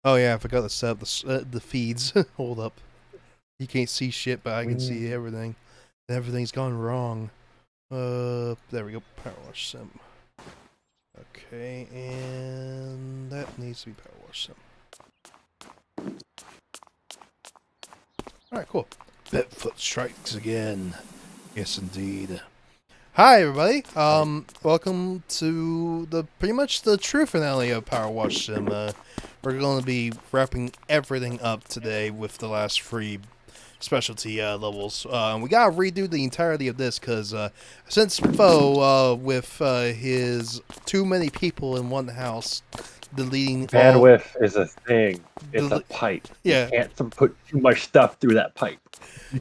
Oh yeah, I forgot to set up the feeds. Hold up. You can't see shit, but I can see everything. Everything's gone wrong. There we go. PowerWash sim. Okay, and that needs to be PowerWash sim. Alright, cool. Bitfoot strikes again. Yes, indeed. Hi, everybody. Welcome to pretty much the true finale of PowerWash sim. We're going to be wrapping everything up today with the last 3 specialty levels. We gotta redo the entirety of this because since Foe, with his too many people in one house, deleting bandwidth is a thing. It's a pipe. Yeah, you can't put too much stuff through that pipe.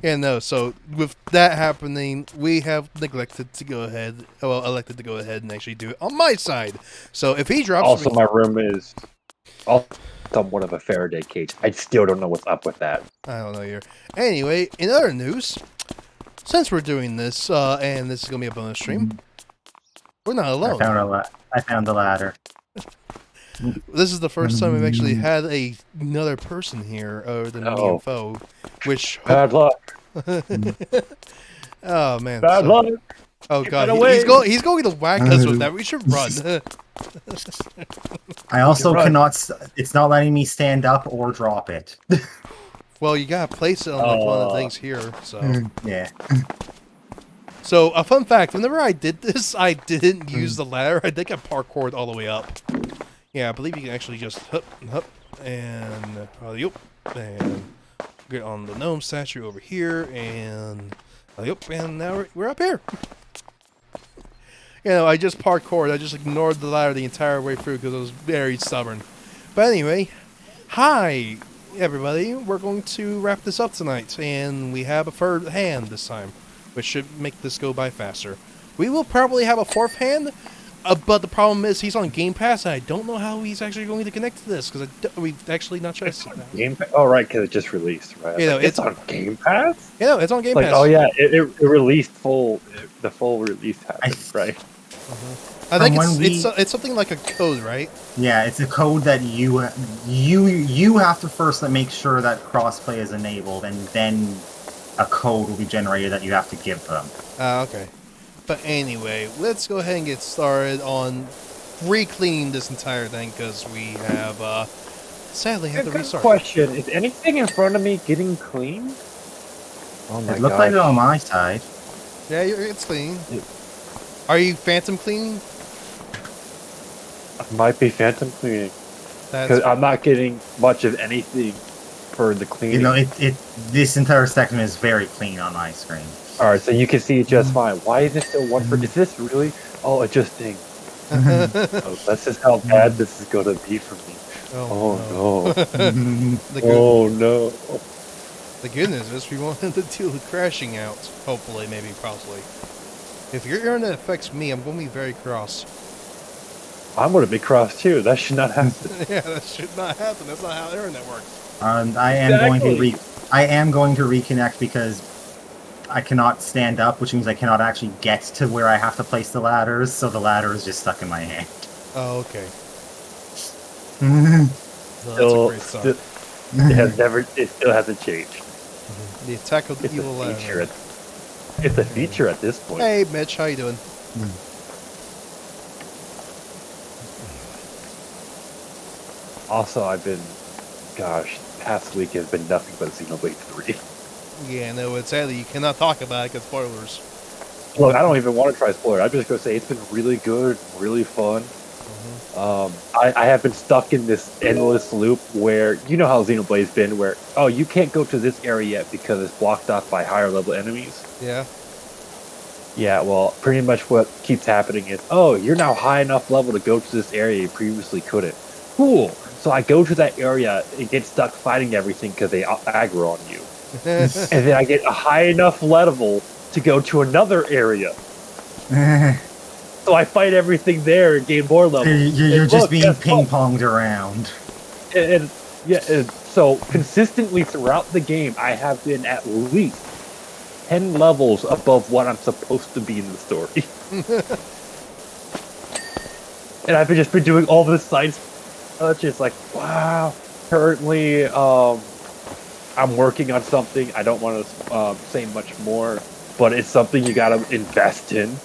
Yeah, no. So with that happening, we have elected to go ahead and actually do it on my side. So if he drops, Also, my room is. Also, somewhat of a Faraday cage. I still don't know what's up with that. I don't know here. Anyway, in other news, since we're doing this, and this is gonna be a bonus stream, we're not alone. I found the ladder. This is the first time we've actually had another person here other than me and Foe, which... Bad luck. Oh, man. Bad luck. Oh, Get God. away. He's going to whack us with that. We should run. I also cannot... It's not letting me stand up or drop it. Well, you gotta place it on like one of the things here, so... Yeah. So, a fun fact, whenever I did this, I didn't use the ladder. I think I parkoured all the way up. Yeah, I believe you can actually just hup, and get on the gnome statue over here, and and now we're up here. You know, I just parkoured. I just ignored the ladder the entire way through because I was very stubborn. But anyway, hi everybody. We're going to wrap this up tonight, and we have a third hand this time, which should make this go by faster. We will probably have a fourth hand. But the problem is he's on Game Pass, and I don't know how he's actually going to connect to this, because we've actually not tried to Game Pass? Oh, right, because it just released, right? You know, it's on Game Pass? You know, it's on Game Pass. Oh, yeah, it released the full release happened, right? I think it's something like a code, right? Yeah, it's a code that you have to first make sure that crossplay is enabled, and then a code will be generated that you have to give them. Okay. But anyway, let's go ahead and get started on re-cleaning this entire thing, because we have, sadly have to restart. Question, is anything in front of me getting clean? Oh my god. It looked like it on my side. Yeah, it's clean. Are you phantom cleaning? I might be phantom cleaning. Because I'm not getting much of anything for the cleaning. You know, this entire section is very clean on my screen. Alright, so you can see it just fine. Why is it still one for... Is this really... Oh, adjusting. Oh, that's just how bad this is going to be for me. Oh no. Oh no. The good news is we won't have to deal with crashing out. Hopefully, maybe, possibly. If your internet affects me, I'm going to be very cross. I'm going to be cross too. That should not happen. Yeah, that should not happen. That's not how the internet works. I am going to reconnect because I cannot stand up, which means I cannot actually get to where I have to place the ladders, so the ladder is just stuck in my hand. Oh, okay. So that's a great start. It still hasn't changed. The attack of the evil ladder. It's a feature at this point. Hey, Mitch, how you doing? Also, past week has been nothing but Xenoblade 3. Yeah, no, sadly you cannot talk about it because spoilers. Look, I don't even want to try spoiler. I'm just going to say it's been really good, really fun. I have been stuck in this endless loop where, you know how Xenoblade's been, where, oh, you can't go to this area yet because it's blocked off by higher level enemies. Yeah. Yeah, well, pretty much what keeps happening is, oh, you're now high enough level to go to this area you previously couldn't. Cool. So I go to that area and get stuck fighting everything because they aggro on you. And then I get a high enough level to go to another area. So I fight everything there and gain more level. You're just being ping-ponged around. And so consistently throughout the game, I have been at least 10 levels above what I'm supposed to be in the story. And I've just been doing all this side stuff. It's like, wow. Currently, I'm working on something. I don't want to say much more, but it's something you gotta invest in.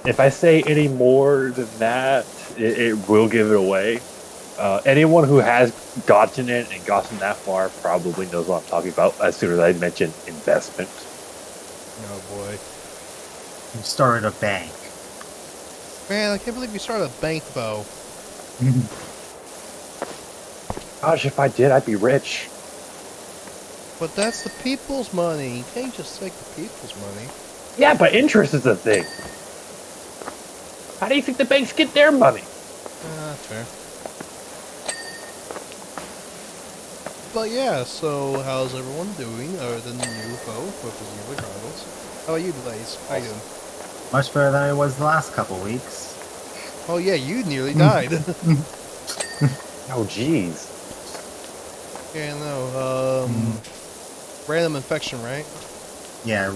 If I say any more than that, it will give it away. Anyone who has gotten it and gotten that far probably knows what I'm talking about as soon as I mention investment. Oh boy. You started a bank. Man, I can't believe you started a bank, though. Gosh, if I did, I'd be rich. But that's the people's money. You can't just take the people's money. Yeah, but interest is a thing. How do you think the banks get their money? Fair. But yeah, so how's everyone doing other than you, Foe, with the Xenoblade Chronicles? How about you, Blaze? How you doing? Much better than it was the last couple weeks. Oh yeah, you nearly died. Oh, jeez. Yeah, no. Random infection, right? Yeah,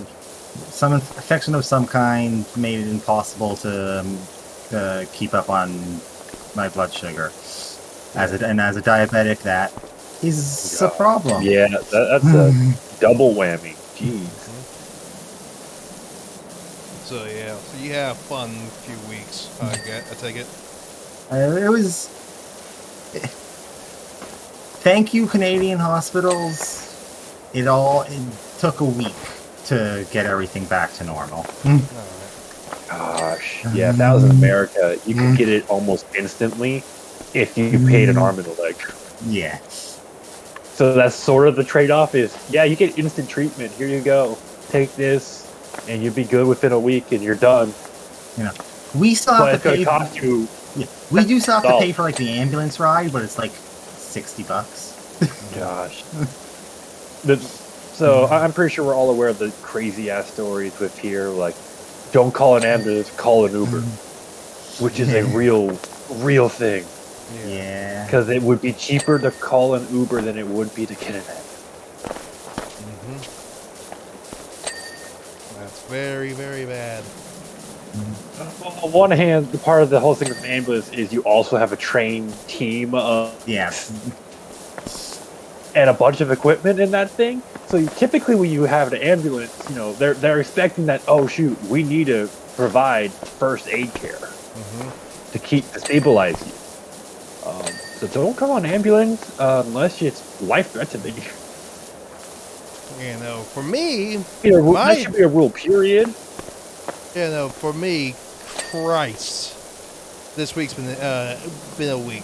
some infection of some kind made it impossible to keep up on my blood sugar. As a diabetic, that is a problem. Yeah, that's a double whammy. Jeez. So yeah, so you have fun few weeks. I take it. It was. Thank you, Canadian hospitals. It took a week to get everything back to normal. Alright. Gosh. Yeah, if that was in America, you could get it almost instantly if you paid an arm and a leg. Yeah. So that's sort of the trade-off is, yeah, you get instant treatment. Here you go. Take this, and you'll be good within a week, and you're done. You know, we still But have it's to going pay. to cost you... Yeah, we do still have to pay for like the ambulance ride, but it's like $60. Gosh. So I'm pretty sure we're all aware of the crazy-ass stories with here, like, don't call an ambulance, call an Uber, which is a real thing. Yeah. Because it would be cheaper to call an Uber than it would be to get an ambulance. That's very, very bad. On one hand, the part of the whole thing with an ambulance is you also have a trained team Yeah. and a bunch of equipment in that thing. So typically when you have an ambulance, you know, they're expecting that, oh shoot, we need to provide first aid care to stabilize you. So don't call an ambulance unless it's life-threatening. You know, for me, That should be a rule, period. you know, for me, Christ, this week's been a week.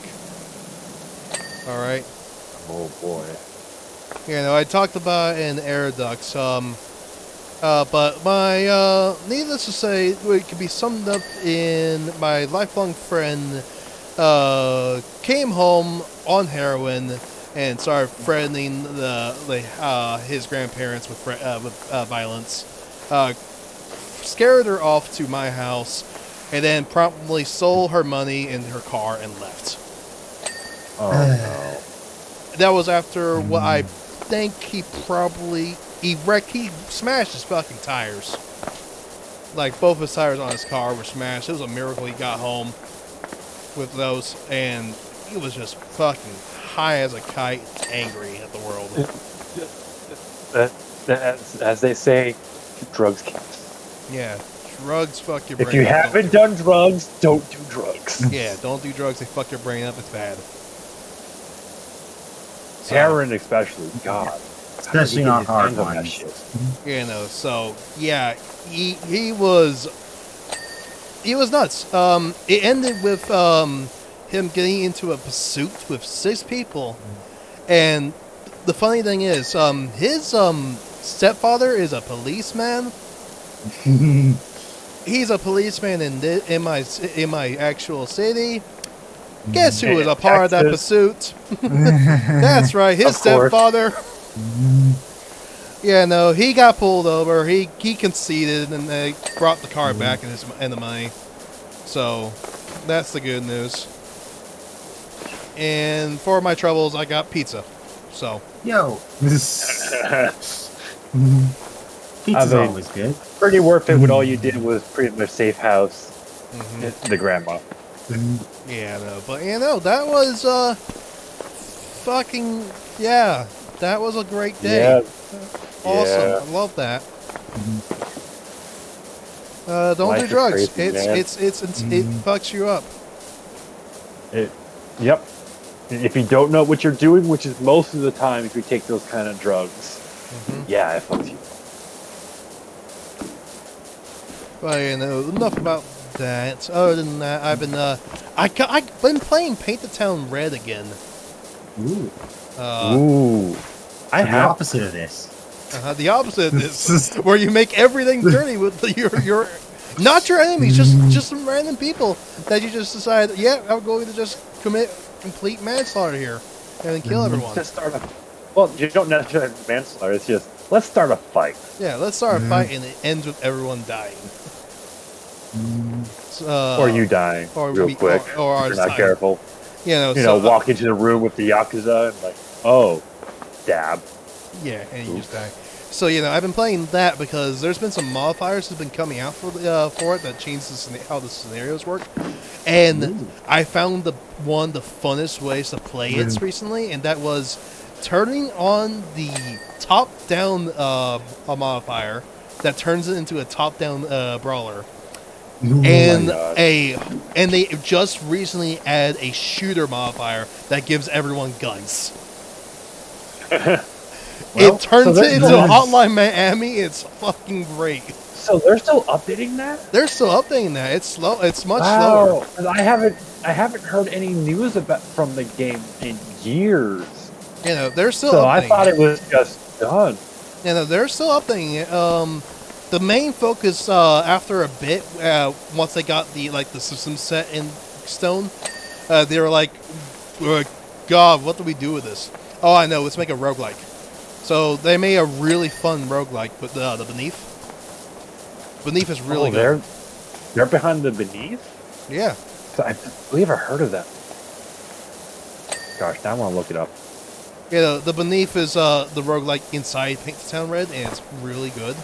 All right. Oh boy. You know, I talked about in air ducts. But my needless to say, it could be summed up in my lifelong friend came home on heroin and started threatening his grandparents with violence. Scared her off to my house, and then promptly stole her money and her car and left. Oh no. That was after what I think he smashed his fucking tires. Like, both his tires on his car were smashed. It was a miracle he got home with those, and he was just fucking high as a kite, angry at the world. As they say, drugs kill. Yeah, drugs fuck your brain. If you haven't done drugs, don't do drugs. Yeah, don't do drugs. They fuck your brain up. It's bad. Heroin especially, God. Especially on hard ones. You know, so yeah, he was nuts. It ended with him getting into a pursuit with 6 people, and the funny thing is, his stepfather is a policeman. He's a policeman in my actual city. Guess who was a part of that pursuit? That's right, his stepfather. Yeah, no, he got pulled over. He conceded, and they brought the car back and the money. So that's the good news. And for my troubles, I got pizza. So Yo. Pizza's always good. Pretty worth it when all you did was pretty much safe house the grandma. yeah, no, but you know, that was fucking yeah. That was a great day. Yeah. Awesome. Yeah. I love that. Don't Life do is drugs. crazy, man. It fucks you up. Yep. If you don't know what you're doing, which is most of the time if you take those kind of drugs, yeah, it fucks you up. But you know, enough about that. Other than that, I've been playing Paint the Town Red again. Ooh. Ooh. The opposite of this. The opposite of this, where you make everything dirty with your not your enemies, just some random people that you just decide, yeah, I'm going to just commit complete manslaughter here and then kill everyone. Just well, you don't necessarily have manslaughter. It's just let's start a fight. Yeah, let's start a fight and it ends with everyone dying. or you dying real quick or if you're not careful. So, Walk into the room with the Yakuza and like, oh, dab. Yeah, and you just die. So I've been playing that because there's been some modifiers that's been coming out for it that change how the scenarios work, and I found one of the funnest ways to play it recently, and that was turning on the top-down a modifier that turns it into a top-down brawler. And they just recently added a shooter modifier that gives everyone guns. It turns it into Hotline Miami. It's fucking great. So they're still updating that? They're still updating that. It's slow. It's much slower. I haven't heard any news from the game in years. They're still. So updating I thought it was just done. They're still updating it. The main focus after a bit, once they got the system set in stone, they were like, God, what do we do with this? Oh, I know. Let's make a roguelike. So they made a really fun roguelike, but the Beneath. Beneath is really good. They're behind the Beneath? Yeah. So I believe I heard of that. Gosh, now I want to look it up. Yeah, the Beneath is the roguelike inside Paint the Town Red, and it's really good.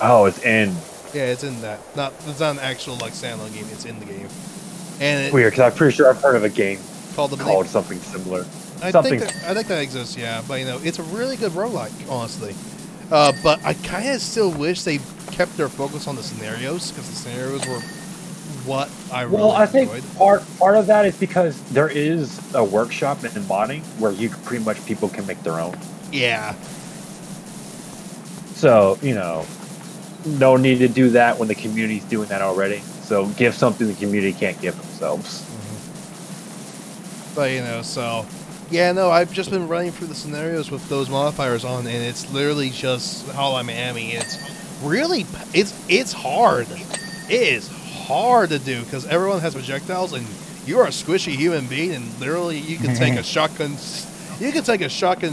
Oh, it's in. Yeah, it's in that. It's not an actual standalone game. It's in the game. And weird, because I'm pretty sure I've heard of a game called something similar. I think that exists, yeah. But it's a really good roguelike, honestly. But I kind of still wish they kept their focus on the scenarios, because the scenarios were what I really enjoyed. I think part of that is because there is a workshop in modding where people can make their own. Yeah. So, no need to do that when the community's doing that already. So give something the community can't give themselves. Mm-hmm. But, I've just been running through the scenarios with those modifiers on, and it's literally just Hotline Miami. It's really, it's hard. It is hard to do, because everyone has projectiles, and you are a squishy human being, and literally you can take a shotgun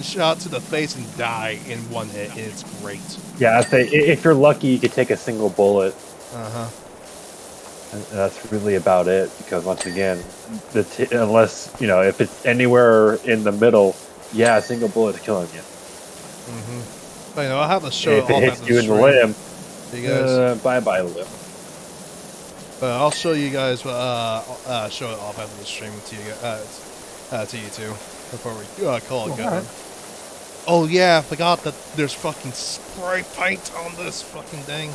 shot to the face and die in one hit, and it's great. Yeah, I'd say if you're lucky, you could take a single bullet. And that's really about it, because once again, unless, if it's anywhere in the middle, a single bullet's killing you. Mm-hmm. But, I'll have to show if it hits you in the limb, bye-bye limb. But I'll show you guys, show it off after the stream to you two, before we call it good. Oh yeah, I forgot that there's fucking spray paint on this fucking thing.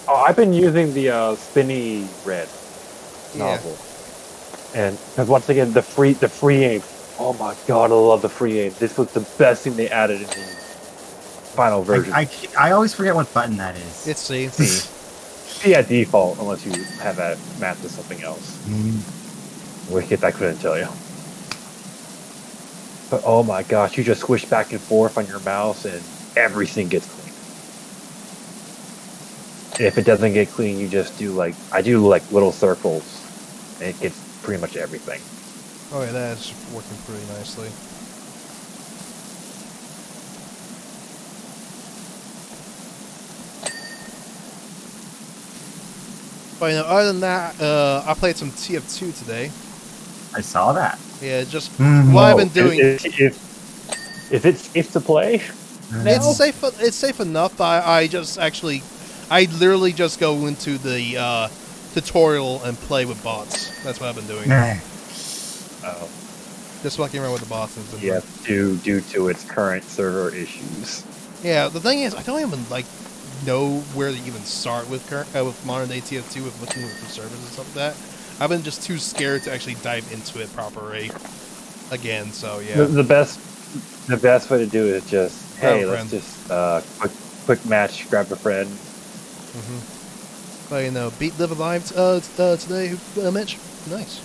Oh, I've been using the spinny red nozzle, and because once again the free aim. Oh my god, I love the free aim. This was the best thing they added in the final version. I always forget what button that is. It's C. C at default, unless you have that mapped to something else. Wicked, I couldn't tell you. But oh my gosh, you just squish back and forth on your mouse, and everything gets clean. If it doesn't get clean, you just do I do little circles, and it gets pretty much everything. Oh yeah, that's working pretty nicely. But other than that, I played some TF2 today. I saw that. Yeah, just what I've been doing. If it's safe to play, it's safe. It's safe enough. I literally just go into the tutorial and play with bots. That's what I've been doing. Oh. Just fucking around with the bots. Due to its current server issues. Yeah, the thing is, I don't even know where to even start with modern day TF2 with looking for servers and stuff like that. I've been just too scared to actually dive into it properly again. So yeah, the best way to do it is just let's just quick match, grab a friend. But beat Live Alive today, Mitch. Nice.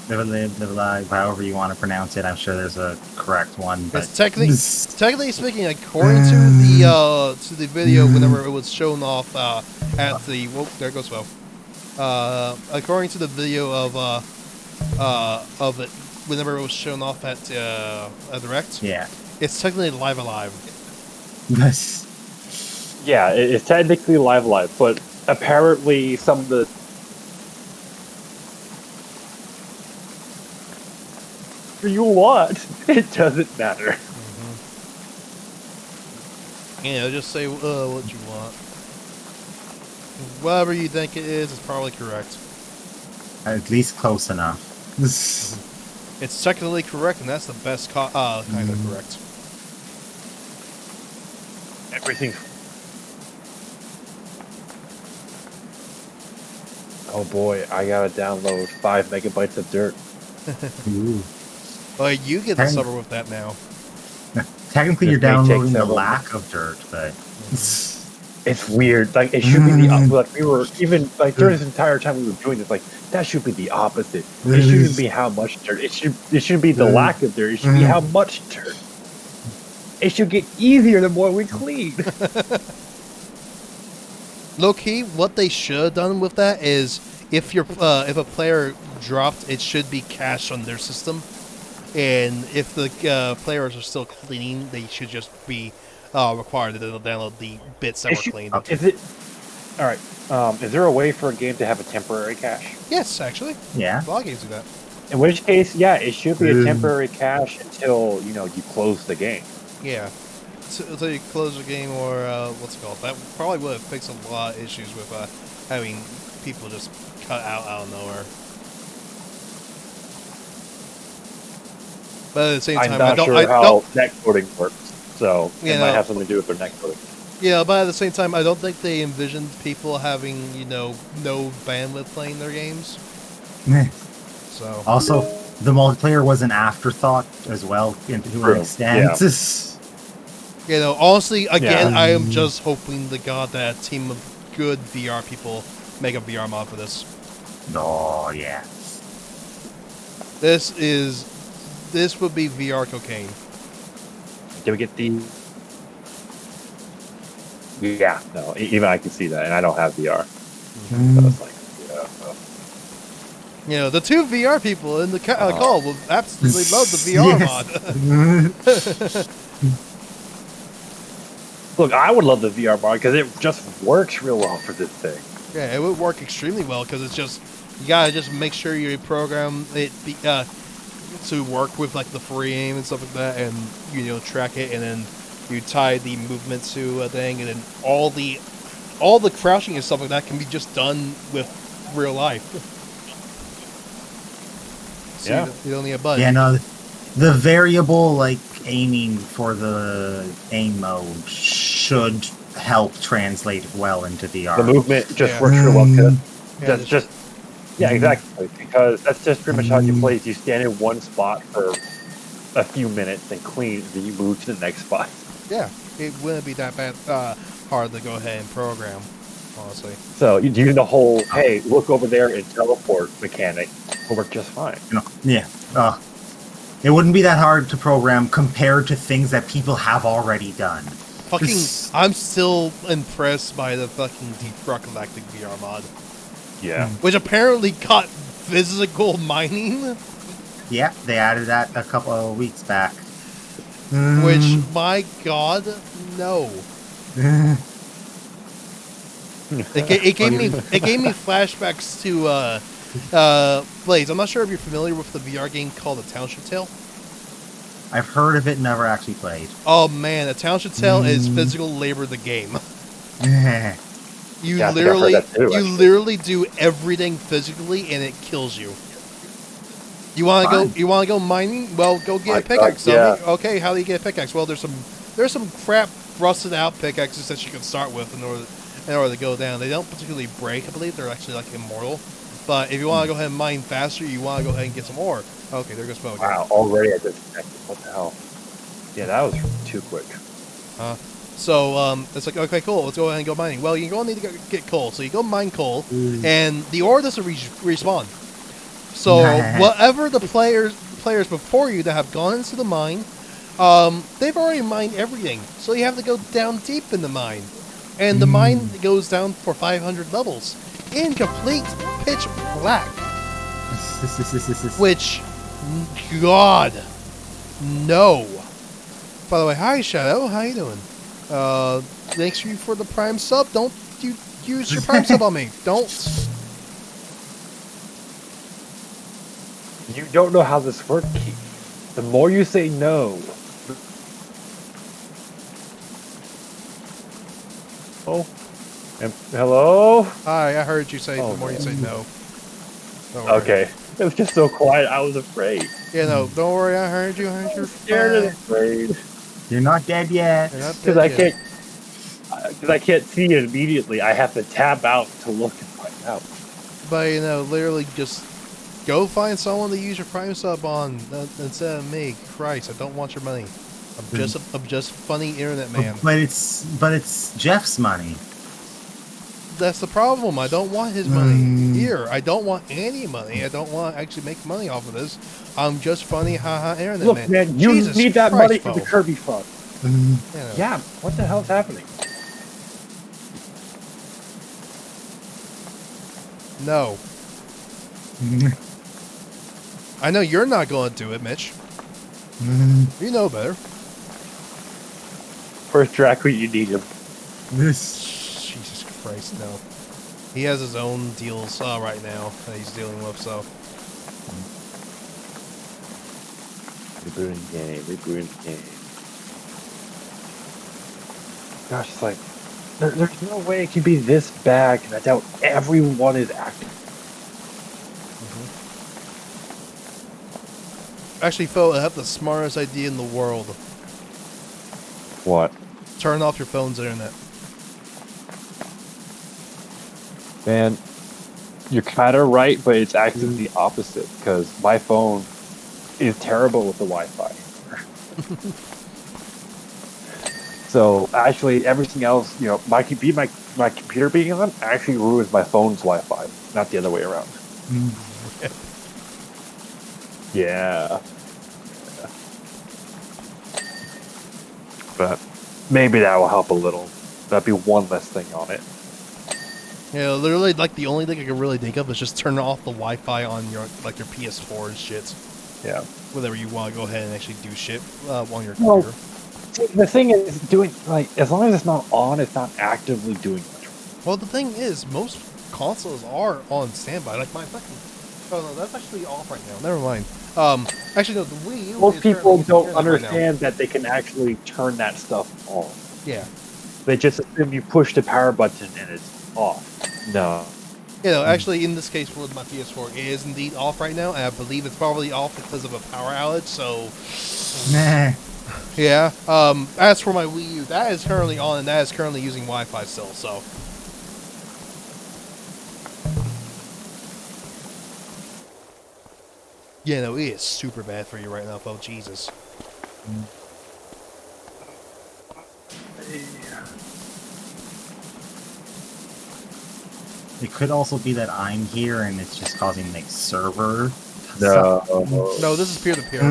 Live Alive, however you want to pronounce it. I'm sure there's a correct one. But it's technically speaking, according to the video, whenever it was shown off at the there goes Bo. According to the video of it, whenever it was shown off at a direct, It's technically live alive. Yeah, it's technically live, but apparently some of the you want, it doesn't matter. Just say what you want. Whatever you think it is probably correct. At least close enough. It's technically correct, and that's the best kind of correct. Everything. Oh boy, I gotta download 5 megabytes of dirt. Ooh. Well, you get to suffer with that now. Technically, you're This may take downloading the several- lack of dirt, but It's weird. Like it should be the like we were even like during this entire time we were doing this. Like that should be the opposite. It shouldn't be how much dirt. It shouldn't be the lack of dirt. It should be how much dirt. It should get easier the more we clean. Low key, what they should have done with that is if a player dropped, it should be cached on their system, and if the players are still cleaning, they should just be required to download the bits that were cleaned. Is it all right? Is there a way for a game to have a temporary cache? Yes, actually. yeah. A lot of games do that. In which case, yeah, it should be a temporary cache until you close the game. Yeah. Until you close the game or what's it called? That probably would have fixed a lot of issues with having people just cut out of nowhere. But at the same time, I'm not sure how net coding works, so it might have something to do with their net coding. Yeah, but at the same time, I don't think they envisioned people having, no bandwidth playing their games. So Also, the multiplayer was an afterthought as well, to an extent. Honestly, again, Yeah. I am just hoping to God that a team of good VR people make a VR mod for this. Oh, yeah. This would be VR cocaine. Did we get the? Yeah, no, even I can see that, and I don't have VR. So it's like, The two VR people in the call will absolutely love the VR mod. Look, I would love the VR mod because it just works real well for this thing. Yeah, it would work extremely well because it's just you gotta just make sure you program it to work with like the free aim and stuff like that, and track it, and then you tie the movement to a thing, and then all the crouching and stuff like that can be just done with real life. So Yeah. you don't need a button. Yeah, no, the variable, aiming for the aim mode should help translate well into VR. The movement just works real well because that's just- exactly, because that's just pretty much how you play. You stand in one spot for a few minutes and clean, then you move to the next spot. Yeah, it wouldn't be that bad hard to go ahead and program, honestly. So you do the whole, hey, look over there and teleport mechanic will work just fine. Yeah. It wouldn't be that hard to program compared to things that people have already done. I'm still impressed by the fucking Deep Rock Galactic VR mod, Yeah. which apparently got physical mining. Yeah, they added that a couple of weeks back. Which, my God, no. It gave me flashbacks to Blaze. I'm not sure if you're familiar with the VR game called The Township Tale. I've heard of it, never actually played. Oh man, The Township Tale is physical labor the game. You Yeah, I think I've heard that too, actually. literally do everything physically, and it kills you. You want to go? You want to go mining? Well, go get a pickaxe. yeah. Okay, how do you get a pickaxe? Well, there's some crap rusted out pickaxes that you can start with in order to go down. They don't particularly break. I believe they're actually immortal. But if you want to go ahead and mine faster, you want to go ahead and get some ore. Okay, there goes smoke. Wow, already I disconnected. What the hell? Yeah, that was too quick. So it's like, okay, cool, let's go ahead and go mining. Well, you're going to need to get coal. So you go mine coal, and the ore doesn't respawn. So whatever the players before you that have gone into the mine, they've already mined everything. So you have to go down deep in the mine. And the mine goes down for 500 levels in complete pitch black. Which, God, no. By the way, hi Shadow, how you doing? Thanks you for the Prime sub. Don't you use your Prime sub on me. Don't. You don't know how this works, Keith. The more you say no. Oh. Hello? Hi, I heard you say Oh, the more you say no. Don't worry. Okay. It was just so quiet, I was afraid. Yeah, no, don't worry, I heard you. You're Scared and fine. afraid. You're not dead yet. You're not Because dead yet. I can't see it immediately. I have to tab out to look and find out. But, you know, literally just go find someone to use your Prime sub on instead of me. Christ, I don't want your money. I'm just funny internet man. But it's Jeff's money. That's the problem. I don't want his money here. I don't want any money. I don't want to actually make money off of this. I'm just funny, haha, internet Look, man. man, you Jesus need that Christ, money for the Bo. Kirby fund. You know. Yeah, what the hell's happening? No. I know you're not going to do it, Mitch. You know better. First Dracula, you need him. Jesus Christ, no. He has his own deals right now that he's dealing with, so. Rebooting the game. Gosh, it's like, there's no way it can be this bad, and I doubt everyone is active. Actually, Phil, I have the smartest idea in the world. What? Turn off your phone's internet. Man, you're kind of right, but it's actually the opposite, because my phone is terrible with the Wi-Fi. So, actually, everything else, you know, my computer being on actually ruins my phone's Wi-Fi, not the other way around. Yeah. But maybe that will help a little. That'd be one less thing on it. Yeah, literally, like, the only thing I can really think of is just turn off the Wi-Fi on your, like, your PS4 and shit. Yeah. Whether you want to go ahead and actually do shit on your Well, computer. the thing is, doing, like, as long as it's not on, it's not actively doing much. Well, the thing is, most consoles are on standby. Like, my fucking... Oh, no, that's actually off right now. Never mind. Actually, no, the Wii U Most is people currently don't right now. understand that they can actually turn that stuff on. Yeah. They just assume you push the power button and it's off. No. You know, actually, in this case with my PS4, it is indeed off right now, and I believe it's probably off because of a power outage, so... Nah. Yeah. As for my Wii U, that is currently on, and that is currently using Wi-Fi still, so... Yeah, no, it is super bad for you right now, Bo. Jesus. It could also be that I'm here and it's just causing like server. No. No, this is peer-to-peer.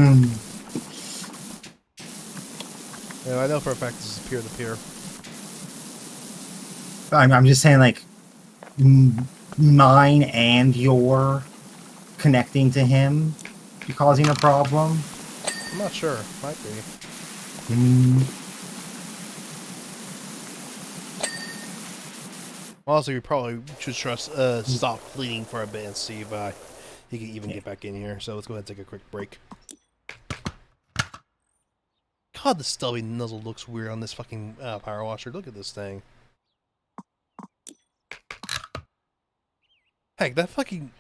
Yeah, I know for a fact this is peer-to-peer. I'm just saying like mine and your connecting to him causing a problem. I'm not sure. Might be. Honestly, we probably should stop bleeding for a bit and see if he can even get back in here. So let's go ahead and take a quick break. God, the stubby nozzle looks weird on this fucking power washer. Look at this thing. Heck, that fucking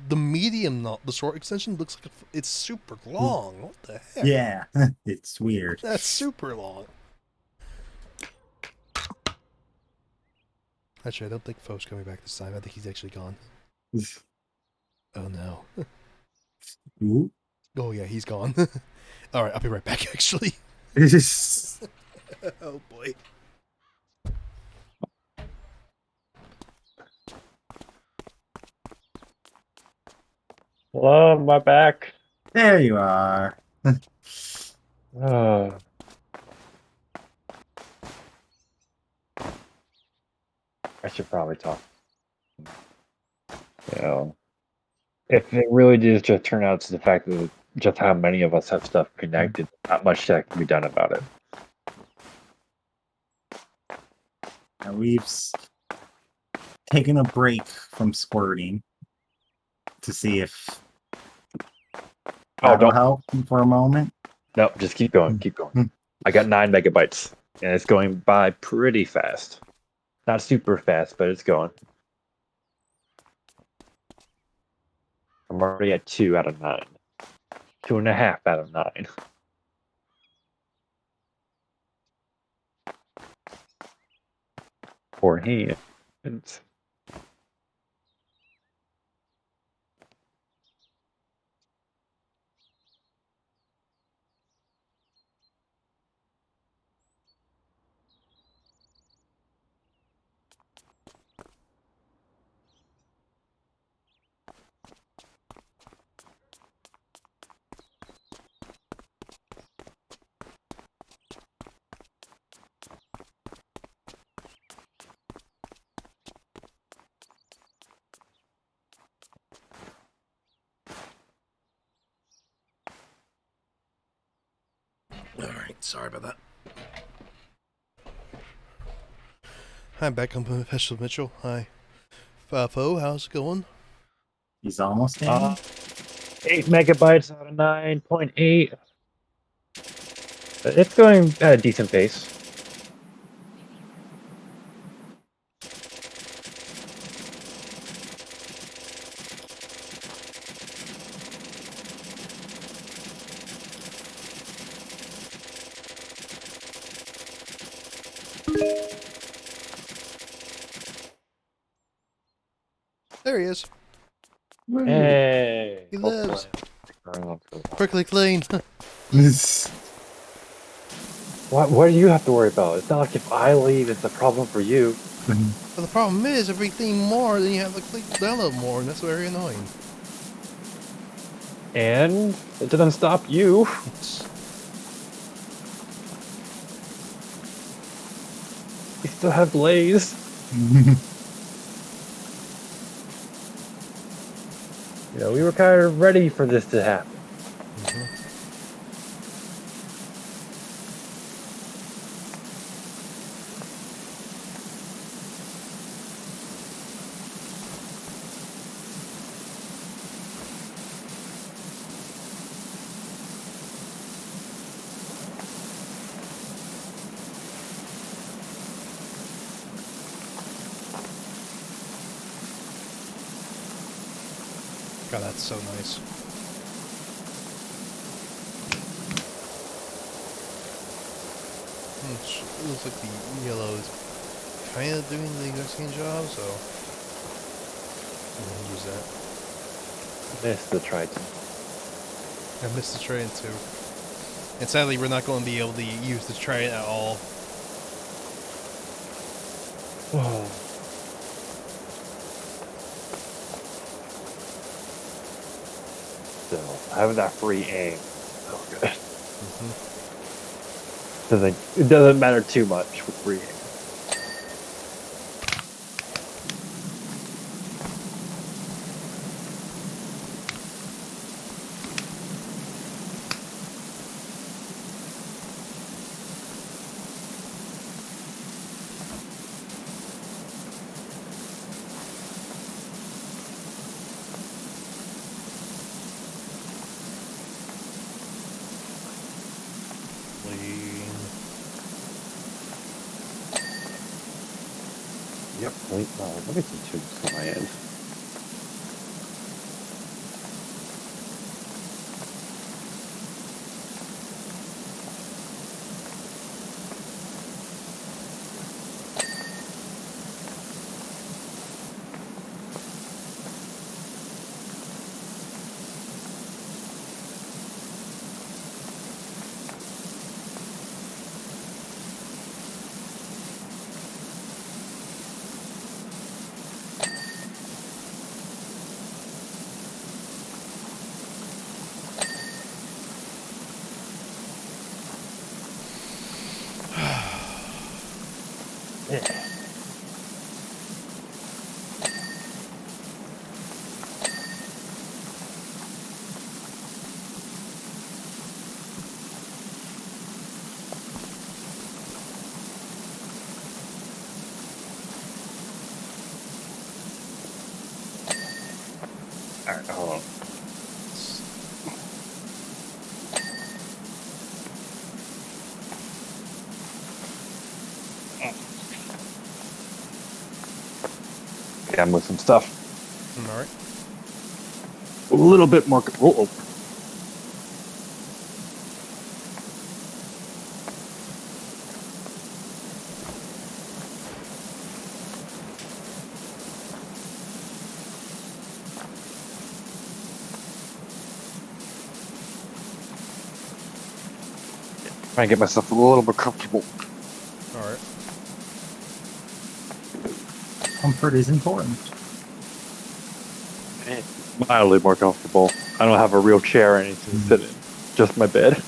the medium, not the short extension, looks like it's super long. What the heck? Yeah, it's weird. That's super long. Actually, I don't think Fo's coming back this time. I think he's actually gone. Oh no. Ooh. Oh yeah, he's gone. All right, I'll be right back. Actually. Oh boy. Hello, my back. There you are. I should probably talk. You know, if it really did just turn out to the fact that just how many of us have stuff connected. Not much that can be done about it. And we've taken a break from squirting to see if that'll help for a moment. No, just keep going. Keep going. I got 9 megabytes, and it's going by pretty fast. Not super fast, but it's going. I'm already at 2 out of 9. 2.5 out of 9. For hands. Alright, sorry about that. Hi, back. I'm Professional Mitchell. Hi. Fo, how's it going? He's almost in. 8 megabytes out of 9.8. It's going at a decent pace. There he is. Hey. He lives. Hopefully. Quickly clean. What do you have to worry about? It's not like if I leave, it's a problem for you. But the problem is, if we clean more, then you have to download more, and that's very annoying. And it doesn't stop you. We still have Blaze. You know, we were kind of ready for this to happen. God, that's so nice. It looks like the yellow is kind of doing the exact same job, so I'm gonna use that. Missed the Triton. I missed the train too. And sadly, we're not going to be able to use the train at all. Oh. Still, having that free aim, so good. It doesn't matter too much with free aim. Yep. Wait, let me see tubes on my end. Alright, hold on. Yeah, move some stuff. All right. A little bit more. Oh. Trying to get myself a little more comfortable. All right. Comfort is important. Mildly more comfortable. I don't have a real chair or anything to sit in. Just my bed.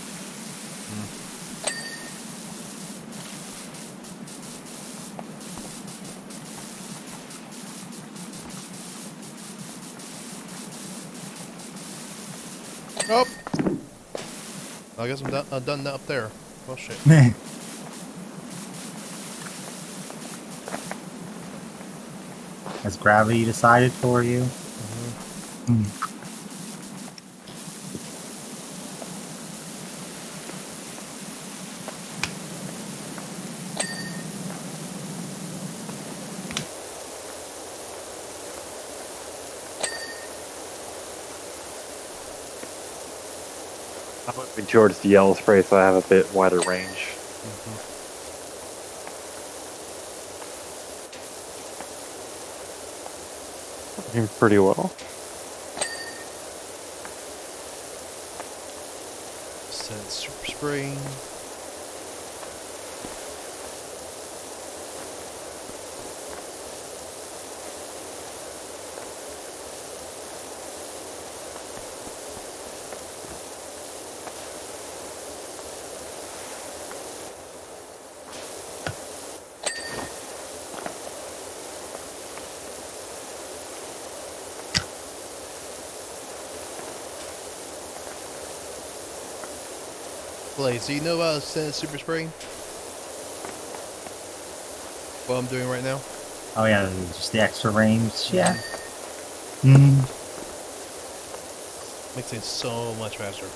Oh. I guess I'm done up there. Oh shit. Has gravity decided for you? I'm moving towards the yellow spray so I have a bit wider range. Working pretty well. Set super spray. Blaze, do you know about Senate Super Spray? What I'm doing right now? Oh yeah, just the extra range. Yeah. Makes things so much faster.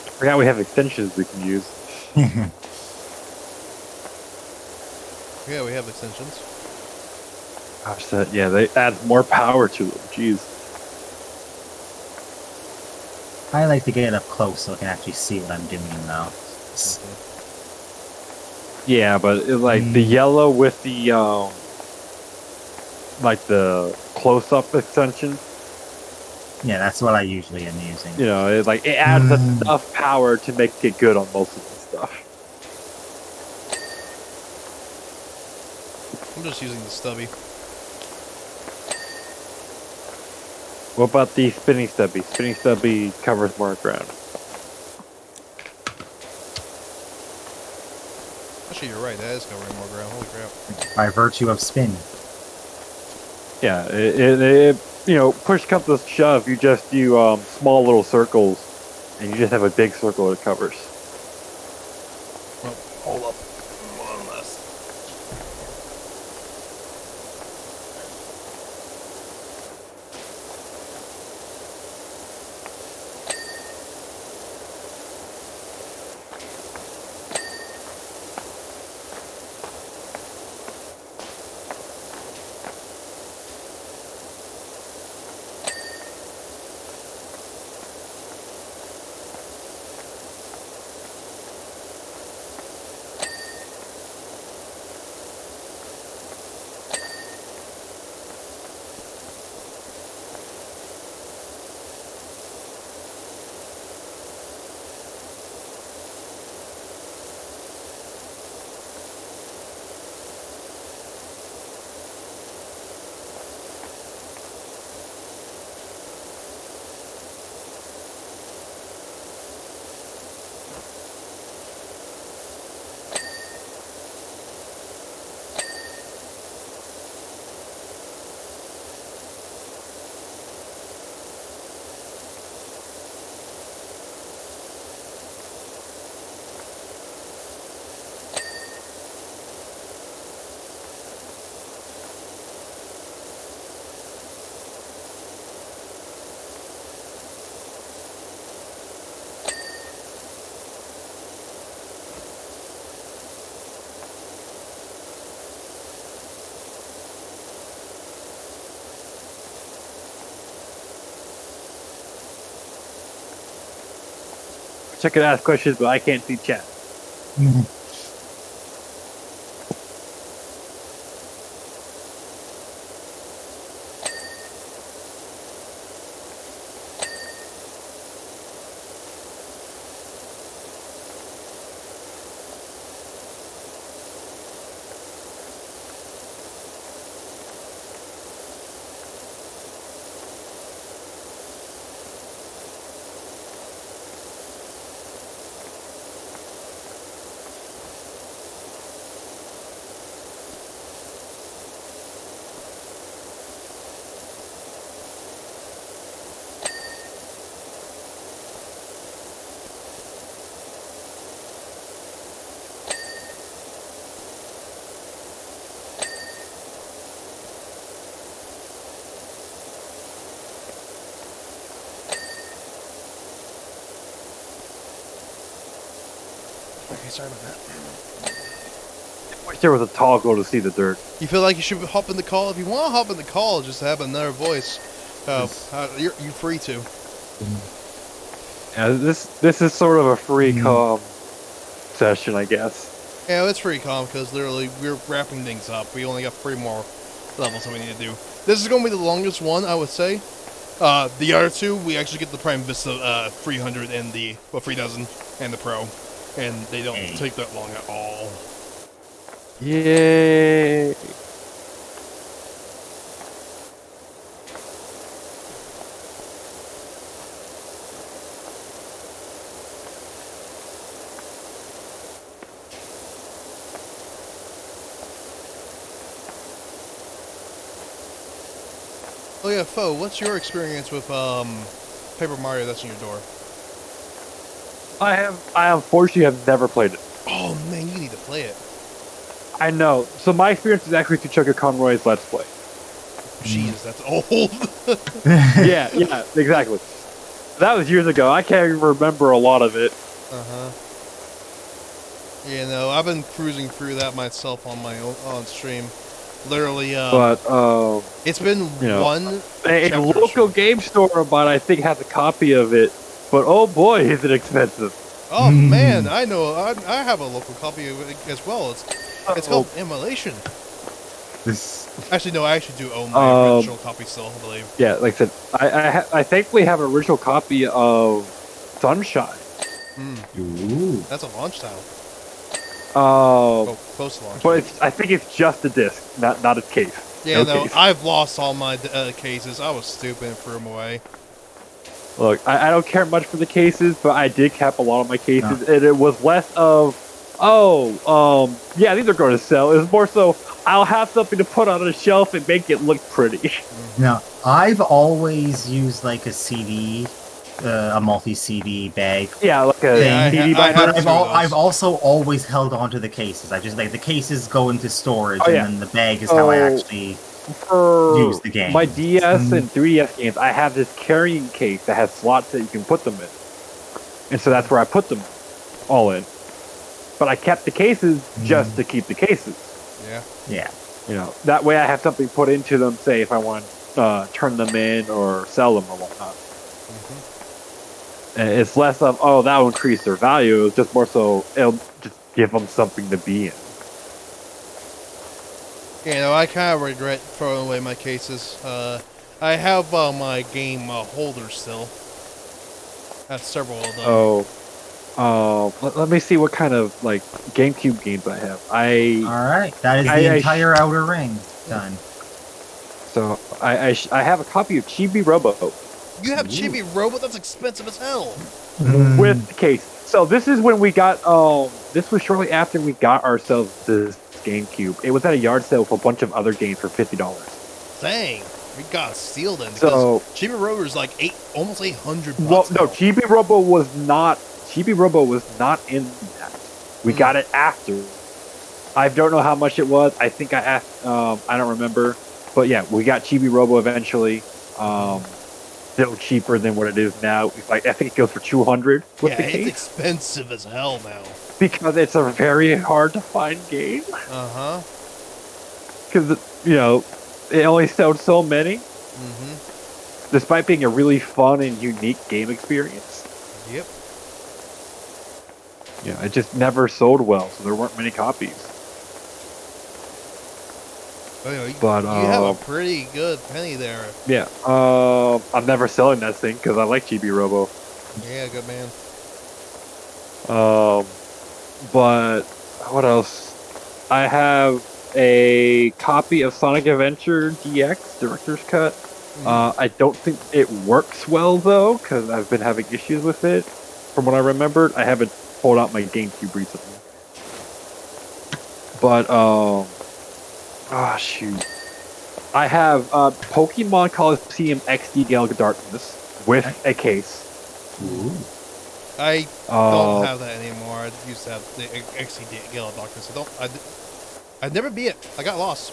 I forgot we have extensions we can use. Yeah, we have extensions. Gosh, yeah, they add more power to them. Jeez. I like to get up close so I can actually see what I'm doing now. Yeah, but the yellow with the like the close-up extension. Yeah, that's what I usually am using. You know, it adds enough power to make it good on most of the stuff. I'm just using the stubby. What about the spinning stubby? Spinning stubby covers more ground. Actually, you're right. That is covering more ground. Holy crap. By virtue of spin. Yeah, it push come to shove, you just do small little circles, and you just have a big circle that covers. Well, hold up. One less. I can ask questions, but I can't see chat. Okay, sorry about that. I wish there was a toggle to see the dirt. You feel like you should hop in the call? If you want to hop in the call, just to have another voice, you're free to. Yeah, this is sort of a free calm session, I guess. Yeah, it's pretty calm because literally we're wrapping things up. We only got 3 more levels that we need to do. This is going to be the longest one, I would say. The other 2, we actually get the Prime Vista 300 and the 3000 and the Pro, and they don't take that long at all. Yay! Oh yeah, Fo, what's your experience with Paper Mario that's in your door? I unfortunately have never played it. Oh man, you need to play it. I know. So my experience is actually to Chucker Conroy's Let's Play. Jeez, that's old. yeah, exactly. That was years ago. I can't even remember a lot of it. Uh-huh. Yeah, no, I've been cruising through that myself on my own on stream. Literally, it's been one. A local game store, but I think has a copy of it. But oh boy, is it expensive! Oh man, I know. I have a local copy of it as well. It's called Immolation. Actually, no, I actually do own my original copy still, I believe. Yeah, like I said, I thankfully have an original copy of Sunshine. Ooh. That's a launch title. Post launch. But I think it's just a disc, not a case. Yeah, no case. I've lost all my cases. I was stupid and threw them away. Look, I don't care much for the cases, but I did cap a lot of my cases, and it was less of, yeah, these are going to sell. It was more so, I'll have something to put on a shelf and make it look pretty. Now, I've always used like a CD, a multi-CD bag. Yeah, like a CD bag. But I've also always held on to the cases. I just like the cases go into storage, and then the bag is how I actually use the game. My DS and 3DS games, I have this carrying case that has slots that you can put them in, and so that's where I put them all in. But I kept the cases just to keep the cases. Yeah. You know, that way I have something put into them, say if I want to turn them in or sell them or whatnot. And it's less of, that will increase their value. It's just more so, it'll just give them something to be in. You know, I kind of regret throwing away my cases. I have my game holders still. I have several of them. Let me see what kind of like GameCube games I have. All right, that is the entire Outer Ring done. So I have a copy of Chibi Robo. You have Chibi Robo? That's expensive as hell. With the case. So this is when we got. This was shortly after we got ourselves this GameCube. It was at a yard sale with a bunch of other games for $50. Dang, we got a steal then. So Chibi Robo is like almost $800. Well, no, Chibi Robo was not. Chibi Robo was not in that. We got it after. I don't know how much it was. I think I asked. I don't remember. But yeah, we got Chibi Robo eventually. Still cheaper than what it is now. I think it goes for $200 with the case. It's expensive as hell now. Because it's a very hard to find game. Uh-huh. Because, it only sold so many. Despite being a really fun and unique game experience. Yep. Yeah, it just never sold well, so there weren't many copies. Anyway, But you have a pretty good penny there. yeah, I'm never selling that thing because I like Chibi Robo. Yeah, good man. But what else? I have a copy of Sonic Adventure DX Director's Cut. I don't think it works well though, because I've been having issues with it. From what I remembered, I haven't pulled out my GameCube recently. But shoot, I have Pokemon Coliseum XD Gale of Darkness with a case. Ooh. I don't have that anymore. I used to have the XC Gale of Darkness. I'd never beat it. I got lost.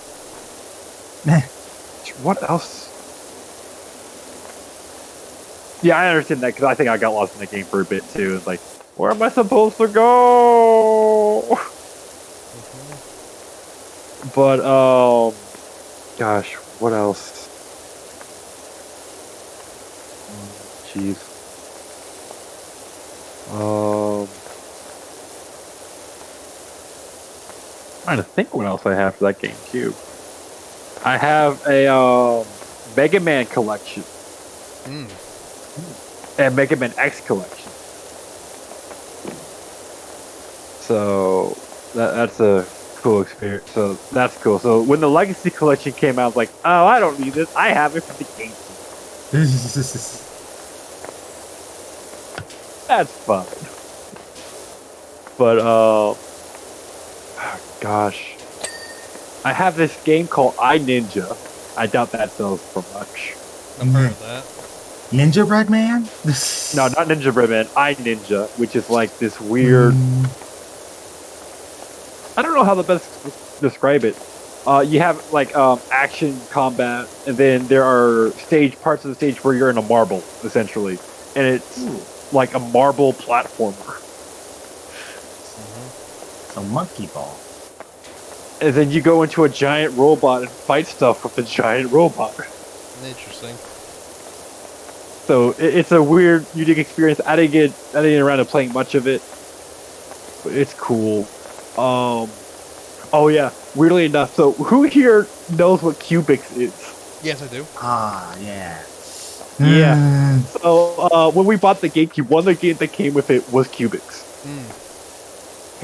What else? Yeah, I understand that because I think I got lost in the game for a bit too. It's like, where am I supposed to go? But gosh, what else? Jeez. Trying to think what else I have for that GameCube. I have a Mega Man collection. And Mega Man X collection. So that's a cool experience. So that's cool. So when the Legacy collection came out, I was like, oh, I don't need this. I have it for the GameCube. That's fun. But gosh, I have this game called iNinja. I doubt that sells for much. I've heard of that. Ninja Bread Man? No, not Ninja Bread Man. iNinja, which is like this weird. I don't know how to best describe it. You have like action combat, and then there are parts of the stage where you're in a marble, essentially, and it's like a marble platformer. So Monkey Ball. And then you go into a giant robot and fight stuff with the giant robot. Interesting. So it's a weird, unique experience. I didn't get around to playing much of it, but it's cool. Oh yeah, weirdly enough. So who here knows what Cubics is? Yes, I do. Ah, yeah. Yeah. So when we bought the GameCube, one of the games that came with it was Cubics.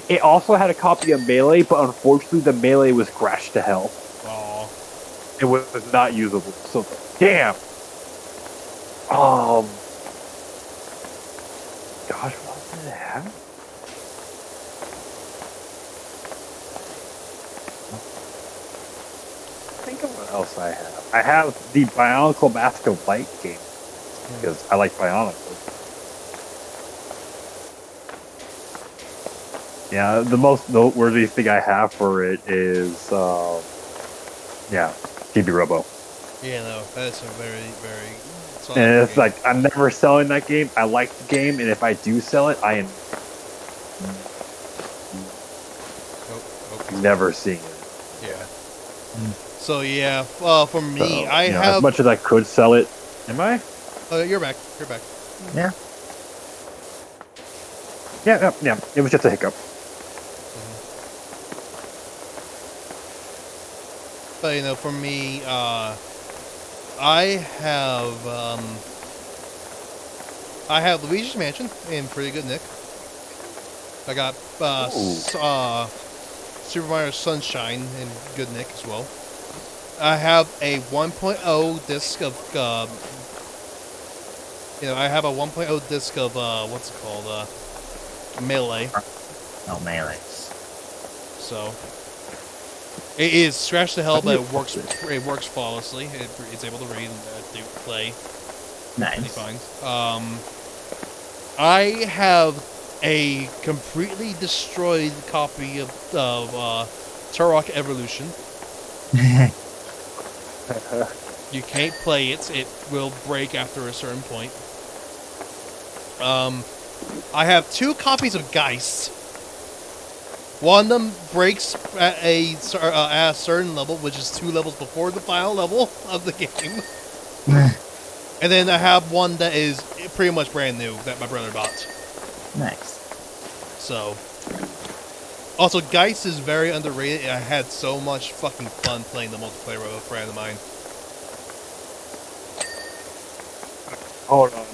It also had a copy of Melee, but unfortunately the Melee was crashed to hell. Aww. It was not usable. So damn. Gosh, what did it have? Think of what else I have. I have the Bionicle Mask of Light game because I like Bionicle. Yeah, the most noteworthy thing I have for it is, TB Robo. Yeah, no, that's a very, very. And it's game. like I'm never selling that game. I like the game, and if I do sell it, I am never seeing it. Yeah. So yeah, for me, So, I have as much as I could sell it. Am I? You're back. You're back. Yeah. Yeah. It was just a hiccup. But you know, for me, I have Luigi's Mansion in pretty good nick. I got Super Mario Sunshine in good nick as well. I have a 1.0 disc of I have a 1.0 disc of what's it called, Melee. Oh, Melee. So it is scratched to hell, but it works. It works flawlessly. It's able to read and do play. Nice. Fine. I have a completely destroyed copy of Turok Evolution. You can't play it. It will break after a certain point. I have 2 copies of Geist. One of them breaks at a certain level, which is 2 levels before the final level of the game. And then I have one that is pretty much brand new that my brother bought. Nice. So, also, Geist is very underrated. And I had so much fucking fun playing the multiplayer with a friend of mine. Hold on.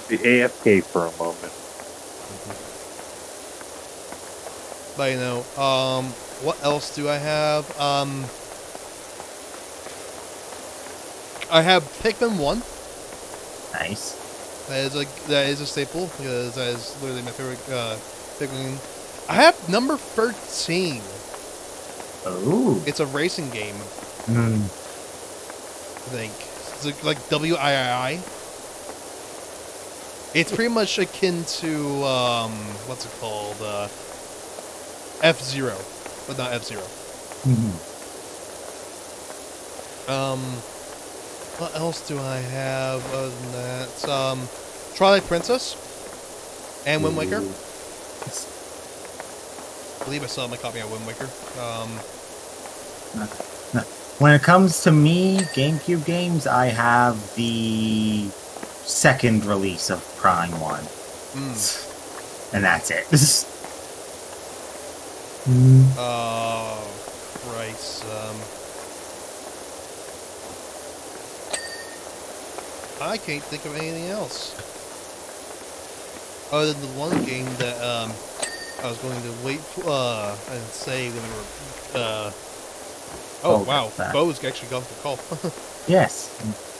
The AFK for a moment. But you know, what else do I have? I have Pikmin 1. Nice. That is a staple because that is literally my favorite Pikmin. I have number 13. Oh. It's a racing game, Mm. I think. It's like WIII. It's pretty much akin to what's it called? F-Zero, but not F-Zero. Mhm. What else do I have other than that? Twilight Princess and Wind Waker. Ooh. I believe I still have my copy of Wind Waker. When it comes to me, GameCube games, I have the second release of Prime 1. And that's it. Oh, Christ. I can't think of anything else. Other than the one game that I was going to wait for, and say when we were. Oh, wow. Bo's actually gone for call. Yes.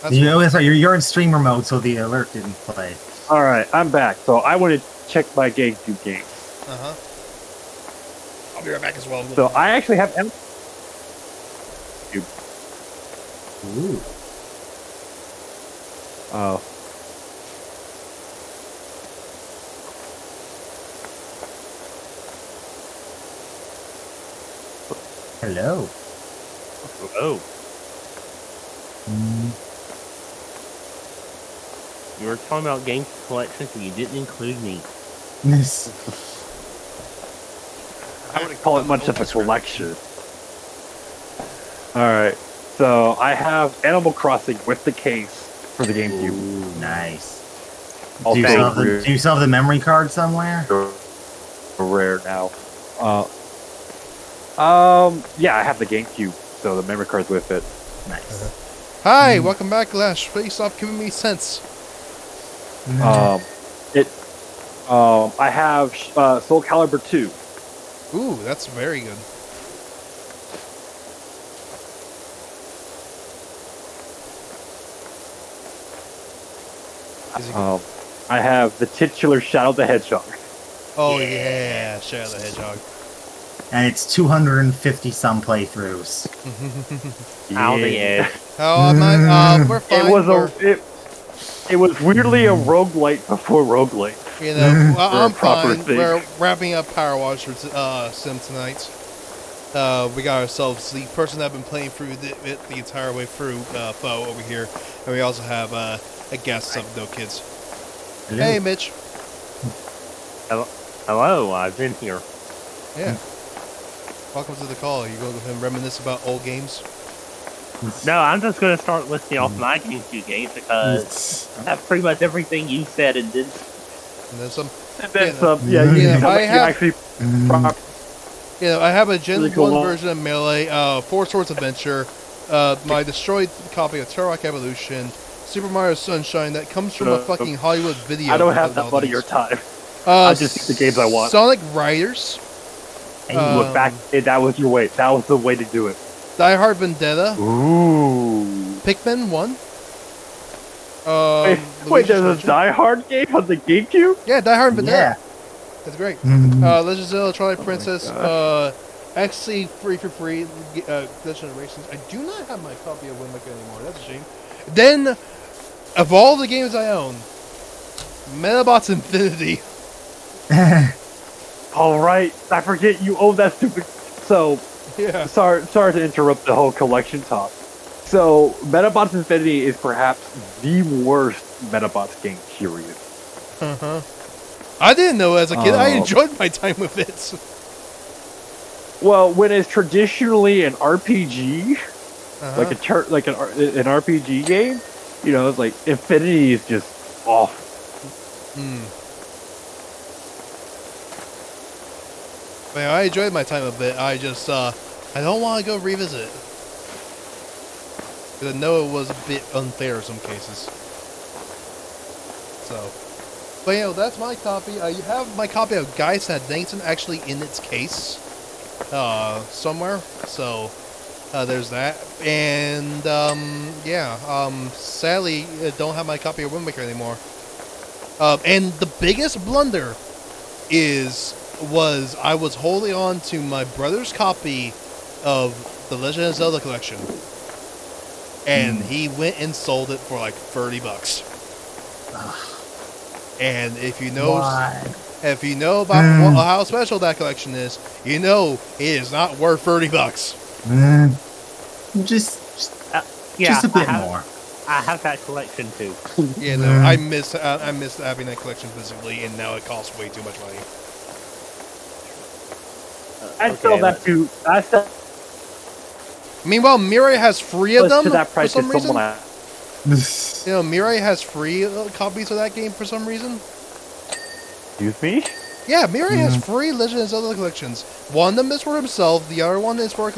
That's You know, that's right, you're in streamer mode, so the alert didn't play. Alright, I'm back. So I want to check my GameCube games. Uh-huh. I'll be right back as well. So I actually have Ooh. Oh. Hello. Oh, Mm. you were talking about game collections and you didn't include me. This. I wouldn't call it much of a collection. Alright, so I have Animal Crossing with the case for the GameCube. Ooh, nice. All Do you, thanks still have the, do you still have the memory card somewhere? rare now. Yeah, I have the GameCube, so the memory card's with it. Nice. Hi, welcome back, Lash. Please stop giving me sense. I have Soul Calibur 2. Ooh, that's very good. I have the titular Shadow the Hedgehog. Oh yeah, Shadow the Hedgehog. And it's 250 some playthroughs. Ow, the edge. Oh, I'm not, we're fine. It was weirdly a roguelite before roguelite. You know, I'm proper fine. thing. We're wrapping up PowerWash Sim tonight. We got ourselves the person that I've been playing through the entire way through, Bo over here, and we also have a guest of No Kids. Hello. Hey, Mitch. Hello, I've been here. Yeah. Welcome to the call. You go and reminisce about old games. No, I'm just going to start listing off my GameCube games because that's pretty much everything you said and did. And then some. I have a Gen Really cool 1 one. version of Melee, Four Swords Adventure, my destroyed copy of Turok Evolution, Super Mario Sunshine that comes from a fucking Hollywood video. I don't have that much of your time. I just pick the games I want. Sonic Riders, Look back, that was your way. That was the way to do it. Die Hard Vendetta, Ooh. Pikmin 1. Wait, Luigi's there's a Mansion. Die Hard game on the GameCube? Yeah, Die Hard Vendetta. Yeah. That's great. Mhm. Legend of Zelda Twilight Princess, actually free for free, Legend of Races. I do not have my copy of Wind Waker anymore. That's a shame. Then, of all the games I own, Metabots Infinity. All right, I forget you own that stupid. So, Yeah. sorry to interrupt the whole collection talk. So, Metabots Infinity is perhaps the worst Metabots game, period. Uh-huh. I didn't know as a kid. I Oh. enjoyed my time with it. Well, when it's traditionally an RPG, Uh-huh. like an RPG game, you know, it's like Infinity is just off. Hmm. Man, I enjoyed my time a bit. I just, I don't want to go revisit it. Because I know it was a bit unfair in some cases. So. But, you know, that's my copy. You have my copy of Guy's at Dankton actually in its case. Somewhere. So, there's that. And, sadly, I don't have my copy of Wind Waker anymore. And the biggest blunder was I was holding on to my brother's copy of the Legend of Zelda collection, and he went and sold it for like $30. And if you know about how special that collection is, you know it is not worth $30. Just a bit more. I have that collection too. Yeah, no, I miss having that collection physically, and now it costs way too much money. I still that too. I still. Meanwhile, Mirai has 3 of them To that for price, some it's reason. someone You know, Mirai has 3 copies of that game for some reason. Excuse me? Yeah, Mirai has 3 Legend of Zelda collections. One of them is for himself. The other one is for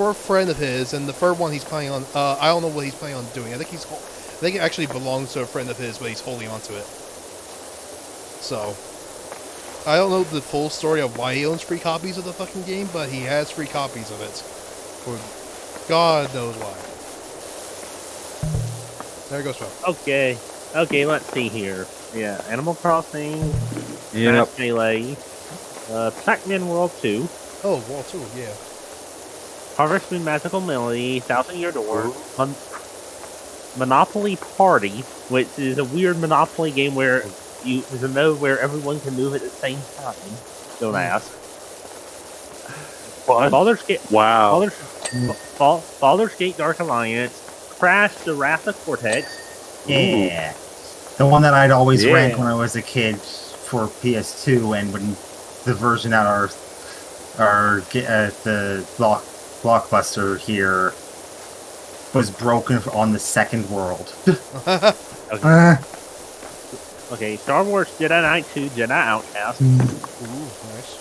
a friend of his, and the third one he's planning on. I don't know what he's planning on doing. I think it actually belongs to a friend of his, but he's holding on to it. So, I don't know the full story of why he owns 3 copies of the fucking game, but he has 3 copies of it. For God knows why. There goes Phil. Okay, let's see here. Yeah, Animal Crossing, Yep. Smash Melee, Pac-Man World 2, Oh, Wall 2, yeah. Harvest Moon Magical Melody, Thousand Year Door, Monopoly Party, which is a weird Monopoly game where there's a mode where everyone can move at the same time. Don't ask. What? Baldur's Gate. Wow. Baldur's Gate Dark Alliance, Crash the Wrath of Cortex. Yeah. The one that I'd always Yeah. rent when I was a kid for PS2, and when the version at the Blockbuster here was broken on the second world. Okay, Star Wars Jedi Knight 2, Jedi Outcast, Ooh, nice.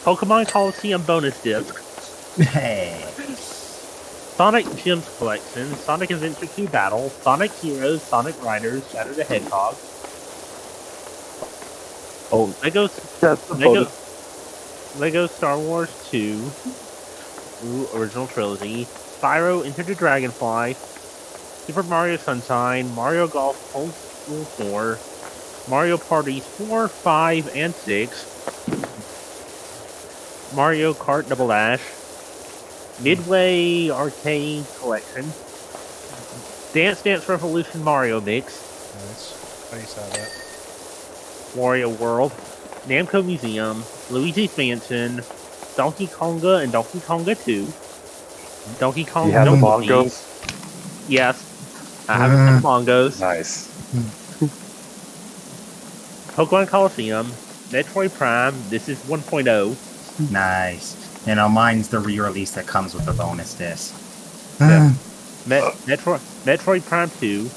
Pokemon Coliseum bonus disc, Hey. Sonic Gems Collection, Sonic Adventure 2 Battle, Sonic Heroes, Sonic Riders, Shadow the Hedgehog. Oh, Lego Star Wars 2, original trilogy, Spyro Enter the Dragonfly, Super Mario Sunshine, Mario Golf Home School 4, Mario Parties 4, 5, and 6, Mario Kart Double Dash, Midway Arcade Collection, Dance Dance Revolution Mario Mix, Nice. I used to have that. Wario World, Namco Museum, Luigi's Mansion, Donkey Konga and Donkey Konga 2, Donkey Kong you have the Double bongos? Dash. Yes, I have some Mongos. Nice. Pokemon Coliseum, Metroid Prime, this is 1.0. Nice. And mine's the re-release that comes with the bonus disc. Yeah. Metroid Prime 2,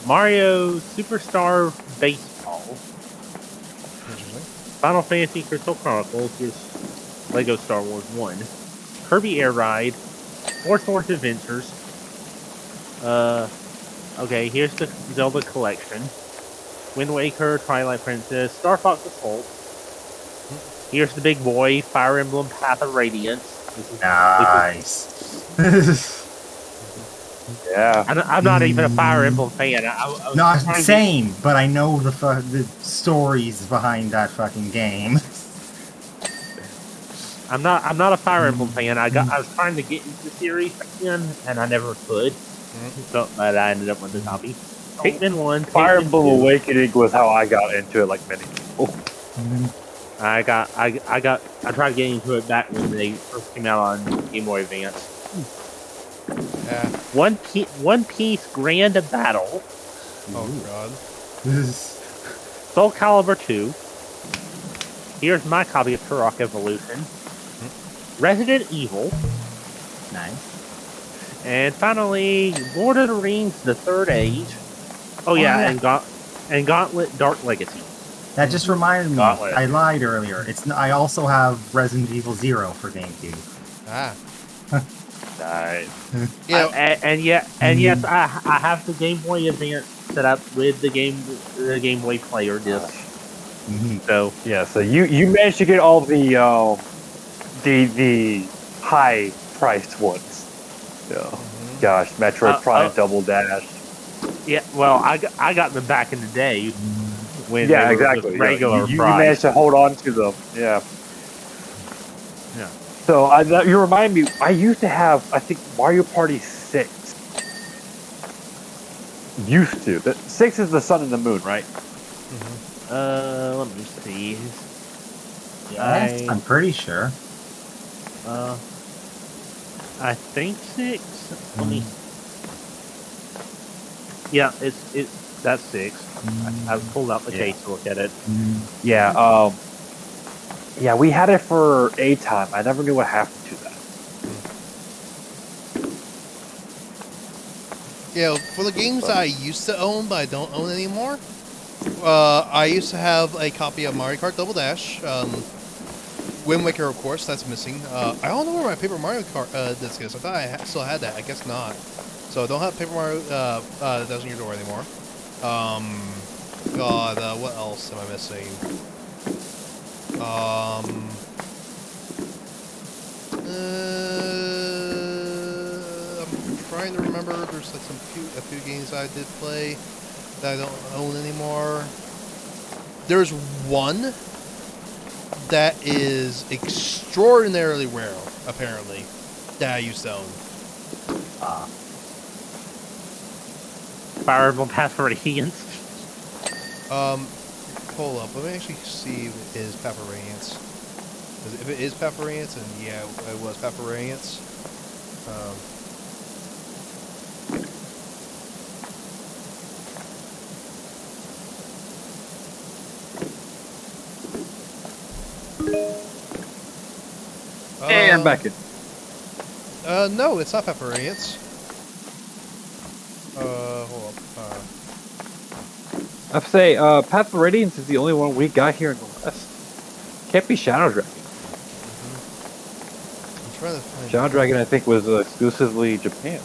Mario Superstar Baseball, Interesting. Final Fantasy Crystal Chronicles, here's Lego Star Wars 1, Kirby Air Ride, Four Swords Adventures, okay, here's the Zelda Collection, Wind Waker, Twilight Princess, Star Fox Assault, here's the big boy, Fire Emblem Path of Radiance. Nice. Yeah. I'm not even a Fire Emblem fan. I was Not trying to- same, but I know the stories behind that fucking game. I'm not a Fire Emblem fan. I was trying to get into the series again, and I never could. So but I ended up with the copy. Pikmin 1, Fire Pikmin Emblem 2. Awakening was how I got into it, like many people. I tried getting into it back when they first came out on Game Boy Advance. Yeah. One Piece Grand Battle, Oh, God. Soul Calibur 2. Here's my copy of Turok Evolution. Resident Evil. Nice. And finally, Lord of the Rings: The Third Age. Oh yeah, yeah. and Gauntlet: Dark Legacy. That just reminded me. Gauntlet. I lied earlier. I also have Resident Evil 0 for GameCube. Ah. Nice. Yeah. And yes, I have the Game Boy Advance set up with the Game Boy Player disc. So Yeah, so you managed to get all the high priced ones. Yeah. Gosh, Metroid Prime Double Dash. yeah, well, I got them back in the day when Yeah, they were exactly. the regular You price. managed to hold on to them. Yeah. Yeah. So you remind me. I used to have, I think, Mario Party 6. Used to. 6 is the sun and the moon, right? Let me see. Yes, I'm pretty sure. I think 6. Let me. Yeah, that's 6. I pulled out the case to look at it. Yeah. Yeah, we had it for a time. I never knew what happened to that. Yeah, for the games I used to own but I don't own anymore, I used to have a copy of Mario Kart Double Dash. Wind Waker, of course, that's missing. I don't know where my Paper Mario Kart disc is. I thought I still had that. I guess not. So I don't have Paper Mario Thousand Year Door anymore. God, what else am I missing? I'm trying to remember. There's like a few games I did play that I don't own anymore. There's one that is extraordinarily rare, apparently, that I used to own. Fire Emblem Path of Radiance. Hold up. Let me actually see if it is Path of Radiance. 'Cause if it is Path of Radiance, then yeah, it was Path of Radiance. Hey, I'm back in. No, it's not Path of Radiance. Hold up. I have to say, Path of Radiance is the only one we got here in the West. Can't be Shadow Dragon. I'm trying to find Shadow Dragon, I think, was exclusively Japan.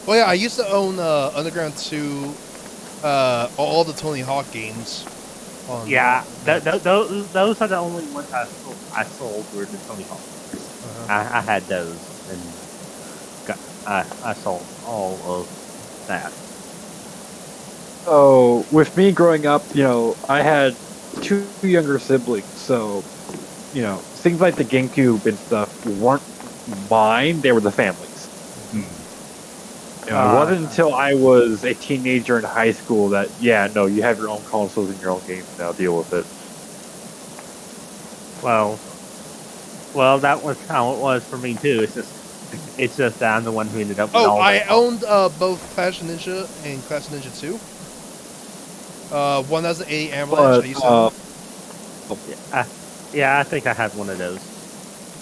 Well, yeah, I used to own Underground 2, all the Tony Hawk games. Yeah, those are the only ones I sold were the Tony Hawk. I had those, and I sold all of that. So, with me growing up, I had 2 younger siblings, so, things like the GameCube and stuff weren't mine, they were the family's. It wasn't until I was a teenager in high school that, you have your own consoles and your own games now, deal with it. Well, that was how it was for me too. It's just that I'm the one who ended up with all I that. owned both Clash of Ninja and Clash of Ninja 2. 1008 Avalanche. I used to Yeah, I think I had one of those.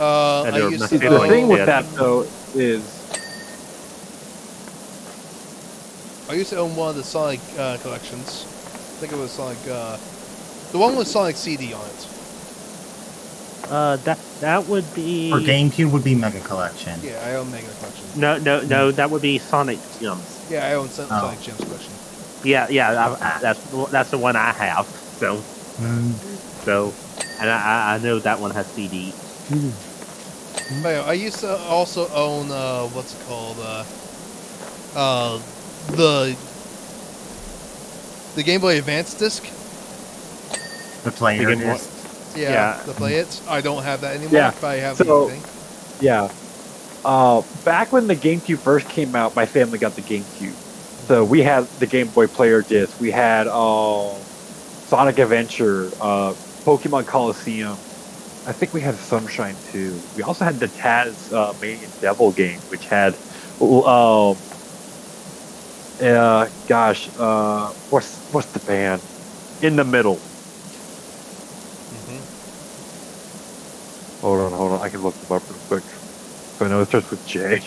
I used to The thing with that, though, is... I used to own one of the Sonic collections. I think it was Sonic. The one with Sonic CD on it. That would be For GameCube would be Mega Collection. Yeah, I own Mega Collection. no, that would be Sonic Gems. Yeah, I own Sonic Gems collection. Yeah, that's the one I have. So, and I know that one has CD. But yeah, I used to also own what's it called? The Game Boy Advance disc. The player Game Boy- disc. Yeah, to play it. I don't have that anymore. Yeah, But I have so- the thing. Yeah. Back when the GameCube first came out, my family got the GameCube. So we had the Game Boy Player disc. We had Sonic Adventure, Pokemon Coliseum. I think we had Sunshine too. We also had the Taz Manian Devil game, which had what's the band? In the Middle. Hold on. I can look them up real quick. I know it starts with J.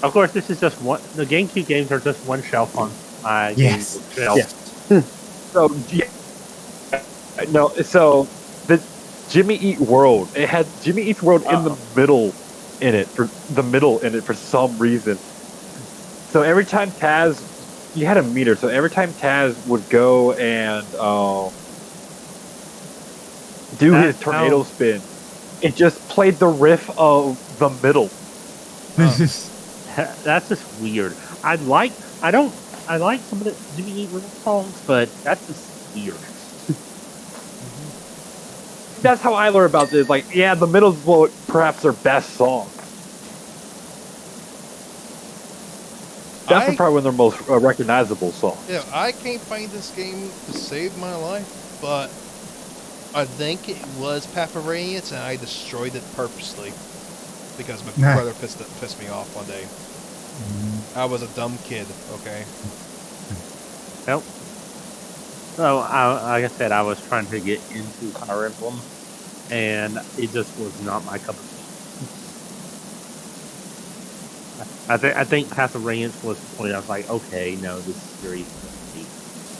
Of course, this is just one. The GameCube games are just one shelf on my Yes. GameCube shelf. So yeah, no, so the Jimmy Eat World, it had Jimmy Eat World in the middle in it for some reason. So every time Taz, you had a meter. So every time Taz would go and do his tornado spin, it just played the riff of the middle. That's just weird. I like some of the Jimmy Eat World songs, but that's just weird. That's how I learned about this. Like, yeah, the middle is what perhaps their best song. That's probably one of their most recognizable songs. Yeah, I can't find this game to save my life, but I think it was Path of Radiance, and I destroyed it purposely because my brother pissed me off one day. I was a dumb kid, okay? Nope. So, like I said, I was trying to get into Fire Emblem, and it just was not my cup of tea. I think Path of Radiance was the point I was like, okay, no, this is very easy.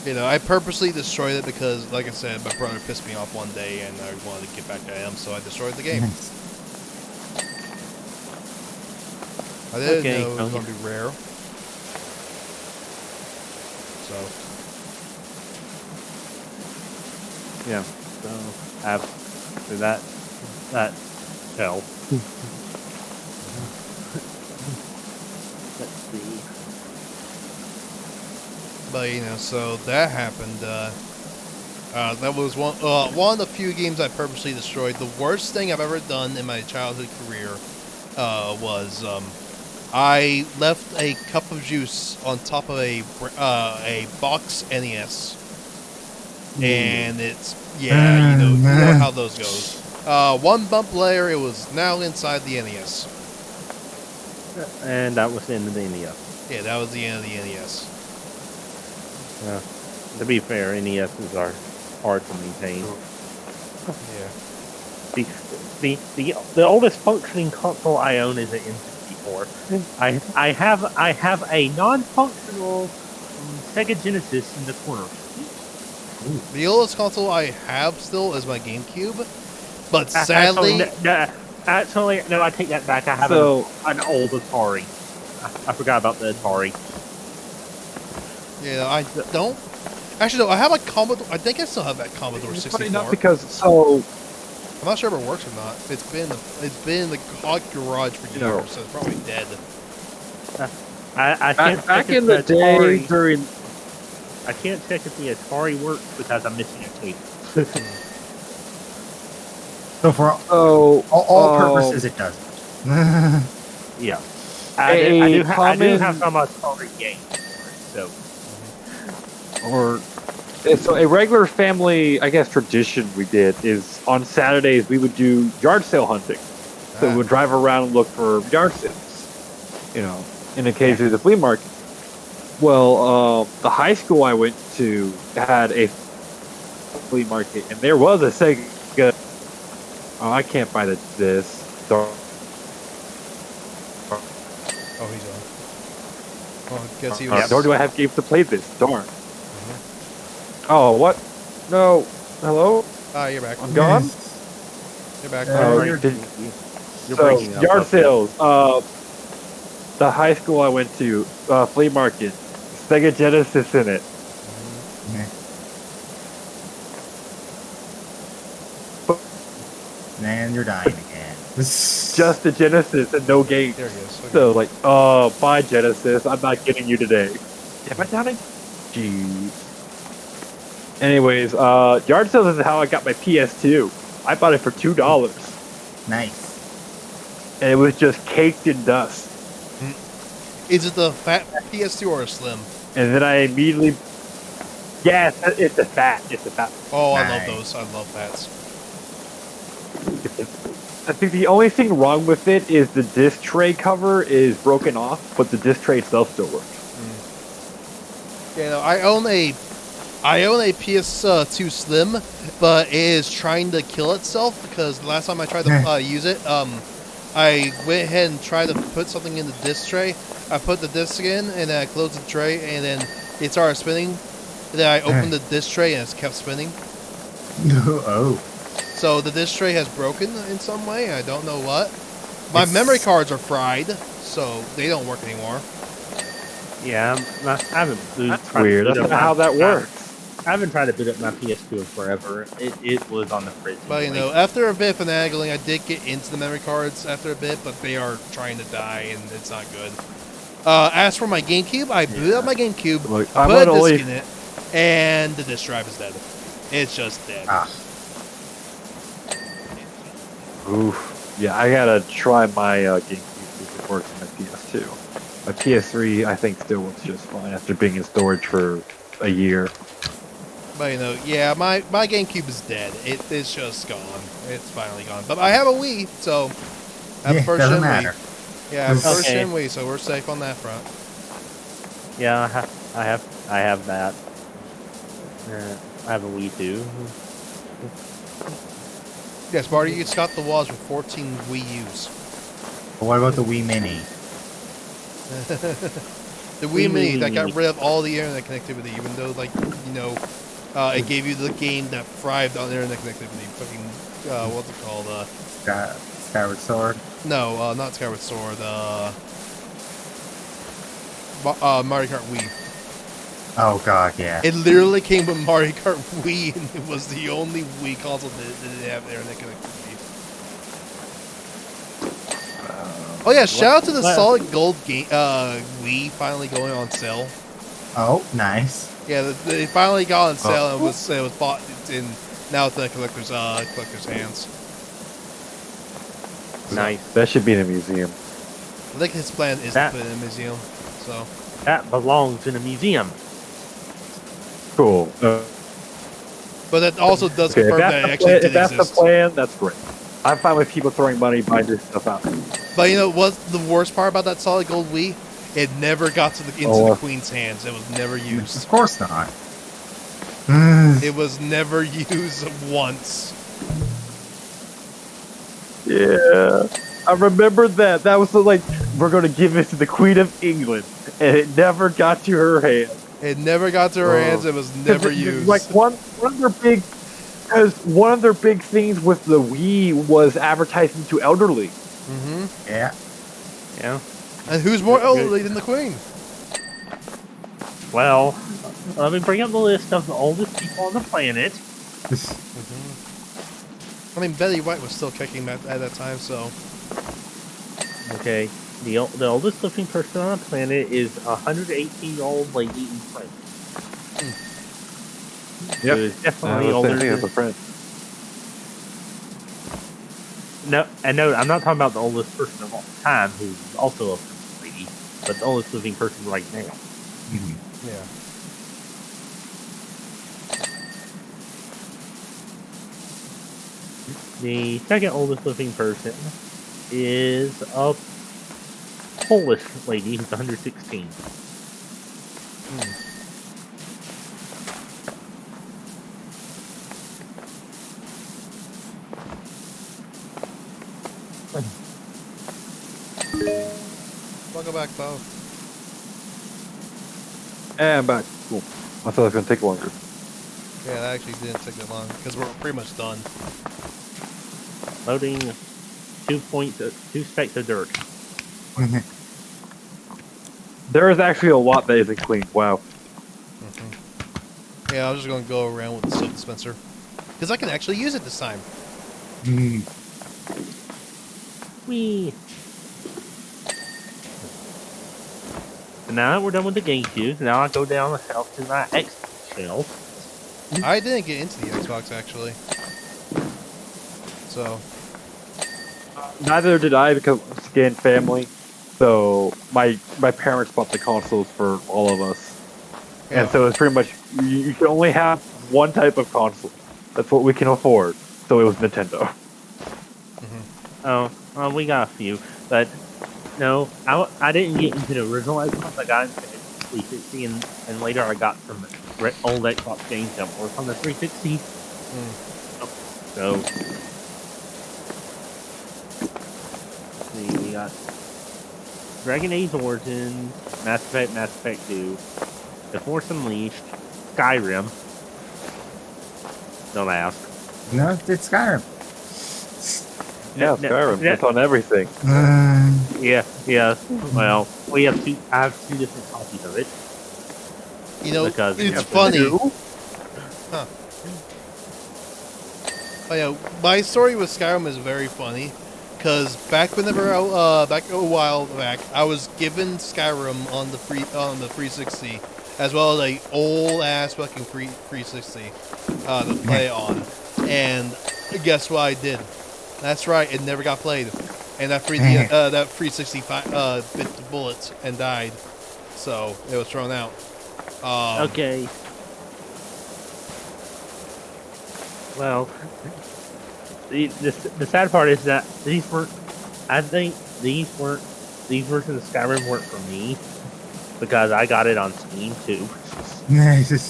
You know, I purposely destroyed it because, like I said, my brother pissed me off one day, and I wanted to get back at him, so I destroyed the game. I didn't know it was going to be rare. So... Yeah, so after that shell. Let's see. But you know, so that happened. That was one of the few games I purposely destroyed. The worst thing I've ever done in my childhood career was I left a cup of juice on top of a box NES. And it's, you know how those goes. One bump later, it was now inside the NES. And that was the end of the NES. Yeah, that was the end of the NES. To be fair, NESs are hard to maintain. Yeah. The oldest functioning console I own is an N64. I have a non-functional Sega Genesis in the corner. The oldest console I have still is my GameCube, but sadly... Actually, no, I take that back. I have an old Atari. I forgot about the Atari. Yeah, I don't... Actually, no, I have a Commodore... I think I still have that Commodore 64. Not because, so... I'm not sure if it works or not. It's been in the hot garage for years, so it's probably dead. I can't back in the day during... I can't check if the Atari works because I'm missing a cable. So for all purposes, it doesn't. Yeah. I do have some Atari games. So a regular family, I guess, tradition we did is on Saturdays we would do yard sale hunting. So we would drive around and look for yard sales, you know, and occasionally the flea market. Well, the high school I went to had a flea market, and there was a Sega. Oh, I can't buy this. Oh, he's on. Well, I guess he was... Nor do I have games to play this. Darn. Oh, what? No. Hello? You're back. I'm gone? You're back. You're breaking up. Yard sales. The high school I went to, flea market. Sega Genesis in it. And you're dying again. Just the Genesis and no game. There he is. Okay. So, like, bye Genesis. I'm not getting you today. Am I downing? Jeez. Anyways, yard sales is how I got my PS2. I bought it for $2. Nice. And it was just caked in dust. Is it the fat PS2 or a slim? And then I immediately... Yeah, it's a fat. It's a fat. Oh, I Nice. love those. I love fats. I think the only thing wrong with it is the disc tray cover is broken off, but the disc tray itself still works. Yeah, no, I own a PS2 Slim, but it is trying to kill itself because the last time I tried to use it, I went ahead and tried to put something in the disc tray. I put the disc in, and then I closed the tray, and then it started spinning Then I opened the disc tray and it's kept spinning. Oh. So the disc tray has broken in some way. I don't know what. My It's- memory cards are fried, so they don't work anymore. Yeah, I haven't. That's weird. That's not how that works. I haven't tried to boot up my PS2 in forever. It was on the fridge. But you know, anyway. after a bit of finagling, I did get into the memory cards after a bit, but they are trying to die, and it's not good. As for my GameCube, I booted up my GameCube, Look, put a disc in it, and the disc drive is dead. It's just dead. Ah. Oof. Yeah, I gotta try my GameCube if it works on my PS2. My PS3, I think, still works just fine after being in storage for a year. But you know, yeah, my GameCube is dead. It's just gone. It's finally gone. But I have a Wii, so I have a first doesn't gen matter. Wii. Yeah, I have a first gen Wii, so we're safe on that front. Yeah, I have that. I have a Wii too. Yes, Marty, you got the walls with 14 Wii U's. But what about the Wii Mini? The Wii Mini that got rid of all the internet connectivity, even though, like, you know, it gave you the game that thrived on internet connectivity. Fucking, what's it called? Skyward Sword? No, not Skyward Sword. Mario Kart Wii. Oh god, yeah. It literally came with Mario Kart Wii, and it was the only Wii console that didn't have internet connectivity. Oh yeah, shout out to the Solid Gold game, Wii finally going on sale. Oh, nice. Yeah, they finally got on sale. And it was bought in. Now it's in the collector's hands. Nice. That should be in a museum. I think his plan is to put it in a museum. So That belongs in a museum. Cool. but that also does Okay, confirm that it actually if did that's exist. the plan, that's great. I'm fine with people throwing money buying this stuff out. But you know what's the worst part about that Solid Gold Wii? It never got to into the Queen's hands. It was never used. Of course not. It was never used once. Yeah, I remember that. That was like, we're going to give it to the Queen of England, and it never got to her hand. It never got to her hands. It was never used. Like one of their big, because one of their big things with the Wii was advertising to elderly. Mm-hmm. Yeah. Yeah. And who's more elderly than the Queen? Well, let me bring up the list of the oldest people on the planet. I mean, Betty White was still kicking at that time, so. Okay. The oldest living person on the planet is a 118-year-old lady in France. Yep. Who is definitely older as than... a friend. No, I'm not talking about the oldest person of all time, who's also a French lady, but the oldest living person right now. Yeah. The second oldest living person is a Polish lady who's 116. Welcome back, Bo. And I'm back. Cool. I thought it was going to take longer. Yeah, that actually didn't take that long, because we're pretty much done. Loading 2 specks of dirt. There is actually a lot that isn't clean. Wow. Yeah, I was just going to go around with the soap dispenser. Because I can actually use it this time. Whee! So now that we're done with the GameCube, now I go down the shelf to my Xbox shelf. I didn't get into the Xbox, actually. So, Neither did I because of skin family. So my parents bought the consoles for all of us. yeah. And so it's pretty much, you can only have one type of console. That's what we can afford. So it was Nintendo. Oh, well, we got a few, but no, I didn't get into the original Xbox. I got into the 360, and later I got some old Xbox games that work on the 360. So, let's see, we got Dragon Age Origins, Mass Effect 2, The Force Unleashed, Skyrim. Don't ask. No, it's Skyrim. Yeah, Skyrim. It's on everything. Yeah. Well, we have two. I have two different copies of it. You know, Because it's yeah, funny. two. Huh. Oh yeah, my story with Skyrim is very funny, because back back a while back, I was given Skyrim on the 360, as well as a old ass fucking 360 to play on, and guess what I did? That's right, it never got played, and that 365 bit the bullets and died, so it was thrown out. Okay. Well, the sad part is that these weren't. I think these versions of Skyrim weren't for me because I got it on Steam too.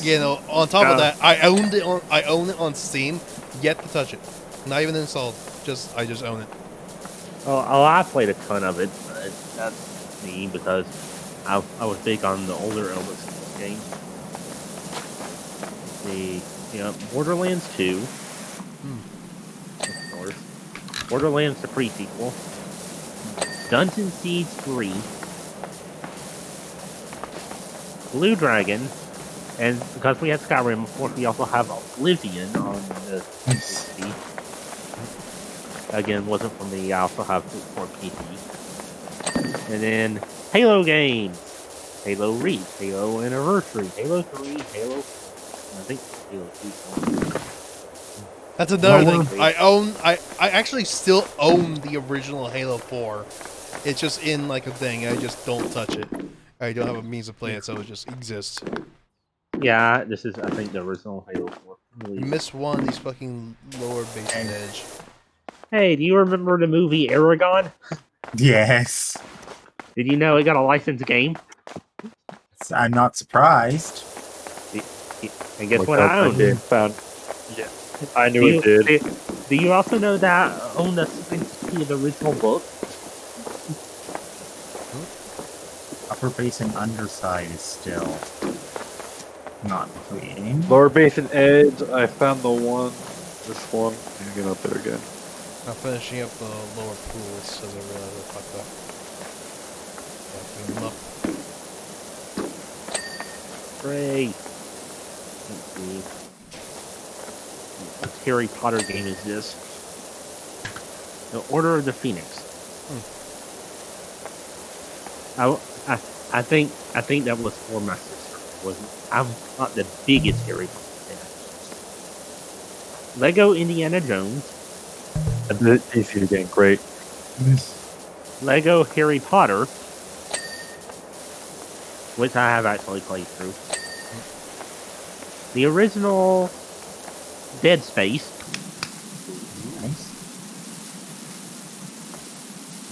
You know, on top of that, I own it on Steam, yet to touch it. Not even installed. I just own it. Oh, I played a ton of it, but that's me because I was big on the older Elder Scrolls games. Borderlands 2. Of course. Borderlands the pre-sequel. Dungeon Siege 3. Blue Dragon. And because we have Skyrim, of course, we also have Oblivion on the PC. Again, wasn't for me. I also have it for PC. And then Halo games. Halo Reach, Halo Anniversary, Halo 3, Halo... I think Halo 2. That's another thing. I actually still own the original Halo 4. It's just in like a thing. I just don't touch it. I don't have a means to play it, so it just exists. Yeah, this is, I think, the original Halo 4. You missed one of these fucking lower basement edge. Hey, do you remember the movie Aragon? Yes. Did you know it got a licensed game? I'm not surprised. And guess what I own? Yeah, I knew it did. Do you also know that I own the copy of the original book? Upper base and underside is still not clean. Lower basin edge. I found the one. This one. I'm get up there again. I'm finishing up the lower pools as I realize I fucked up. Clean them up. Great. Let's see. What Harry Potter game is this? The Order of the Phoenix. I think that was for my sister. I'm not the biggest Harry Potter fan. Lego Indiana Jones. The PC game, great. Lego Harry Potter, which I have actually played through. The original Dead Space. Nice.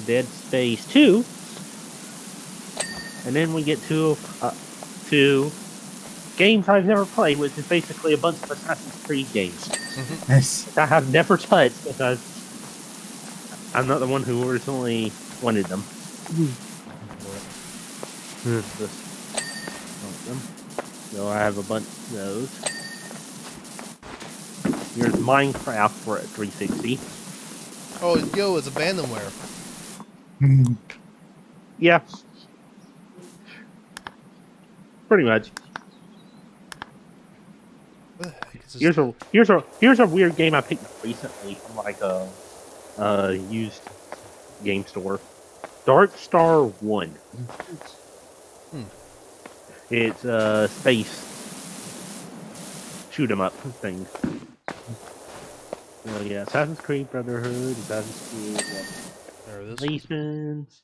Dead Space 2. And then we get to games I've never played, which is basically a bunch of Assassin's Creed games. Nice. That I have never touched because I'm not the one who originally wanted them. So I have a bunch of those. Here's Minecraft for a 360. Oh, yo, it's abandonware. Yeah. Pretty much. Here's a weird game I picked up recently from like a used game store. Dark Star 1. It's a space shoot 'em up thing. So yeah, Assassin's Creed Brotherhood, Assassin's Creed There it is. Revelations,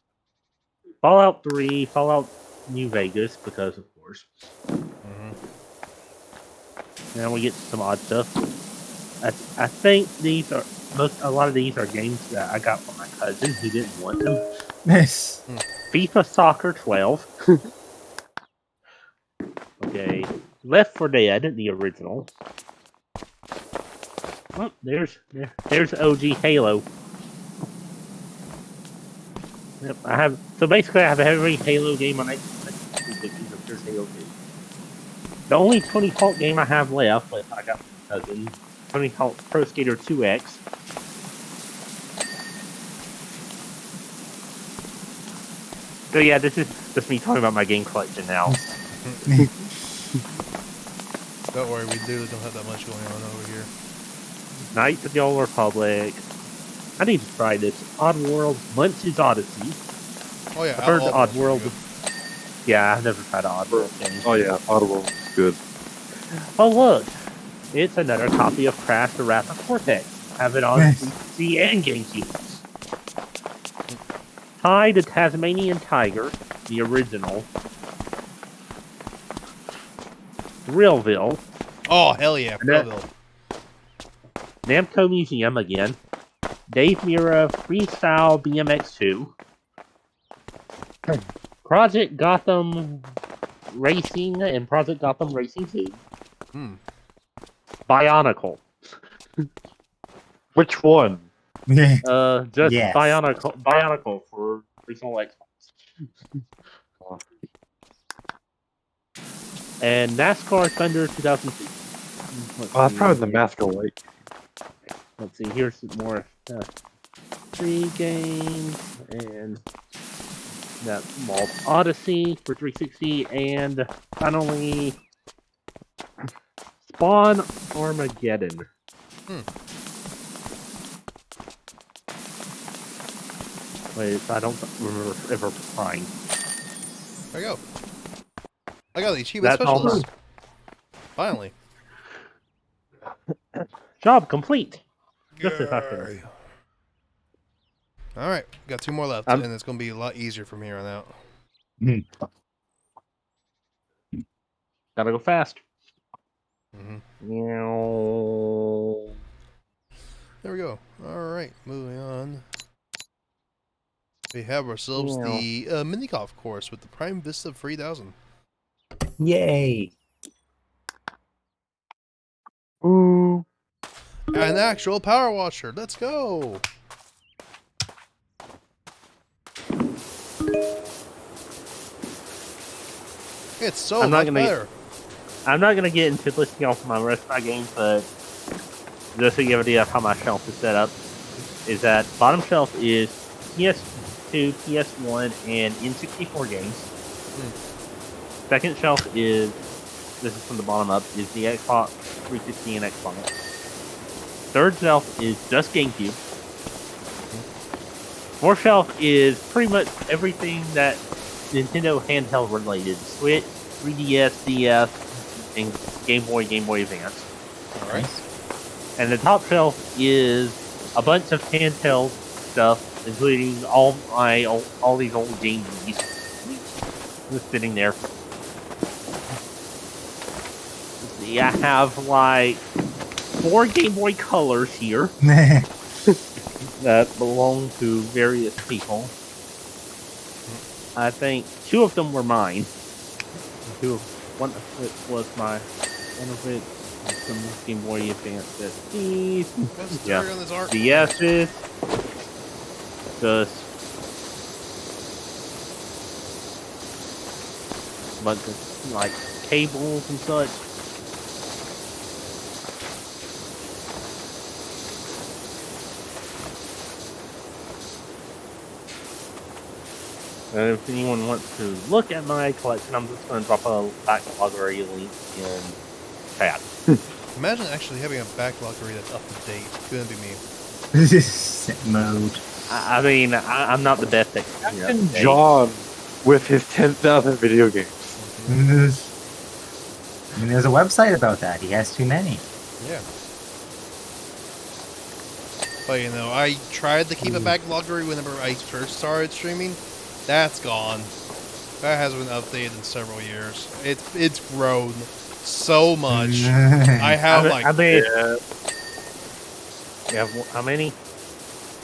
Fallout 3, Fallout New Vegas, because of course. Now we get some odd stuff. I think a lot of these are games that I got from my cousin who didn't want them. Nice. FIFA Soccer 12. Okay, Left 4 Dead, the original. Oh, there's OG Halo. Yep, so basically I have every Halo game on Xbox. There's Halo 2. The only Tony Hawk game I have left, but I got my cousin, Tony Hawk Pro Skater 2X. So yeah, this is just me talking about my game collection now. Don't worry, we literally don't have that much going on over here. Knights of the Old Republic. I need to try this. Oddworld Munch's Odyssey. Oh yeah, I've heard Oddworld's Oddworld. pretty Yeah, I've never tried an Oddworld game. Oh yeah, Audible is good. Oh look, it's another copy of Crash: The Wrath of Cortex. Have it on PC and GameCube. Ty the Tasmanian Tiger, the original. Thrillville. Oh hell yeah, And that- Thrillville. Namco Museum again. Dave Mira Freestyle BMX 2. Project Gotham Racing and Project Gotham Racing 2. Hmm. Bionicle. Which one? Just Yes. Bionicle for original Xbox. And NASCAR Thunder 2002. Oh, that's probably the Master White. Let's see, here's some more free games, and that Malt Odyssey for 360, and finally Spawn Armageddon. Wait, I don't remember ever trying. There you go. I got the achievement That's all. specialist. Finally. Job complete. Just as I finished. Yay. All right, got 2 more left, and it's gonna be a lot easier from here on out. Gotta go fast. Hmm. Meow. There we go. All right, moving on. We have ourselves the mini golf course with the Prime Vista 3000. Yay! Ooh. An actual power washer. Let's go. It's so I'm not much gonna- better. I'm not gonna get into listing off my rest of my games, but just to give an idea of how my shelf is set up, is that bottom shelf is PS2, PS1, and N64 games. Second shelf is, this is from the bottom up, is the Xbox 360 and Xbox. Third shelf is just GameCube. Fourth shelf is pretty much everything that Nintendo handheld related. Switch, 3DS, DS, and Game Boy Advance. All right. And the top shelf is a bunch of handheld stuff, including all these old Game Boys just sitting there. Let's see, I have like 4 Game Boy Colors here that belong to various people. I think 2 of them were mine. One of it was some Game Boy Advance SPs. What's the Yeah. story on this art? DS's, just a bunch of like cables and such. And if anyone wants to look at my collection, I'm just going to drop a backloggery link in chat. Imagine actually having a backloggery that's up to date. Couldn't be me. Mode. I mean, I'm not the best at And John with his 10,000 video games. I mean, there's a website about that. He has too many. Yeah. But you know, I tried to keep a backloggery whenever I first started streaming. That's gone. That hasn't been updated in several years. It's grown so much. I have like I mean, Yeah. yeah, how many?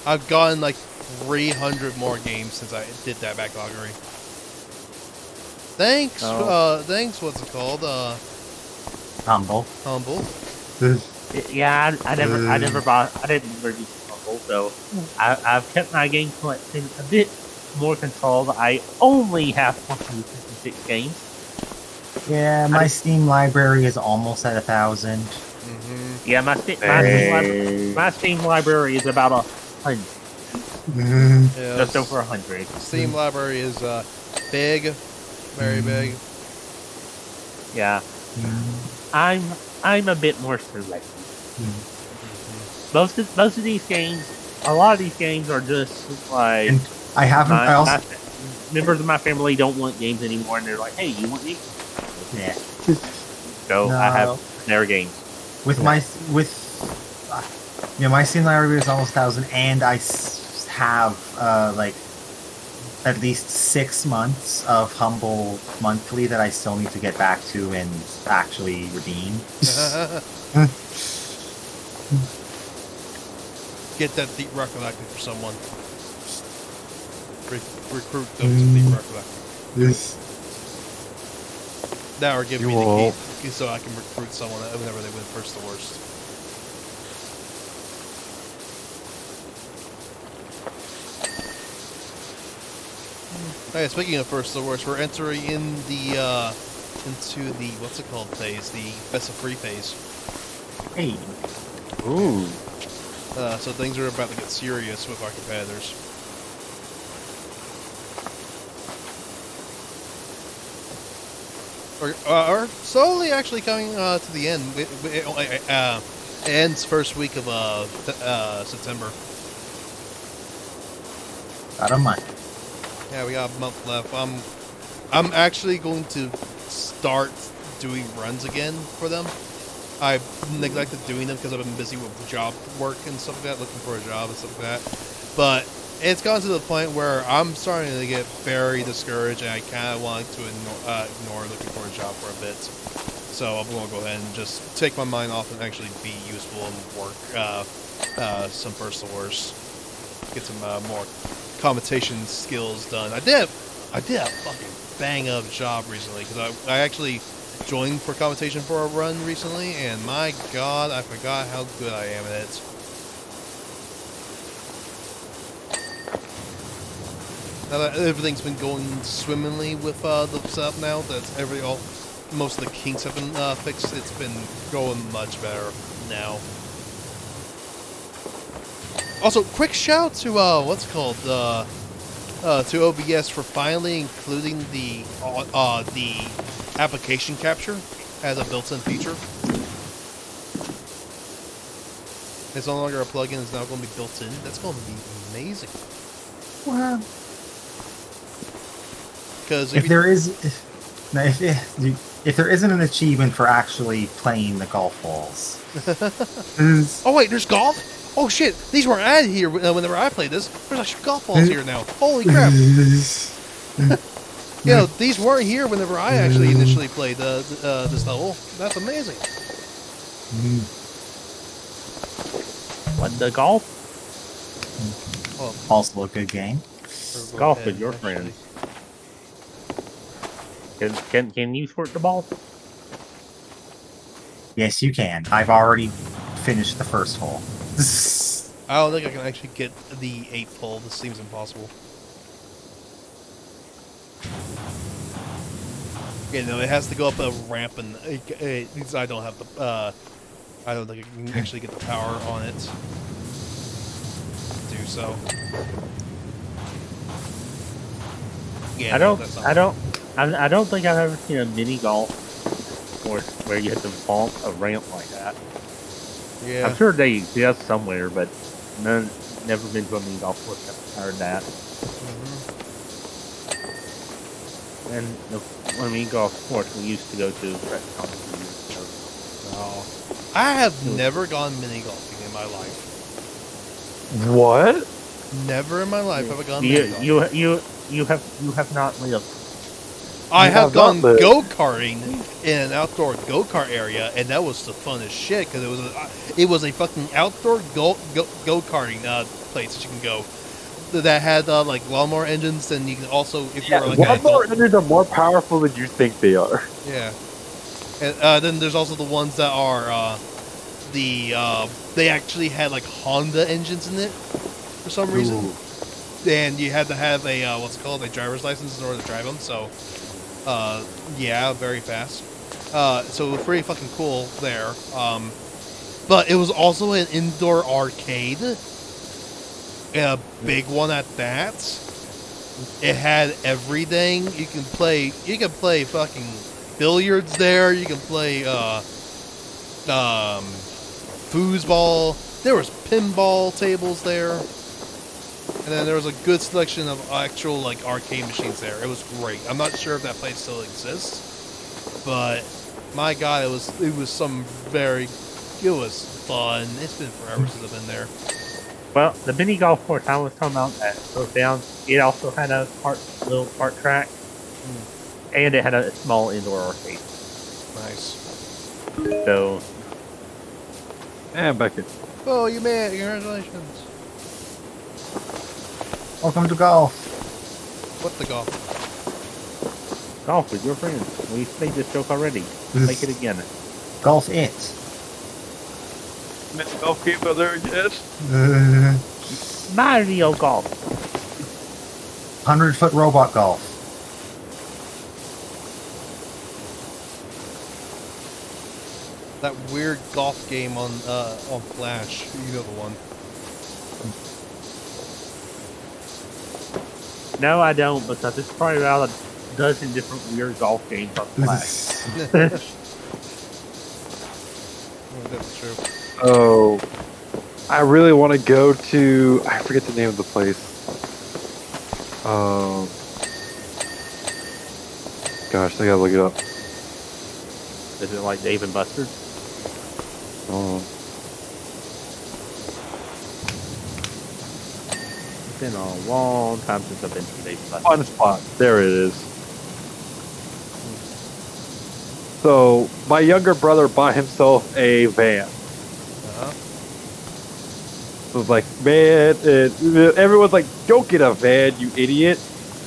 I've gotten like 300 more games since I did that backloggery. Thanks, thanks. What's it called? Humble. Humble. Yeah, I didn't never use Humble, so I've kept my game collection a bit more controlled. I only have 156 games. Yeah, my Steam library is almost at 1,000. Mm-hmm. Yeah, my Steam library is about 100, Yeah, just over 100. Steam library is big, very big. Yeah, I'm a bit more selective. Most of these games, a lot of these games are just like And I haven't. I also. members of my family don't want games anymore, and they're like, "Hey, you want games?" Yeah. So I have their games. With my my Steam library is almost 1,000, and I have like at least 6 months of Humble Monthly that I still need to get back to and actually redeem. Get that Deep Rock Galactic for someone. Recruit them to Deep Rock Galactic. Yes. Now or give You me the won't. key so I can recruit someone whenever they win first the worst. Okay, speaking of first the worst, we're entering in the into the what's it called phase, the best of 3 phase. Hey. Ooh. So things are about to get serious with our competitors. We're slowly actually coming to the end. It ends first week of September. I don't mind. Yeah, we got a month left. I'm actually going to start doing runs again for them. I neglected doing them because I've been busy with job work and stuff like that, looking for a job and stuff like that. But it's gotten to the point where I'm starting to get very discouraged, and I kind of want to ignore looking for a job for a bit. So I'm going to go ahead and just take my mind off and actually be useful and work some first to worst. Get some more commentation skills done. I did a fucking bang up job recently because I actually joined for commentation for a run recently, and my god, I forgot how good I am at it. Now that everything's been going swimmingly with the setup now, that most of the kinks have been fixed, it's been going much better now. Also, quick shout to what's it called to OBS for finally including the application capture as a built-in feature. It's no longer a plugin; it's now going to be built in. That's going to be amazing. Well, Because if there isn't an achievement for actually playing the golf balls. oh wait, there's golf. Oh shit, these weren't added here whenever I played this. There's actually golf balls here now. Holy crap! You know, these weren't here whenever I actually initially played this level. That's amazing. What, the golf? Well, Also a good game. Golf with your friends. Can you sort the ball? Yes, you can. I've already finished the first hole. I don't think I can actually get the 8th hole. This seems impossible. You know, it has to go up a ramp, and I don't have the. I don't think I can actually get the power on it to do so. Yeah, I no, don't that's not- I don't think I've ever seen a mini golf course where you have to bump a ramp like that. Yeah. I'm sure they exist somewhere, but never been to a mini golf course that heard that. And the mini golf course we used to go to back a few years ago. No. I have never gone mini golfing in my life. What? Never in my life have I gone mini golfing. You have not lived. I You have have gone not lived. go-karting in an outdoor go-kart area, and that was the funnest shit because it was a fucking outdoor go-karting place that you can go that had like lawnmower engines, and you can also if you're like lawnmower engines are more powerful than you think they are. yeah. And then there's also the ones that are they actually had like Honda engines in it for some reason. Ooh. And you had to have a what's it called, a driver's license in order to drive them. So Yeah, very fast. So it was pretty fucking cool there. But it was also an indoor arcade, a big one at that. It had everything. You can play fucking billiards there. You can play foosball. There was pinball tables there, and then there was a good selection of actual like arcade machines there. It was great. I'm not sure if that place still exists, but my god, it was some very. It was fun. It's been forever since I've been there. Well, the mini golf course I was talking about that goes down, it also had a little park track, and it had a small indoor arcade. Nice. So, And back in. Oh, you made it. Congratulations. Welcome to golf. What the golf? golf with your friends. We made this joke already. Make it again. Golf it. Golf game there again. Mario Golf. 100-foot robot golf. That weird golf game on Flash. You know the one. No, I don't, because it's probably about a dozen different weird golf games on Flash. That's true. Oh, I really want to go to. I forget the name of the place. Gosh, I gotta look it up. Is it like Dave and Buster's? It's been a long time since I've been to Dave and Buster's. Fun spot. There it is. So my younger brother bought himself a van. Uh-huh. So it's like, man, everyone's like, don't get a van, you idiot.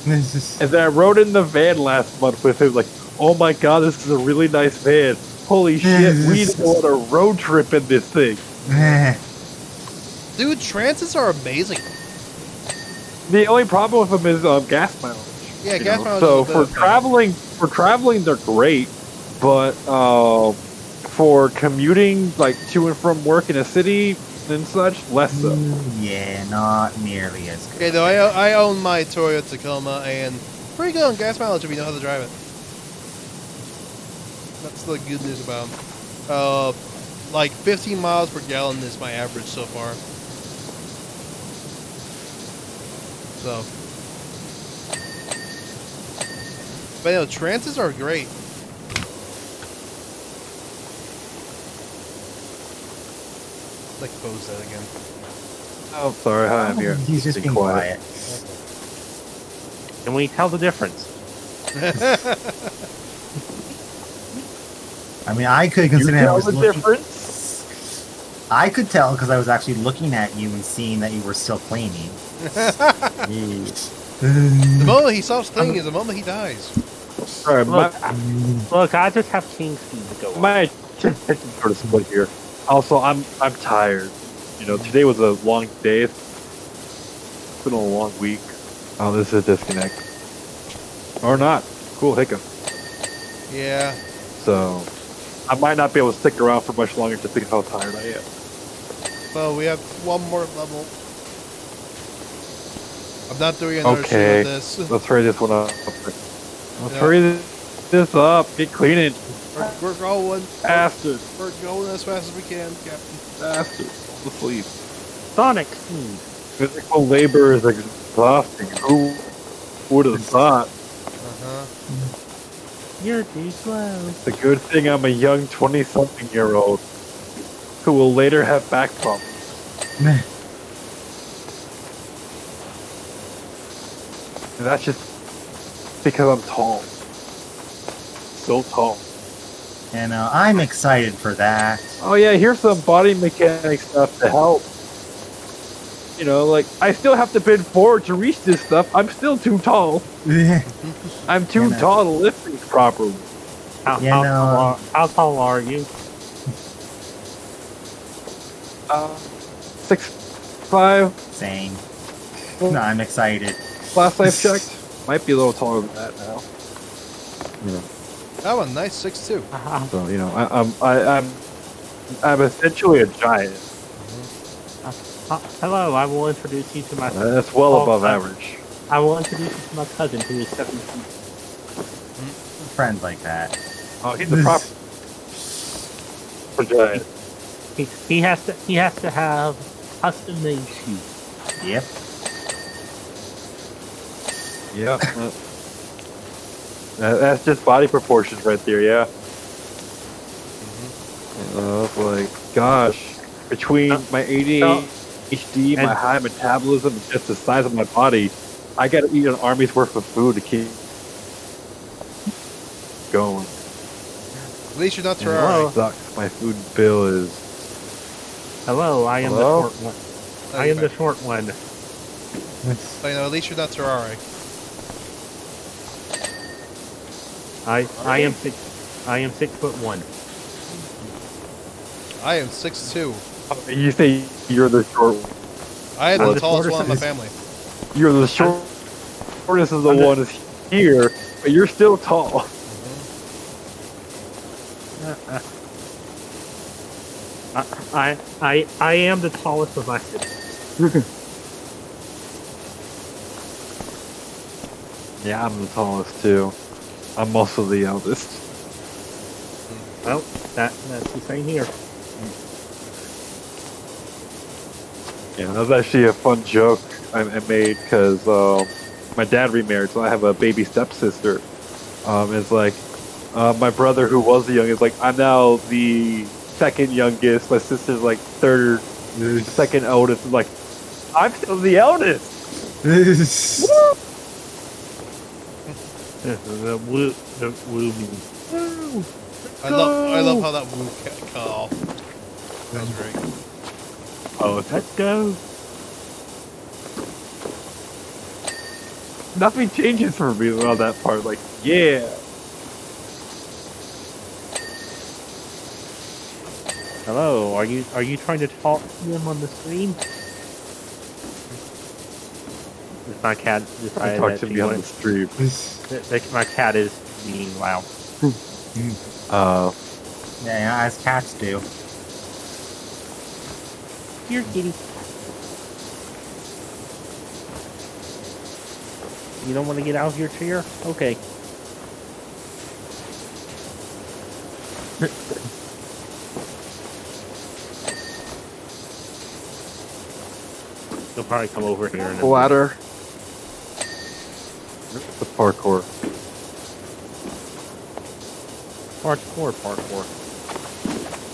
And then I rode in the van last month with him, like, oh my god, this is a really nice van. Holy shit, we need to go on a road trip in this thing. Dude, transits are amazing. The only problem with them is gas mileage. Yeah, you gas know? mileage So is a bit for traveling, they're great, but for commuting, like to and from work in a city and such, less so. Yeah, not nearly as good. Okay, though, I own my Toyota Tacoma, and pretty good on gas mileage if you know how to drive it. That's the good news about them. Like 15 miles per gallon is my average so far. So, but you know, transits are great. Like pose that again. Oh, sorry, hi, I'm here. He's just Be being quiet. Can we tell the difference? I mean, I could You consider I tell was the looking. difference? I could tell because I was actually looking at you and seeing that you were still cleaning. The moment he stops cleaning is the moment he dies. Sorry, Look, I just have King Speed to go on. my attention sort of split here. Also, I'm tired. You know, today was a long day. It's been a long week. Oh, this is a disconnect. Or not. Cool hiccup. Yeah. So, I might not be able to stick around for much longer just because how tired I am. Well, we have one more level. I'm not doing another Okay, shoot of this. let's hurry this one up. Let's Yeah. hurry this up. Get cleaning. We're going. Faster. We're going as fast as we can, Captain. Faster. Let's leave. Sonic Speed. Physical labor is exhausting. Who would have thought? Uh-huh. You're too slow. It's a good thing I'm a young 20-something-year-old who will later have back problems. And that's just because I'm tall. So tall. And I'm excited for that. Oh yeah, here's some body mechanic stuff to help. You know, like, I still have to bend forward to reach this stuff. I'm still too tall. I'm too tall to lift things properly. How tall are you? 6'5". Same. No, I'm excited. Last I've checked. Might be a little taller than that now. You know, That one, nice 6'2". so you know, I'm essentially a giant. Hello, I will introduce you to my. That's well Oh, above average. I will introduce you to my cousin, who is 7 feet. Friends like that. Oh, he's a proper giant. He has to have custom made shoes. Yep. Yeah. That's just body proportions right there, yeah. Like, gosh, between my ADHD, my high metabolism, and just the size of my body, I gotta eat an army's worth of food to keep going. At least you're not And it Terraria. sucks. My food bill is. Hello, I am Hello? the short one. I am the short one. So, you know, at least you're not Terraria. I am 6'1". I am 6'2". You say you're the short. I am I'm the the tallest shortest one in my of family. You're the shortest of the one is here, but you're still tall. I am the tallest of my siblings. Yeah, I'm the tallest too. I'm also the eldest. Well, that's the same here. Yeah, that was actually a fun joke I made because my dad remarried, so I have a baby stepsister. It's like my brother, who was the youngest, like I'm now the second youngest. My sister's like third, second eldest. I'm like, I'm still the eldest. The woo me. I love how that woo cut off. That was great. Oh, Let's go. nothing changes for me on that part. Like, yeah. Hello, are you trying to talk to him on the screen? My cat decided Talk that to she me on the wanted, stream. my cat is being loud. Yeah, as cats do. Here, kitty. You don't want to get out of your chair? Okay. He'll probably come over here and Ladder. The parkour. parkour.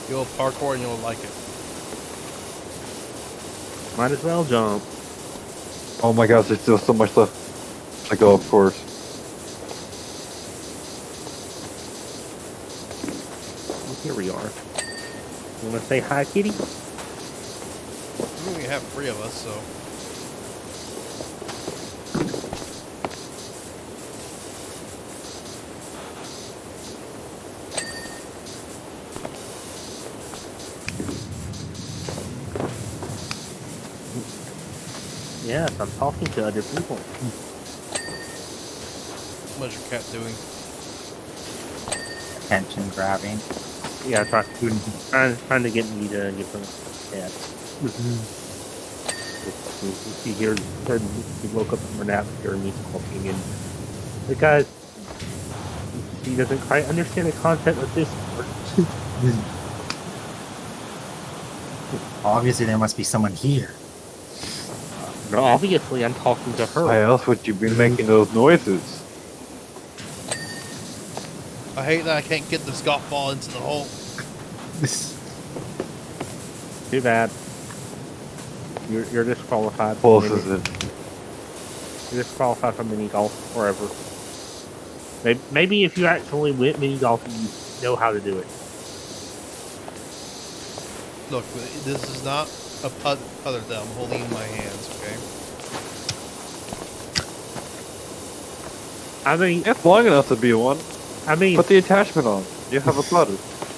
You'll parkour and you'll like it. Might as well jump. Oh my gosh, there's still so much left. Like, oh, of course. Well, here we are. You want to say hi, kitty? We only have 3 of us, so. Yes, I'm talking to other people. What's your cat doing? Attention grabbing. Yeah, trying to get me to give him a cat. He hears, he woke up from her nap hearing me talking, and because he doesn't quite understand the concept of this. Obviously, there must be someone here. No, obviously, I'm talking to her. Why else would you be making those noises? I hate that I can't get this golf ball into the hole. Too bad. You're disqualified. Close from is mini- it? You're disqualified from mini golf forever. Maybe if you actually went mini golf, you know how to do it. Look, this is not a putter that I'm holding in my hands, okay? I mean, It's long enough to be one. Put Put the attachment on. You have a putter.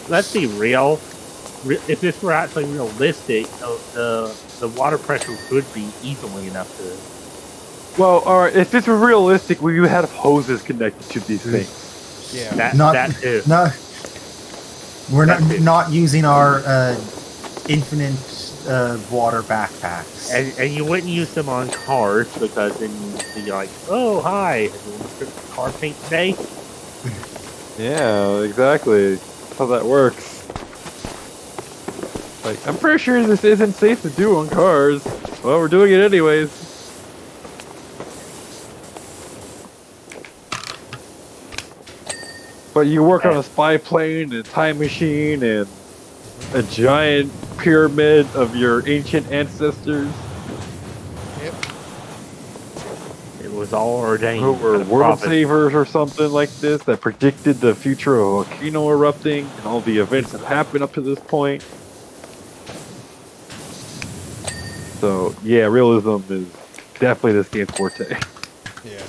let's be real. If this were actually realistic, the water pressure would be easily enough to. Well, alright, if this were realistic, we would have hoses connected to these things. Yeah. That too. No, we're That too. not using our infinite water backpacks. And you wouldn't use them on cars because then you'd be like, oh, hi. Car paint today? Yeah, exactly. That's how that works. Like, I'm pretty sure this isn't safe to do on cars. Well, we're doing it anyways. But you work on a spy plane, and a time machine, and a giant pyramid of your ancient ancestors Yep. It was all ordained. who were by the world prophet. savers or something like this that predicted the future of a volcano erupting and all the events that happened up to this point. So, yeah, realism is definitely this game's forte. Yeah.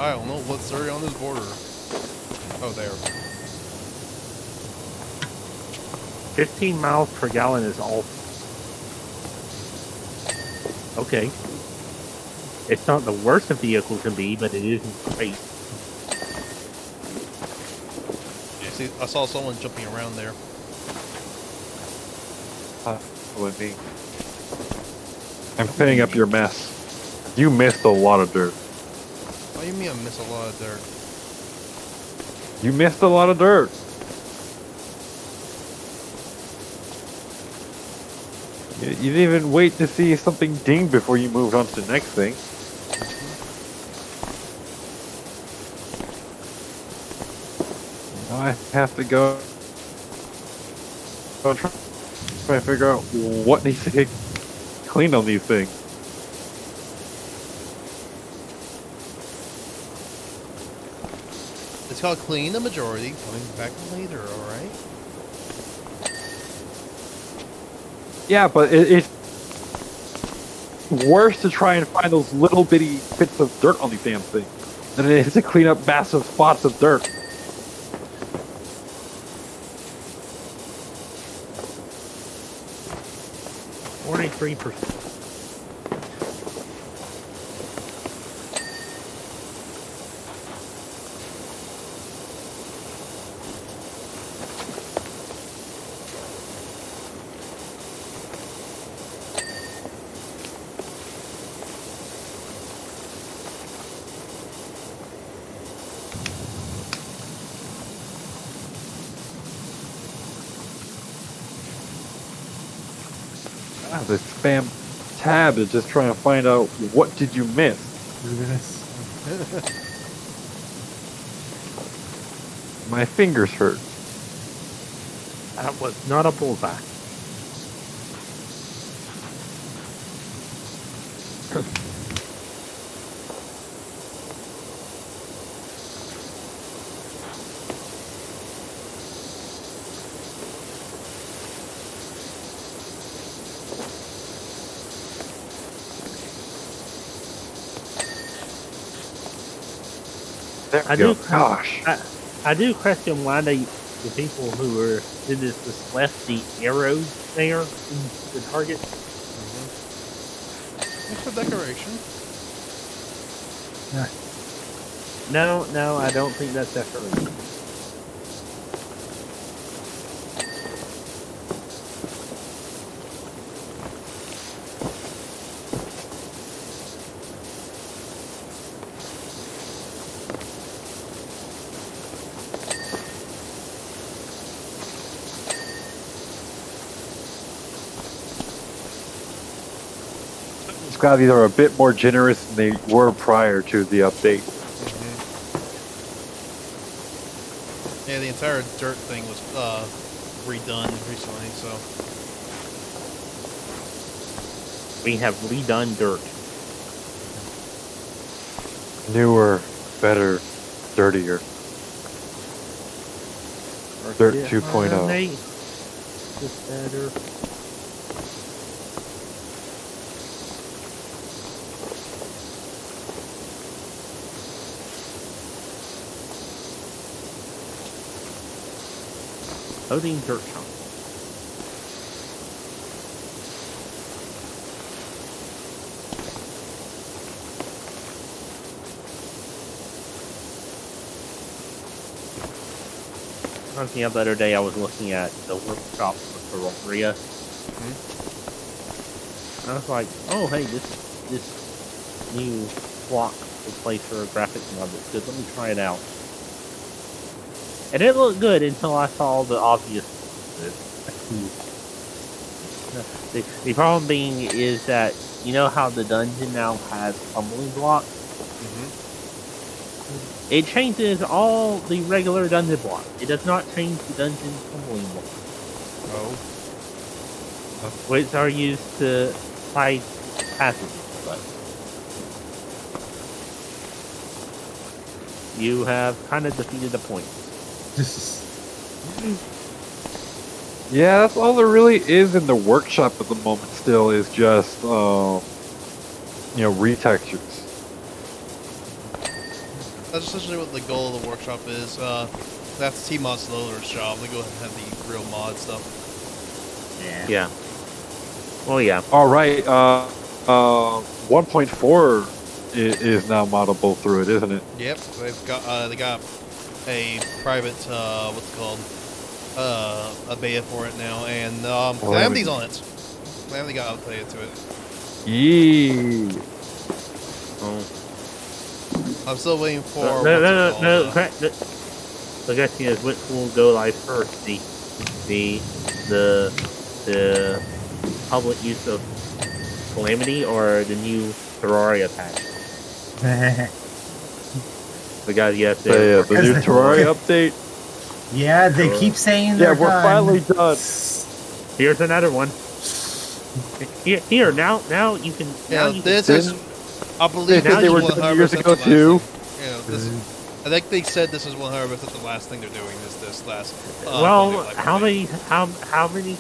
I don't know what's already on this border. Oh, there. 15 miles per gallon is all. Okay. It's not the worst a vehicle can be, but it isn't great. Yeah, see, I saw someone jumping around there. With me. I'm cleaning up your mess. You missed a lot of dirt. What do you mean I miss a lot of dirt? You missed a lot of dirt. You didn't even wait to see something ding before you moved on to the next thing. Now I have to go try to figure out what needs to get cleaned on these things. It's called clean the majority, coming back later, alright? Yeah, but it's worse to try and find those little bitty bits of dirt on these damn things than it is to clean up massive spots of dirt. $43%. Ah, the spam tab is just trying to find out what did you miss. My fingers hurt. That was not a bullseye. There I we go. do- Gosh. I do question why the people who were did this just left the arrows there in the target. It's for decoration. No, I don't think that's decoration. It's glad these are a bit more generous than they were prior to the update. Yeah, the entire dirt thing was redone recently, so We have redone dirt. Newer, better, dirtier. Dirt Yeah, 2.0. Nate, just better. Loading dirt chunk. the other day I was looking at the workshop for Terraria. I was like, oh hey, this new block will play for a graphics mod that's good. Let me try it out. And it looked good until I saw the obvious. The problem being is that you know how the dungeon now has tumbling blocks. It changes all the regular dungeon blocks. It does not change the dungeon tumbling blocks. Oh. Which are used to hide passages. But you have kind of defeated the point. Yeah, that's all there really is in the workshop at the moment. Still, is just retextures. That's essentially what the goal of the workshop is. That's T-Mod's loader's job. They go ahead and have the real mod stuff. Yeah. Well, yeah. All right. 1.4 is now moddable through it, isn't it? Yep, they got a private what's it called, a beta for it now, and Calamity's on it. Calamity got updated to it. Yee. I'm still waiting for No. The question is, which will go live first? The public use of Calamity or the new Terraria patch? Because yes, The new Terraria update. Yeah, they keep saying they're Yeah, we're done. finally done. here's another one. Here now you can. Yeah, Now you this can, is. I believe They this said they is were 100% done years the ago last too. thing. Yeah, this is, I think they said this is 100% the last thing they're doing. This last. well, like how update. many times have they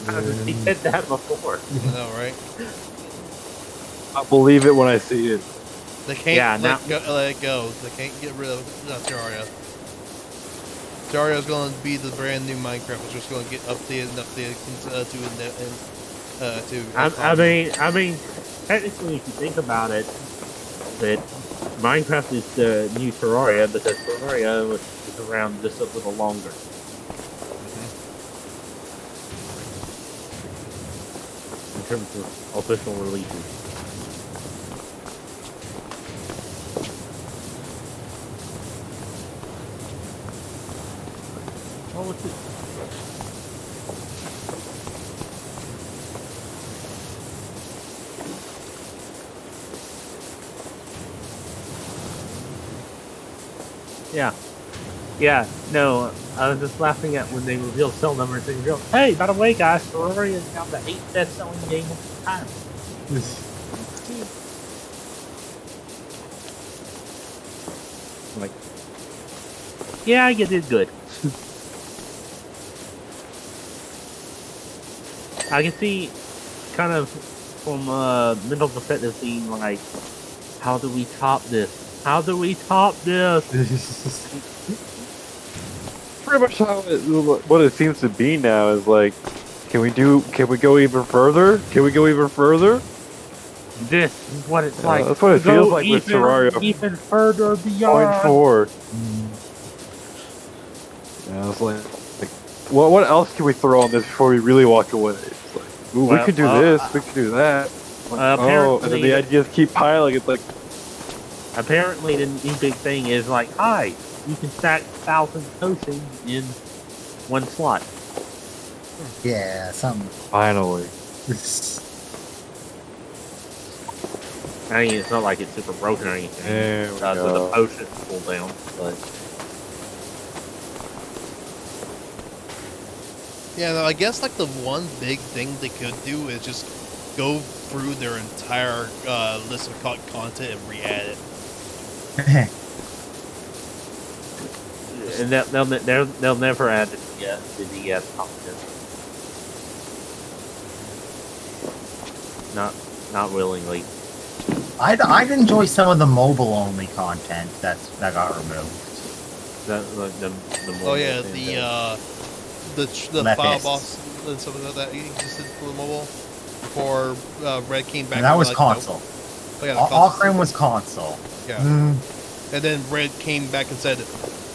said that before? I know, right? I believe it when I see it. They can't Yeah, let it go. They can't get rid of Terraria. Terraria's going to be the brand new Minecraft. It's just going to get updated and updated I mean, technically, if you think about it, that Minecraft is the new Terraria because Terraria was around just a little longer. In terms of official releases. Oh, what's it? Yeah, no, I was just laughing at when they revealed cell numbers and revealed, hey, by the way, guys, Terraria is now the 8th best-selling game of the time. I'm like, yeah, you did good. I can see, kind of, from a mental perspective, being like, how do we top this? How do we top this? Pretty much what it seems to be now is like, can we go even further? Can we go even further? This is what it's like. That's what it feels like with Terraria. Even further beyond. 0.4. Yeah, it's like what else can we throw on this before we really walk away? It's like, ooh, we could do this, we could do that. Like, and then the ideas keep piling. It's like, apparently the new big thing is like, hi, you can stack 1,000 potions in one slot. Yeah, something. finally. I mean, it's not like it's super broken or anything. There we So go. the potions pull down, but Yeah, no, I guess like the one big thing they could do is just go through their entire list of content and re-add it. and they'll never add the DS content. Not willingly. I'd enjoy some of the mobile only content that got removed. The Oh yeah, the Lepis. file boss and stuff like that existed for the mobile before Red came back. And that and was like, console. Nope. Oh, yeah, the All console Ocarina system. was console. Yeah. Mm, And then Red came back and said,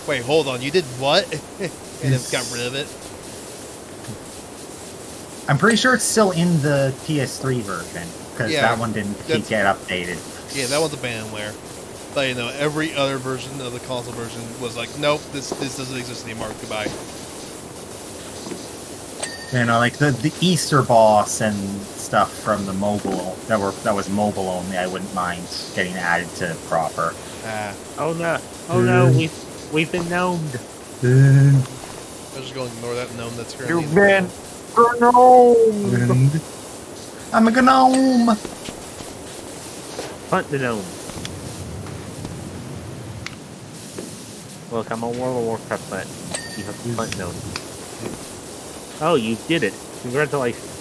Wait, hold on. You did what? And then got rid of it? I'm pretty sure it's still in the PS3 version because Yeah, that one didn't get updated. Yeah, that one's a banware. But, you know, every other version of the console version was like, nope, this doesn't exist anymore. Goodbye. You know, like the Easter boss and stuff from the mobile that was mobile only. I wouldn't mind getting added to proper. Oh no! Oh no! We've been gnomed. I'm just going to ignore that gnome that's currently. You man, gnome. I'm a gnome. Hunt the gnome. Look, I'm a World of Warcraft fan. You have to hunt gnome. Oh, you did it! Congratulations.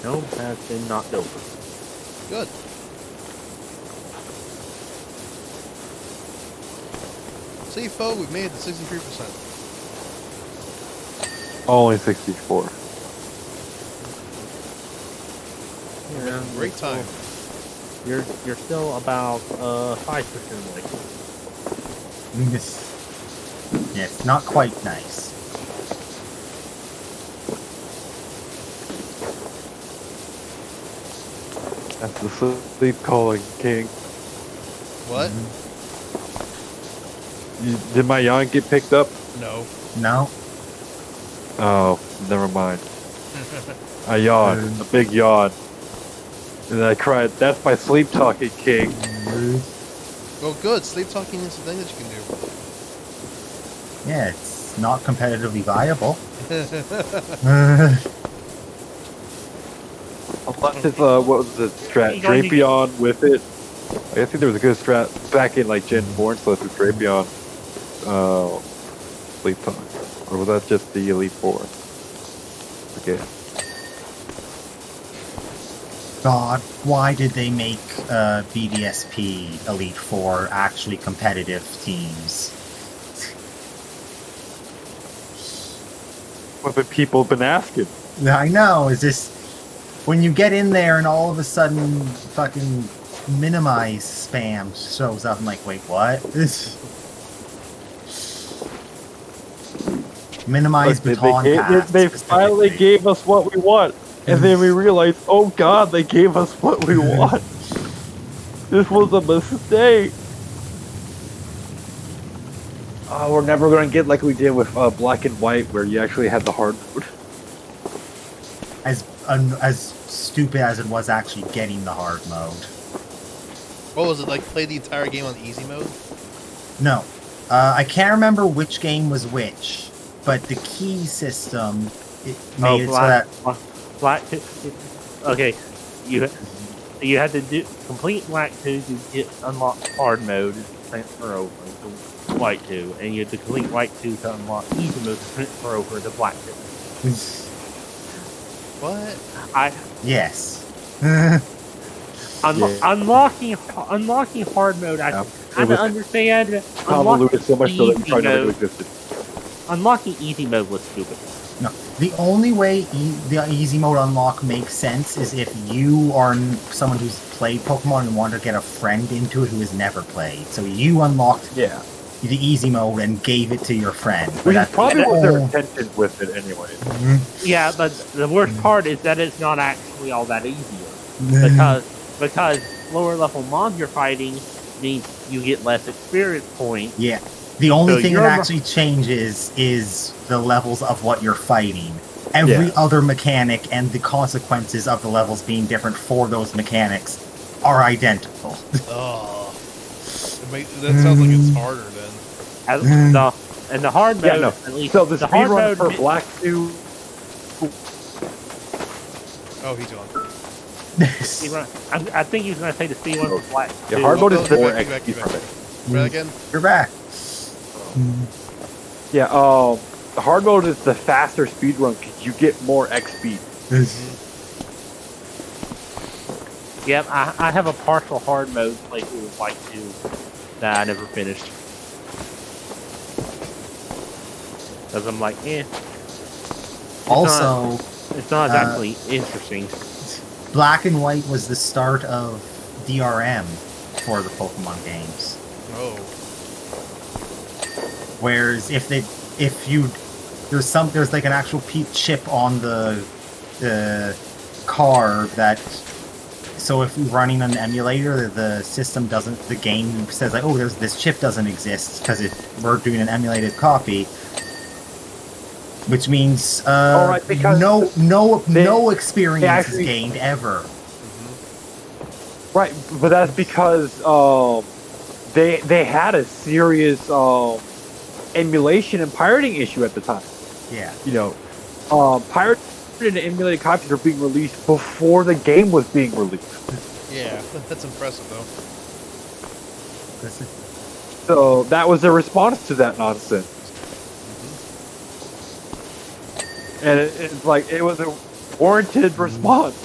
Gnome has been knocked over. Good. See, folks, we've made it to 63%. Only 64. Yeah, Great time. You're still about 5% away. Yes, not quite nice. That's the sleep calling, King. What? Did my yawn get picked up? No. No. Oh, never mind. I yawned, a big yawn. And I cried, that's my sleep talking, King. Well, good. Sleep talking is the thing that you can do. Yeah, it's not competitively viable. Unless it's, what was the strat? Drapion with it. I think there was a good strat back in, like, Gen 4 and stuff with Drapion. Sleep talk. Or was that just the Elite 4? Forget. God, why did they make BDSP Elite 4 actually competitive teams? What the people have been asking. I know, it's just when you get in there and all of a sudden fucking minimize spam shows up, I'm like, wait, what? Minimize baton pass. They finally gave us what we want. And then we realized, oh god, they gave us what we want. This was a mistake. Oh, we're never going to get like we did with Black and White, where you actually had the hard mode. As stupid as it was actually getting the hard mode. What was it like? Play the entire game on easy mode? No, I can't remember which game was which, but the key system made it so that. Black 2. Okay, you had to complete Black 2 to unlock hard mode and transfer over to White 2, and you had to complete White 2 to unlock easy mode to transfer over to Black 2. What? Yes. Unlocking hard mode, I kind of understand. Convoluted so much so that we probably never existed. Unlocking easy mode was stupid. No, the only way the easy mode unlock makes sense is if you are someone who's played Pokemon and want to get a friend into it who has never played. So you unlocked the easy mode and gave it to your friend. Which probably was their intention with it anyway. Yeah, but the worst part is that it's not actually all that easier. Because lower level mobs you're fighting means you get less experience points. Yeah. The only thing that actually changes is the levels of what you're fighting. Every other mechanic and the consequences of the levels being different for those mechanics are identical. Oh. That sounds like it's harder then. And the hard mode, at least. So the hard speedrun mode for Black 2... Oh, he's gone. I think he's going to say the speedrun for Black 2. Yeah, hard mode is more back. XP from it. Try again? You're back. Yeah, the hard mode is the faster speedrun because you get more XP. Yep, I have a partial hard mode playthrough with White 2 that I never finished. Because I'm like, Also, it's not exactly interesting. Black and White was the start of DRM for the Pokemon games. Oh. Whereas there's like an actual chip on the car that, so if you're running an emulator, the game says like, oh, this chip doesn't exist because we're doing an emulated copy, which means because no experience is actually gained ever. Right, but that's because they had a serious emulation and pirating issue at the time. Yeah. You know, pirated and emulated copies were being released before the game was being released. Yeah, that's impressive though. So that was a response to that nonsense. And it's like, it was a warranted response.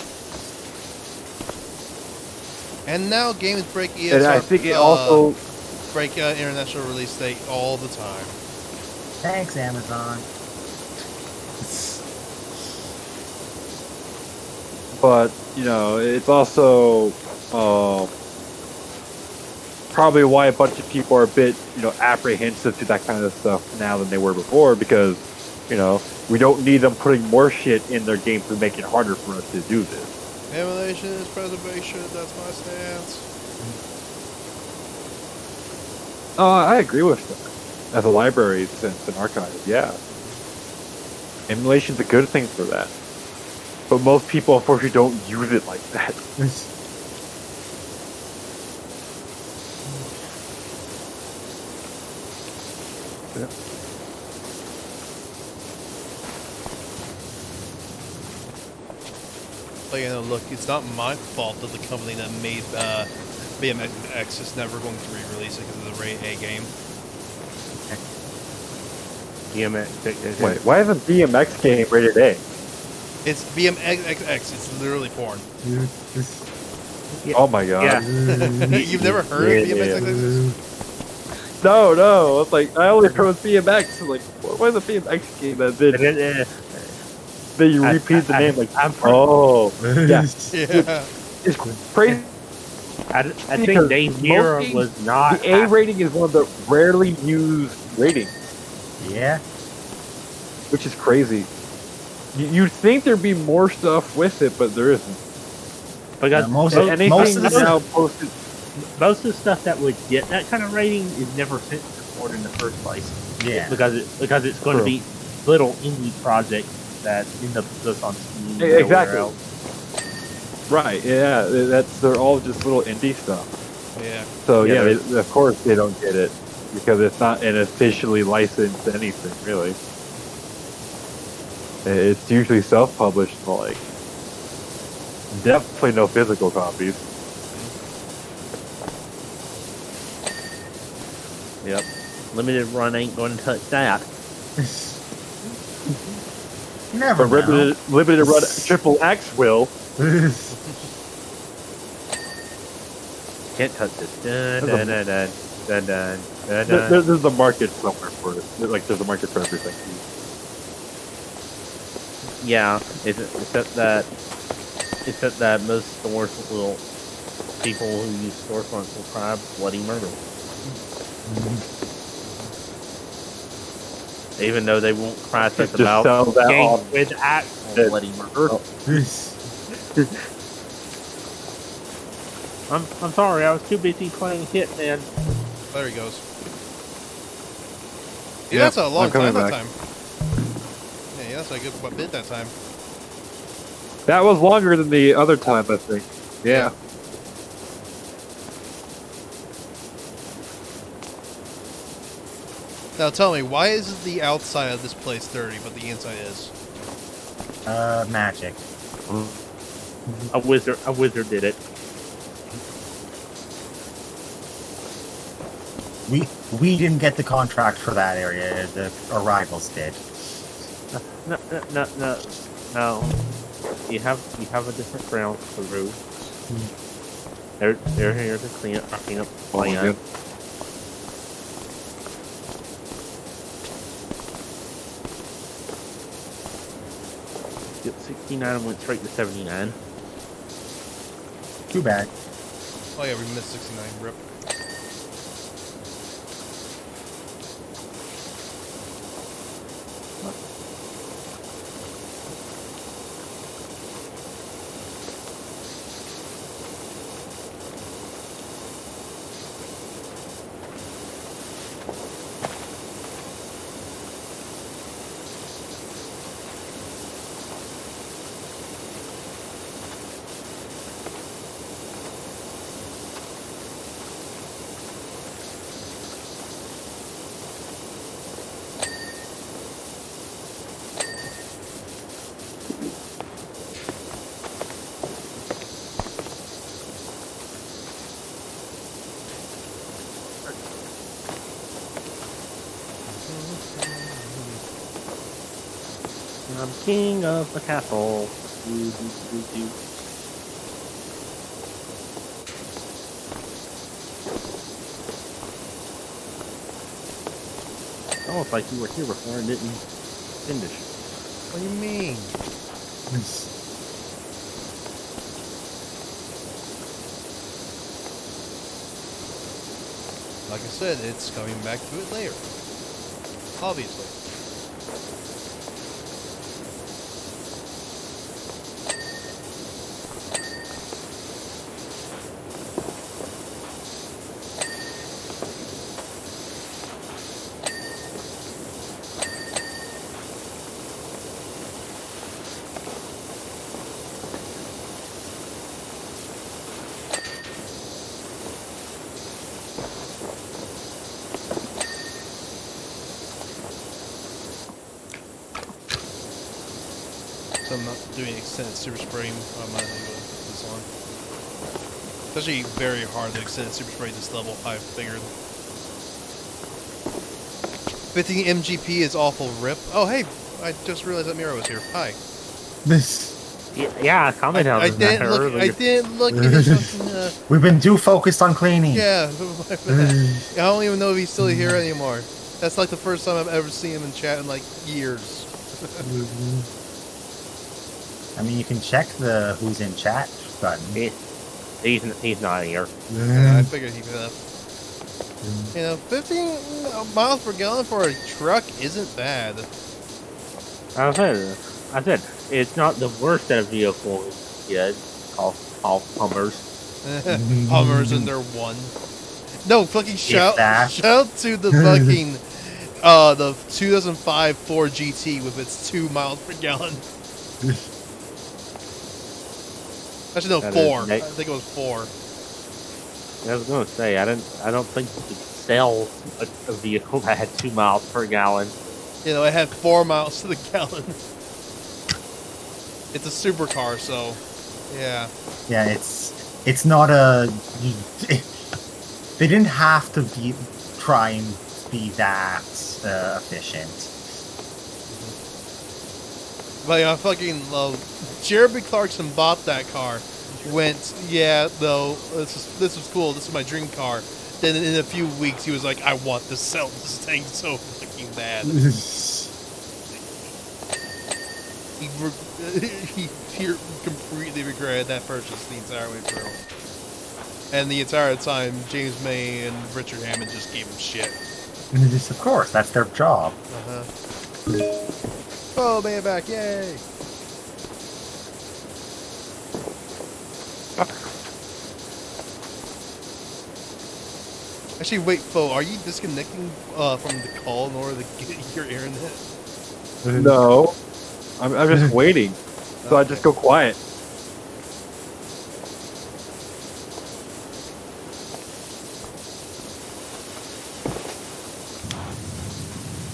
And now games break ESR. And I think it also break international release date all the time. Thanks, Amazon. But, you know, it's also probably why a bunch of people are a bit, you know, apprehensive to that kind of stuff now than they were before, because, you know, we don't need them putting more shit in their game to make it harder for us to do this. Emulation is preservation, that's my stance. I agree with that. As a library sense and archive, yeah. Emulation's a good thing for that. But most people, unfortunately, don't use it like that. Yeah. But you know, look, it's not my fault that the company that made BMX is never going to re-release it because of the Rated A game. Wait, why isn't BMX game rated A? It's BMXX, it's literally porn. Yeah. Oh my god. Yeah. You've never heard of BMXX? No. It's like, I only heard of BMX. Like, why is a BMX game that did? Then you repeat the name like, oh. Yeah. Yeah. It's crazy. I think Dave Mira was not. The A rating is one of the rarely used ratings. Yeah. Which is crazy. You'd think there'd be more stuff with it, but there isn't. Because most And of anything the now stuff, posted. most of the stuff that would get that kind of rating is never sent to support in the first place. yeah. Because it's going to True. be little indie projects that end up just on Steam. Exactly. Nowhere else. Right, yeah. They're all just little indie stuff. Yeah. So Yeah, yeah, of course they don't get it. Because it's not an officially licensed anything, really. It's usually self-published, like, definitely no physical copies. Yep. Limited run ain't going to touch that. You never But know. limited run Triple X will. Can't touch this. Dun, dun, dun, dun, dun, dun, dun, dun. There's a market somewhere for it. There's a market for everything. Yeah, except that most stores will, people who use storefronts will cry bloody murder. Even though they won't cry stuff Just about sell that games on- with actual bloody murder. I'm sorry, I was too busy playing Hitman. There he goes. Yeah, Yep, that's a long I'm coming time that back. time. Yeah, that's a good bit that time. That was longer than the other time, I think. Yeah. Now tell me, why is the outside of this place dirty, but the inside is? Magic. A wizard did it. We didn't get the contract for that area. The rivals did. No. You have a different ground for roof. They're here to clean up Oh my land. God. Get 69 and went straight to 79. Too bad. Oh yeah, we missed 69. Rip. I'm king of the castle. Do, do, do, do. It's almost like you were here before and didn't finish. What do you mean? Like I said, it's coming back to it later. Obviously. So I'm not doing extended super spray. I might as well put this on. It's actually very hard to extended super spray this level, I figured. 15 MGP is awful rip. Oh hey, I just realized that Mira was here. Hi. Yeah, comment on I that didn't look. earlier. I didn't look at his fucking. We've been too focused on cleaning. Yeah. I don't even know if he's still here anymore. That's like the first time I've ever seen him in chat in like years. I mean, you can check the who's in chat button. He's not here. Yeah, I figured he could have. You know, 15 miles per gallon for a truck isn't bad. I said, it's not the worst set of vehicles yet. All Hummers. Hummers and they're one. No, fucking shout that. to the fucking the 2005 Ford GT with its 2 miles per gallon. Actually, no, That 4. is I think it was 4. I was gonna say, I don't think you could sell a vehicle that had 2 miles per gallon. You know, it had 4 miles to the gallon. It's a supercar, so yeah. Yeah, it's not a. They didn't have to try and be that efficient. But I fucking love. Jeremy Clarkson bought that car. Went, yeah, though this was cool. This is my dream car. Then in a few weeks, he was like, I want to sell this thing so fucking bad. he completely regretted that purchase the entire way through. And the entire time, James May and Richard Hammond just gave him shit. Of course, that's their job. Oh, May back, yay! Actually, wait, Fo, are you disconnecting from the call in order to get your internet? No, I'm just waiting, so I just go quiet.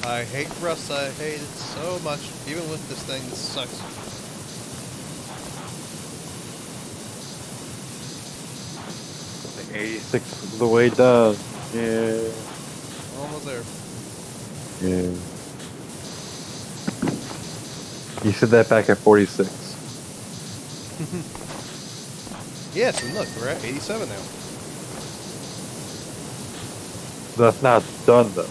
I hate Rust, I hate it so much. Even with this thing, this sucks. Like 86 is the way it does. Yeah. Almost there. Yeah. You said that back at 46. Yes, and look, we're at 87 now. That's not done though.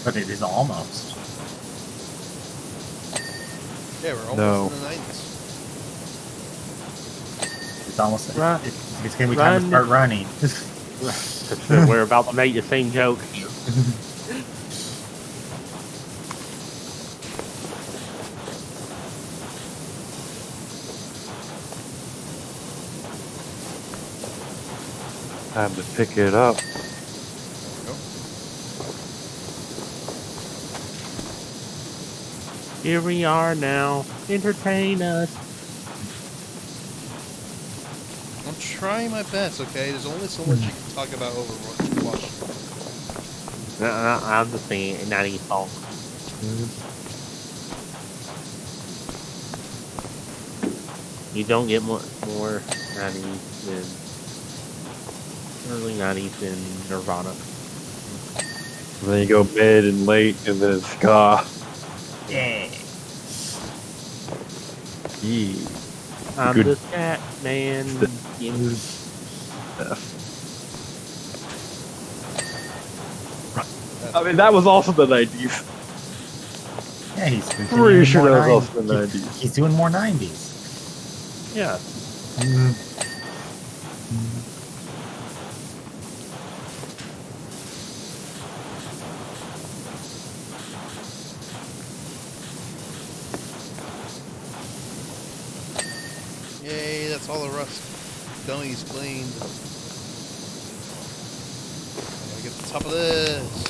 But it is almost. Yeah, we're almost No. in the 90s. almost. Run. It's gonna be time to start running. We're about to make the same joke. Time to pick it up. Here we are now. Entertain us. I'm trying my best, okay? There's only so much you can talk about Overwatch. I'm just saying, not any fault. You don't get more 90s than early 90s than Nirvana. And then you go mid and late, and then ska. Yeah. Yeah. I'm Good. the cat man. I mean, that was also the 90s. Yeah, he's been Pretty doing sure more that was also 90s. the 90s. He's doing more 90s. Yeah. Yay, that's all the rust. Dummies cleaned. I gotta get to the top of this.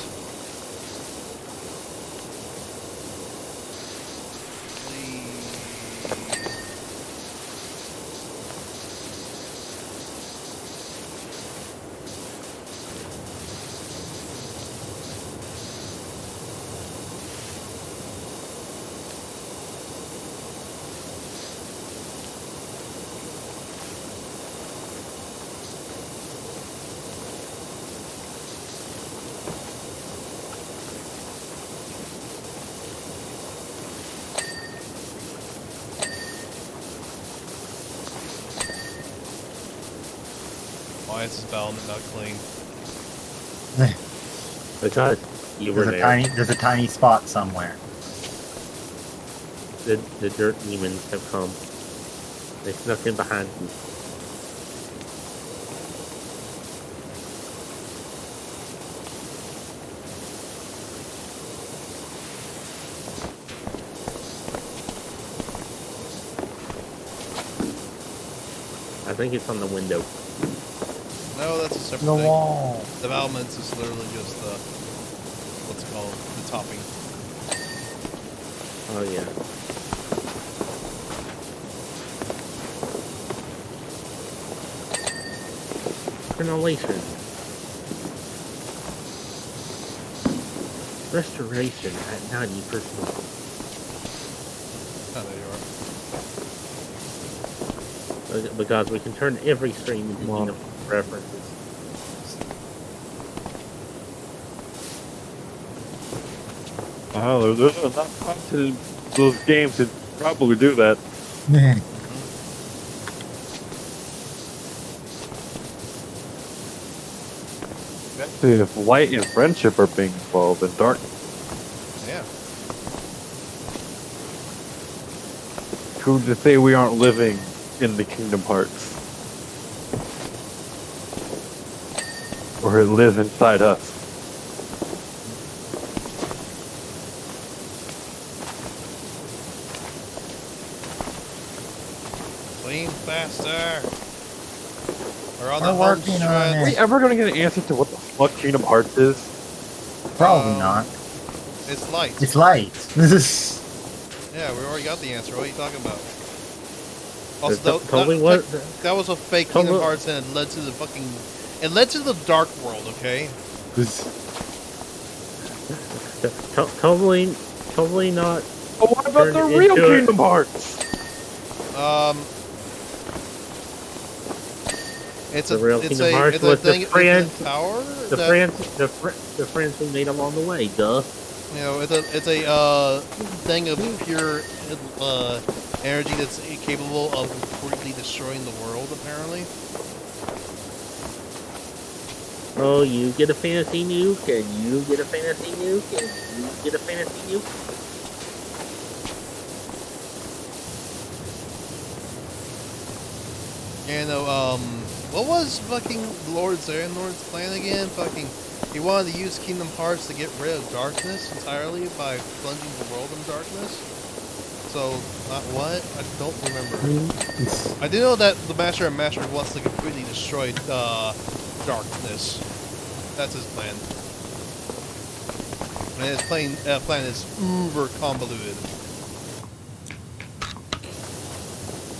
Why is this battlement not clean? Because you were there. There's a tiny spot somewhere. The dirt demons have come. They snuck in behind you. I think it's on the window. No, that's a separate The thing. wall. The battlements is literally just the, what's it called? The topping. Oh yeah. Ventilation. Restoration at 90%. Oh, there you are. Because we can turn every stream into Kingdom references. Oh, there's enough content in those games to probably do that. Especially if light and friendship are being involved and dark. Yeah. Who's to say we aren't living in the Kingdom Hearts? Or it lives inside us. Clean faster. We're on We're the home working on stretch. Are we ever going to get an answer to what the fuck Kingdom Hearts is? Probably not. It's light. It's light. This is. Yeah, we already got the answer. What are you talking about? Also, that was a fake Tell Kingdom me- Hearts, and it led to the fucking. It led to the dark world. Okay. Totally not. But what about the Turn real into a- Kingdom Hearts? It's The a real it's Kingdom a Hearts it's a was the thing. It's friend- a tower. The that, friends we made along the way, duh. You know, it's a thing of pure energy that's capable of completely destroying the world. Apparently. Oh, you get a fantasy nuke, and you get a fantasy nuke, and you get a fantasy nuke. What was fucking Lord Xehanort's plan again? Fucking, he wanted to use Kingdom Hearts to get rid of darkness entirely by plunging the world in darkness. So, not what? I don't remember. I do know that the Master of Masters wants to completely destroy darkness. That's his plan. And his plan is uber convoluted.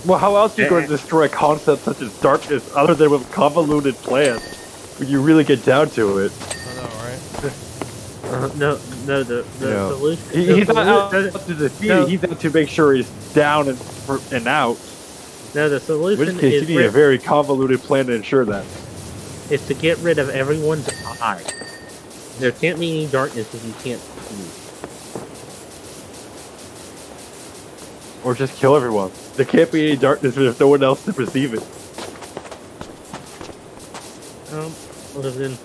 Well, how else are you going to destroy a concept such as darkness other than with convoluted plans? When you really get down to it. I know, right? No, the Yeah. solution. He's not out to defeat it, he's out to make sure he's down and out. No, the In solution which case, is you need a very convoluted plan to ensure that. to get rid of everyone's eye. There can't be any darkness if you can't see. Or just kill everyone. There can't be any darkness if there's no one else to perceive it. Well, then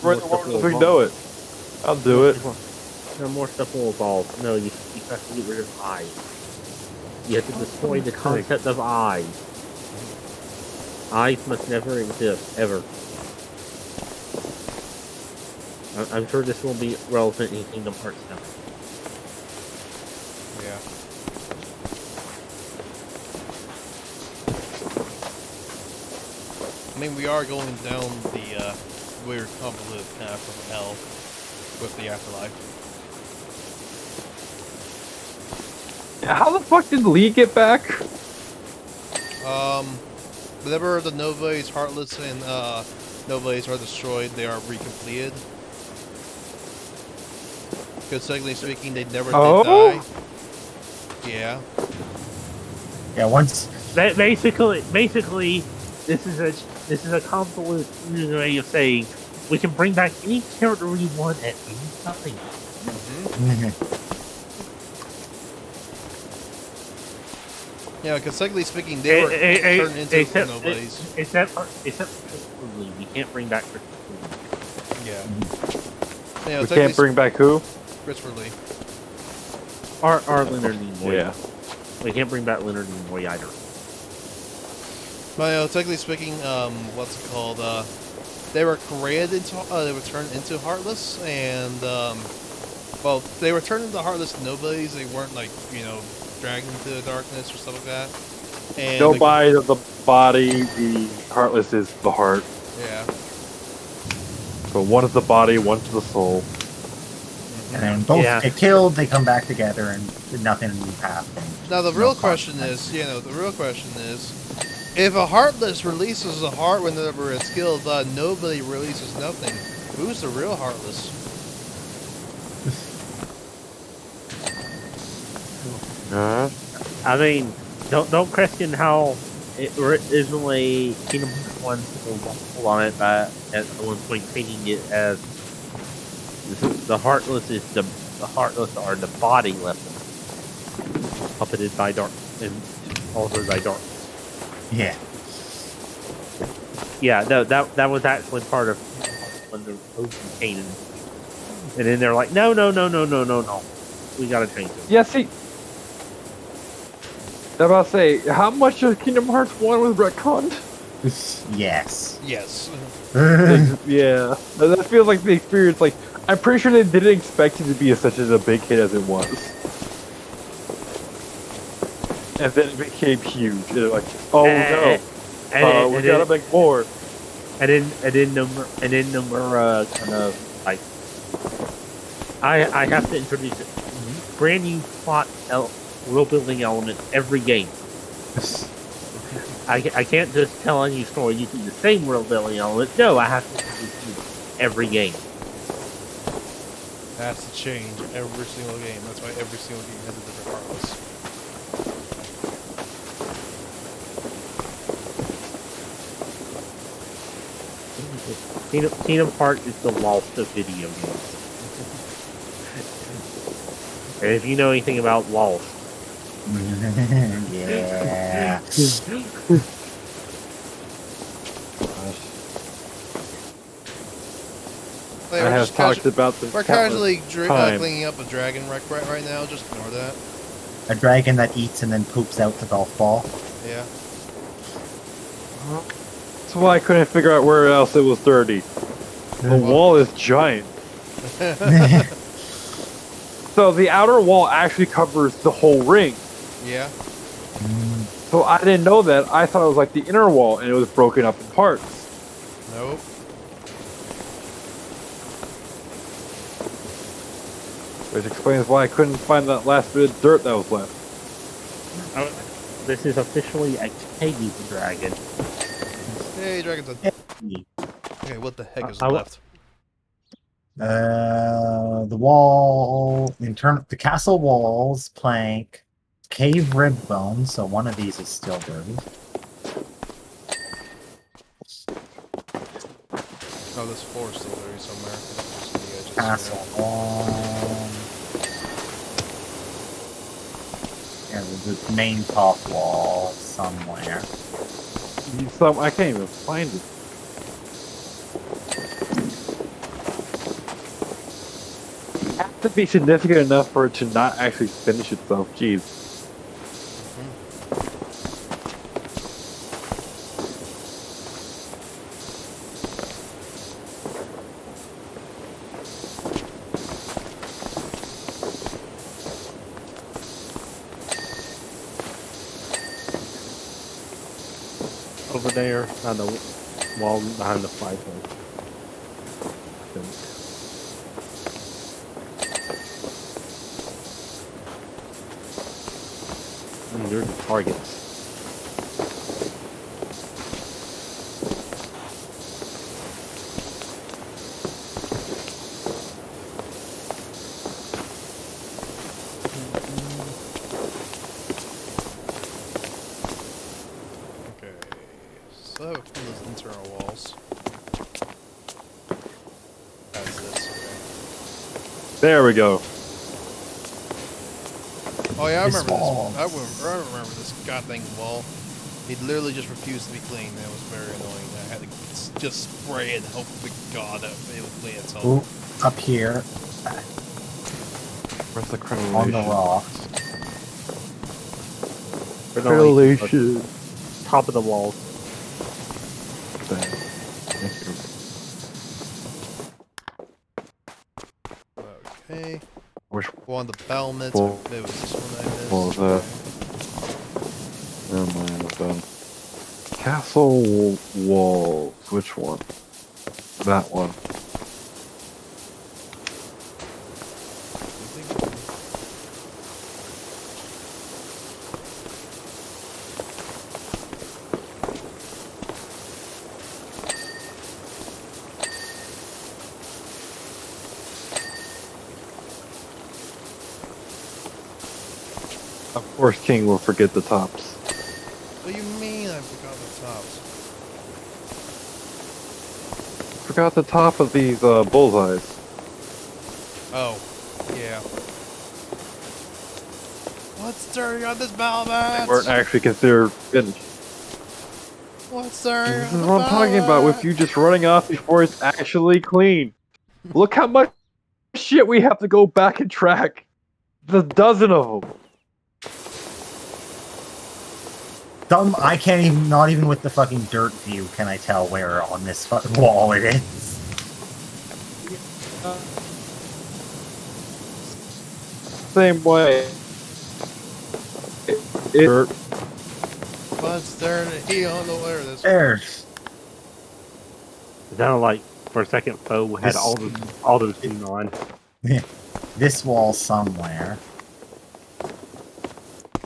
Right, more stuff will we evolve. know it. I'll do it. No, more stuff will evolve. No, you have to get rid of eyes. You have to destroy the concept of eyes. Eyes must never exist, ever. I'm sure this will be relevant in Kingdom Hearts now. Yeah. I mean, we are going down the weird convoluted path of hell with the afterlife. How the fuck did Lee get back? Whenever the Novaes, Heartless, and Novaes are destroyed, they are recompleted. Because technically speaking, they never did die. Yeah. Yeah, once. Basically, this is a convoluted way of saying we can bring back any character we want at any time. Yeah, because technically speaking, they were turned into Novaes. Except for Lee, we can't bring back Christopher Lee. Yeah. Yeah, We can't bring back who? Christopher Lee. Or Leonard Nimoy. Yeah. We can't bring back Leonard Nimoy either. But technically speaking, what's it called? They were created into, they were turned into Heartless, and well, they were turned into Heartless Nobody's. They weren't like dragged into the darkness or stuff like that. And Nobody of the body, the Heartless is the heart. Yeah. So one is the body, one's the soul. And then when both get killed, they come back together, and nothing happens. Now the real question is, if a Heartless releases a heart whenever it's killed, nobody releases nothing. Who's the real Heartless? I mean, don't question how it originally Kingdom Hearts 1 took a waffle on it by at one point thinking it as the Heartless is the Heartless are the body left puppeted by dark and altered by darkness. Yeah. Yeah, no, that was actually part of when the ocean came in. And then they're like, no. We gotta change it. Yeah, see. I'm about to say, how much of Kingdom Hearts 1 was retconned? Yes. Yes. Yeah. That feels like the experience, like, I'm pretty sure they didn't expect it to be such a big hit as it was. And then it became huge. They're like, oh no. We gotta make more. And then number kind of like I have to introduce it. Brand new plot world building elements every game. I can't just tell a new story using the same world building elements. No, I have to introduce you every game. It has to change every single game. That's why every single game has a different Heartless. Kingdom Hearts is the lost of video games. And if you know anything about Lost, yeah. Like, I have talked about this. we're casually time. cleaning up a dragon wreck right now. Just ignore that. A dragon that eats and then poops out the golf ball. Yeah. That's why I couldn't figure out where else it was dirty. The wall is giant. So the outer wall actually covers the whole ring. Yeah. So I didn't know that. I thought it was like the inner wall and it was broken up in parts. Nope. Which explains why I couldn't find that last bit of dirt that was left. This is officially a cave dragon. Hey, Dragon's Den. Okay, what the heck is I- left? The wall, the castle walls, plank, cave rib bone. So one of these is still dirty. Oh, this floor is still there somewhere. Just on the edges, Castle yeah. wall. Yeah, the main top wall somewhere. I can't even find it. It has to be significant enough for it to not actually finish itself. Jeez. Over there on the wall behind the fireplace. And they're the targets. Okay. So that would fill those internal walls. That's this, There we go. okay. Oh yeah, I This remember wall. this. I remember this goddamn wall. It literally just refused to be cleaned. That was very annoying. I had to just spray it and hope to God that it would clean itself. Ooh, up here Where's the on correlation? the rocks. They're the, Correlation. top of the walls. Thank you. Okay. Which Go on the battlements. Well, Maybe it was this one I missed. what was that? Never mind, I'm done. Castle walls. Which one? That one. Of course, King will forget the tops. What do you mean I forgot the tops? Forgot the top of these bullseyes. Oh, yeah. What's dirty on this battlement? They weren't actually considered finished. What's dirty This on is the what I'm talking about with you just running off before it's actually clean. Look how much shit we have to go back and track. The dozen of them. I can't even, not even with the fucking dirt view, can I tell where on this fucking wall it is. Same way. Dirt. What's dirty on the where this? There's. It sounded like for a second Poe had all those things on. This wall somewhere.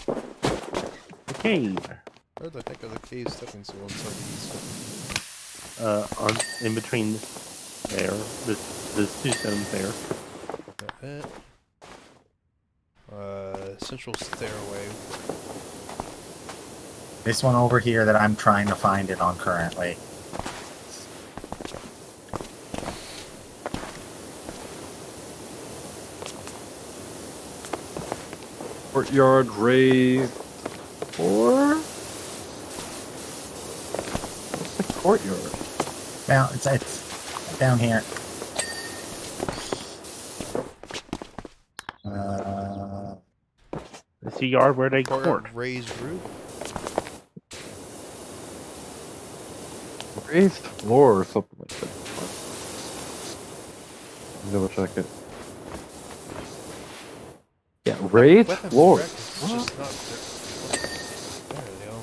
The cave. Where the heck are the cave stepping stones like these? In between there. There's two stones there. That it. Central stairway. This one over here that I'm trying to find it on currently. Courtyard raised. Or? What's the courtyard? Down, it's down here. It's the yard where they Courtyard court. raised roof. raised floor or something like that. Double check it. Yeah, raised Weapon floor. rack is just not there. There we go.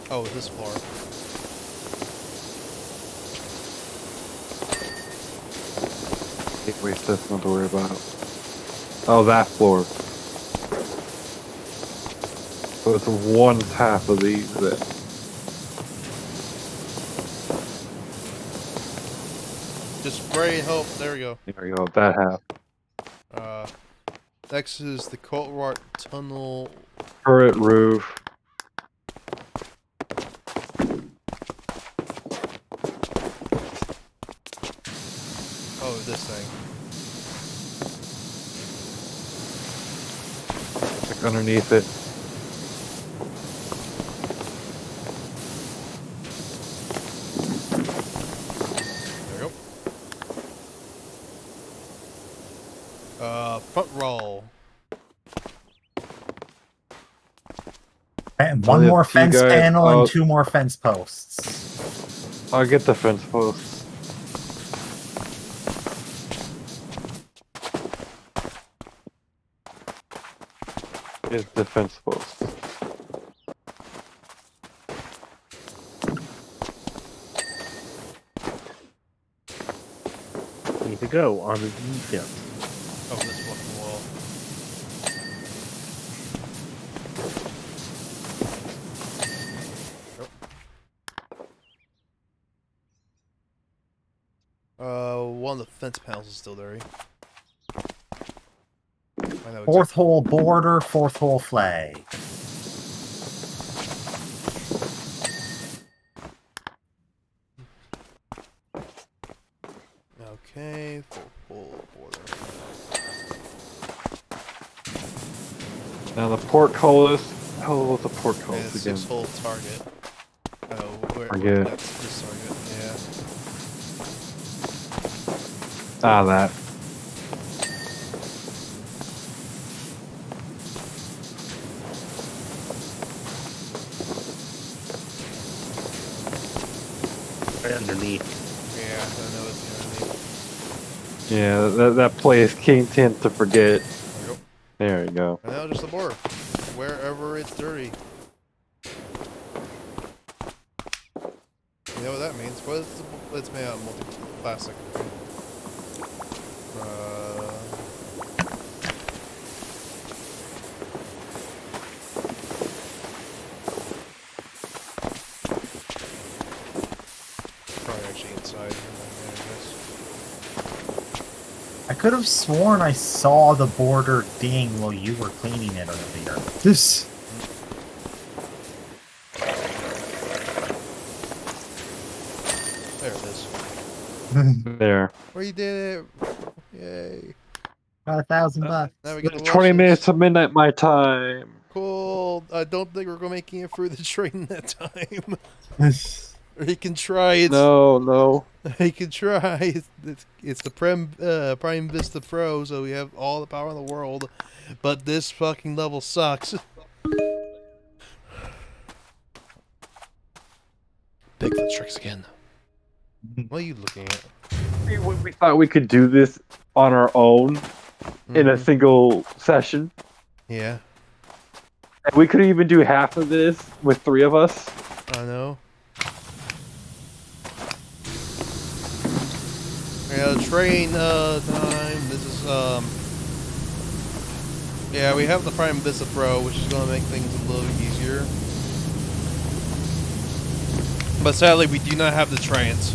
Oh, this floor. Wait, that's not to worry about. Oh, that floor. So it's one half of these then. Just pray and hope. There we go. There you go, that half. Next is the Courtyard Tunnel. Turret roof. Oh, this thing. Like underneath it. There we go. Front roll. And Only one a more few fence guys panel out. and 2 more fence posts. I'll get the fence posts. Is the fence post. Need to go on the defense. Oh, this fucking wall. One of the fence panels is still there. I know 4th hole border, 4th hole flag. Okay, full border. Now the porthole is. How was the porthole And it's again? 6-hole target. Oh, where? Forget it. That's this target. Ah, that. Right underneath. Yeah, I know it's underneath. Yeah, that place King tends to forget. There we go. There you go. And now just the border. Wherever it's dirty. You know what that means? What is it's made out of multi-plastic. Probably actually inside. I could have sworn I saw the border ding while you were cleaning it earlier. This. There it is. There. Well, you did it! Yay! Got $1,000 Now we get to 20 watch minutes this. to midnight my time. Cool. I don't think we're gonna making it through the train that time. Or he can try. It's No. he can try. It's the Prime Vista Pro, so we have all the power in the world. But this fucking level sucks. Bigfoot tricks again. What are you looking at? We thought we could do this on our own in a Mhm. single session. Yeah, And we could even do half of this with 3 of us. I know. Yeah, train time. This is yeah, we have the Prime Vista Pro, which is gonna make things a little bit easier. But sadly, we do not have the Triant.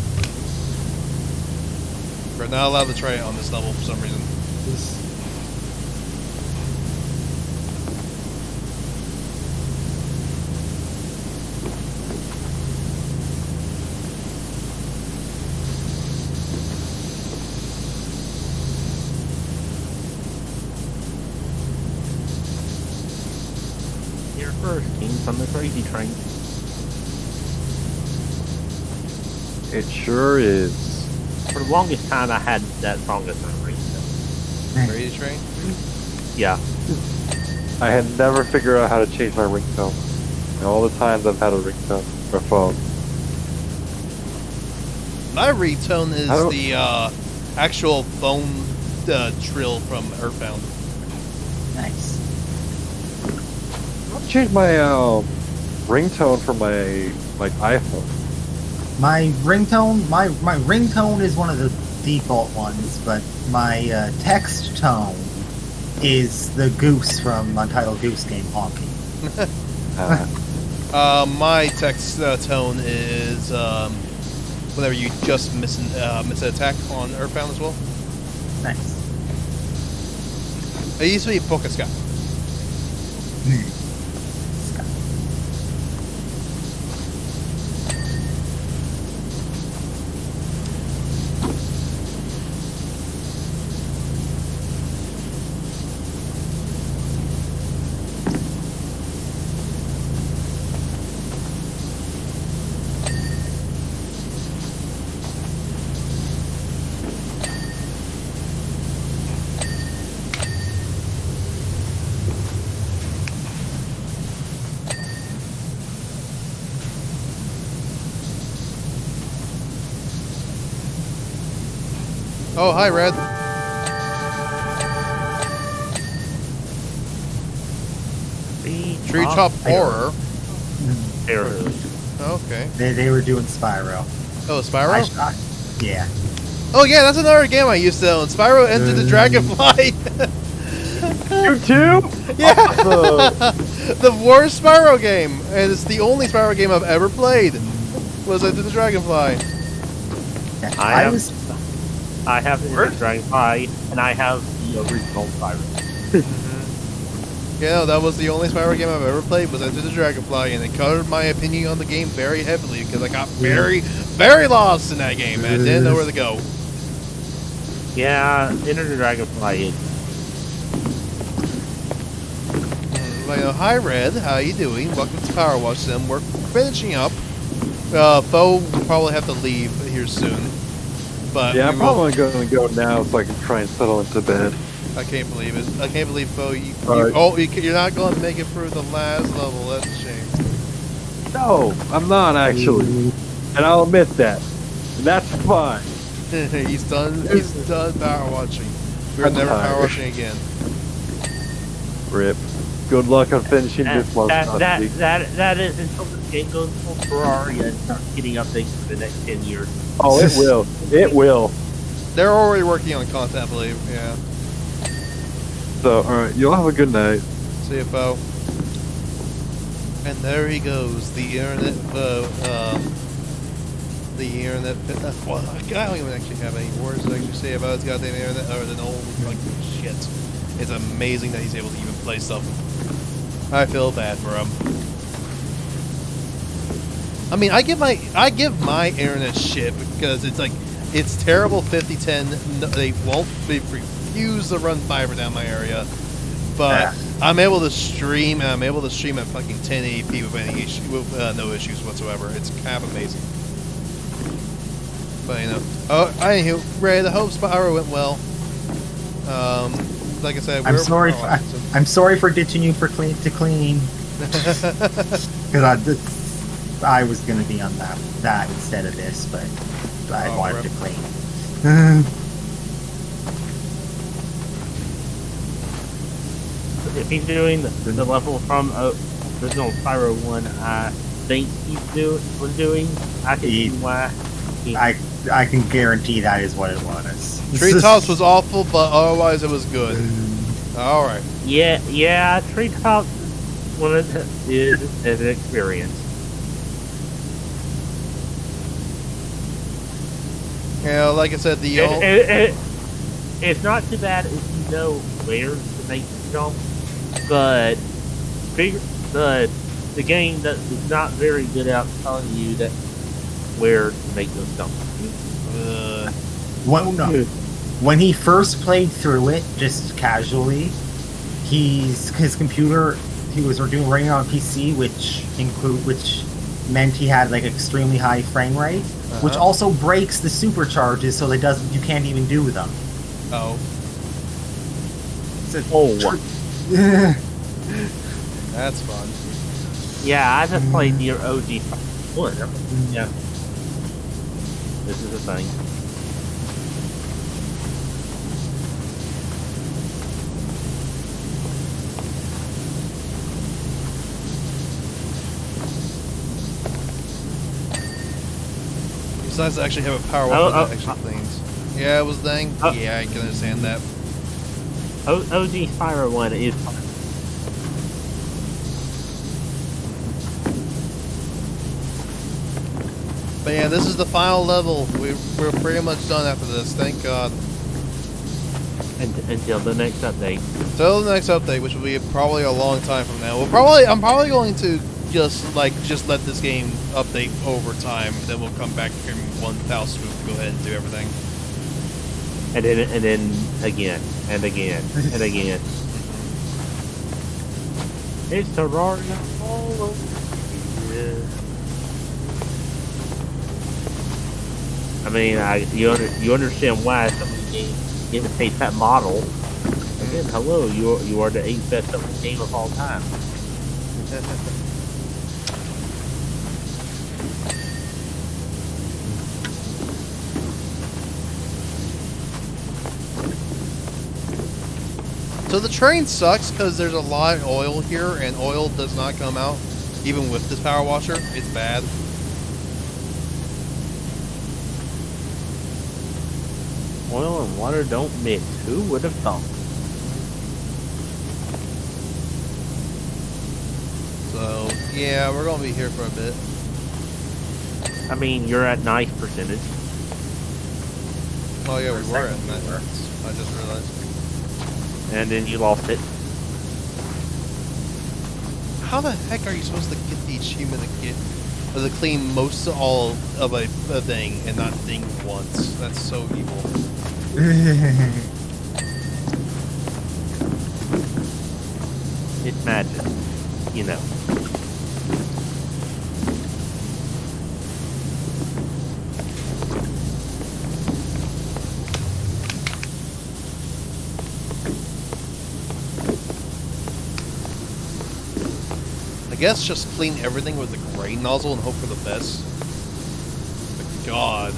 We're not allowed to try it on this level for some reason. Here first, Kings on the crazy train. It sure is. For the longest time, I had that song as my ringtone. Ready to train? Yeah. I had never figured out how to change my ringtone. And all the times I've had a ringtone or phone. My ringtone is I don't- the actual phone trill from Earthbound. Nice. I've changed my ringtone for my iPhone. My ringtone is one of the default ones, but my text tone is the goose from Untitled Goose Game honking. My text tone is whenever you just miss an attack on Earthbound as well. Nice. It used to be Polka Scott. Oh, hi, Red. Treetop Horror. Okay. They were doing Spyro. Oh, Spyro? Yeah. Oh, yeah, that's another game I used to own. Spyro Enter the Dragonfly. You too? Yeah. Awesome. The worst Spyro game. And it's the only Spyro game I've ever played. Was Enter the Dragonfly. I have the Dragonfly, and I have the original Spyro. Yeah, no, that was the only Spyro game I've ever played, was Enter the Dragonfly, and it colored my opinion on the game very heavily, because I got very, very lost in that game, and didn't know where to go. Yeah, Enter the Dragonfly. Hi, Red. How you doing? Welcome to PowerWash Sim. We're finishing up. Bo will probably have to leave here soon. But Yeah, I'm probably going to go now so I can try and settle into bed. I can't believe it. I can't believe, Bo, Right. you're not going to make it through the last level. That's a shame. No, I'm not actually. And I'll admit that. And that's fine. He's done power watching. We're I'm never tired. power watching again. Rip. Good luck on finishing this one. That is until this game goes full Ferrari and starts getting updates for the next 10 years. Oh, it will. It will. They're already working on content, I believe. Yeah. So, alright, you'll have a good night. See you, Bo. And there he goes, the internet, well, I don't even actually have any words to actually say about his goddamn internet other than holy fucking shit. It's amazing that he's able to even play stuff. I feel bad for him. I mean, I give my internet shit because it's like, it's terrible 5010. They refuse to run fiber down my area. But I'm able to stream, and I'm able to stream at fucking 1080p with any issue, with no issues whatsoever. It's kind of amazing. But you know, anywho, Red, I hope Spyro went well. Like I said, I'm sorry for ditching you to clean. Because I was gonna be on that instead of this, but I wanted to clean. If he's doing the level from original Spyro 1, I think was doing, I can see why. I can guarantee that is what it was. Treetops was awful, but otherwise it was good. All right. Yeah, Treetops is an experience. Yeah, like I said, it's not too bad if you know where to make the jump, but the game that is not very good at telling you that where to make those jumps. When he first played through it, just casually, his computer, he was running on PC, which meant he had like extremely high frame rate. which also breaks the supercharges, so you can't even do them. Oh. That's fun. Yeah, I just played near OG. Yeah. This is the thing. Besides, I actually have a power weapon that actually cleans. Yeah, it was dang. Yeah, I can understand that. OG Spyro 1 is. But yeah, this is the final level. We're pretty much done after this. Thank God. Until the next update. Until the next update, which will be probably a long time from now. I'm probably going to just let this game update over time. Then we'll come back here in one foul swoop to go ahead and do everything. And then again and again and again. It's Terraria all over. I mean, you understand why some of the games imitate that model. Again, hello, you are the 8th best selling game of all time. So the train sucks because there's a lot of oil here, and oil does not come out, even with this power washer. It's bad. Oil and water don't mix. Who would have thought? So yeah, we're gonna be here for a bit. I mean, you're at nice percentage. Oh yeah, we were at that. I just realized. And then you lost it. How the heck are you supposed to get the achievement to clean most of all of a thing and not ding once? That's so evil. It's magic, you know. I guess just clean everything with the gray nozzle and hope for the best. But God.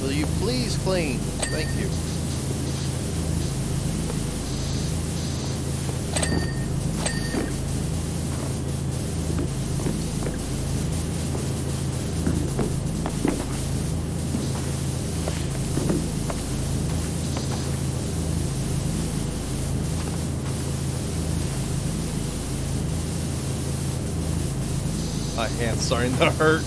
Will you please clean? Thank you. My hand's starting to hurt.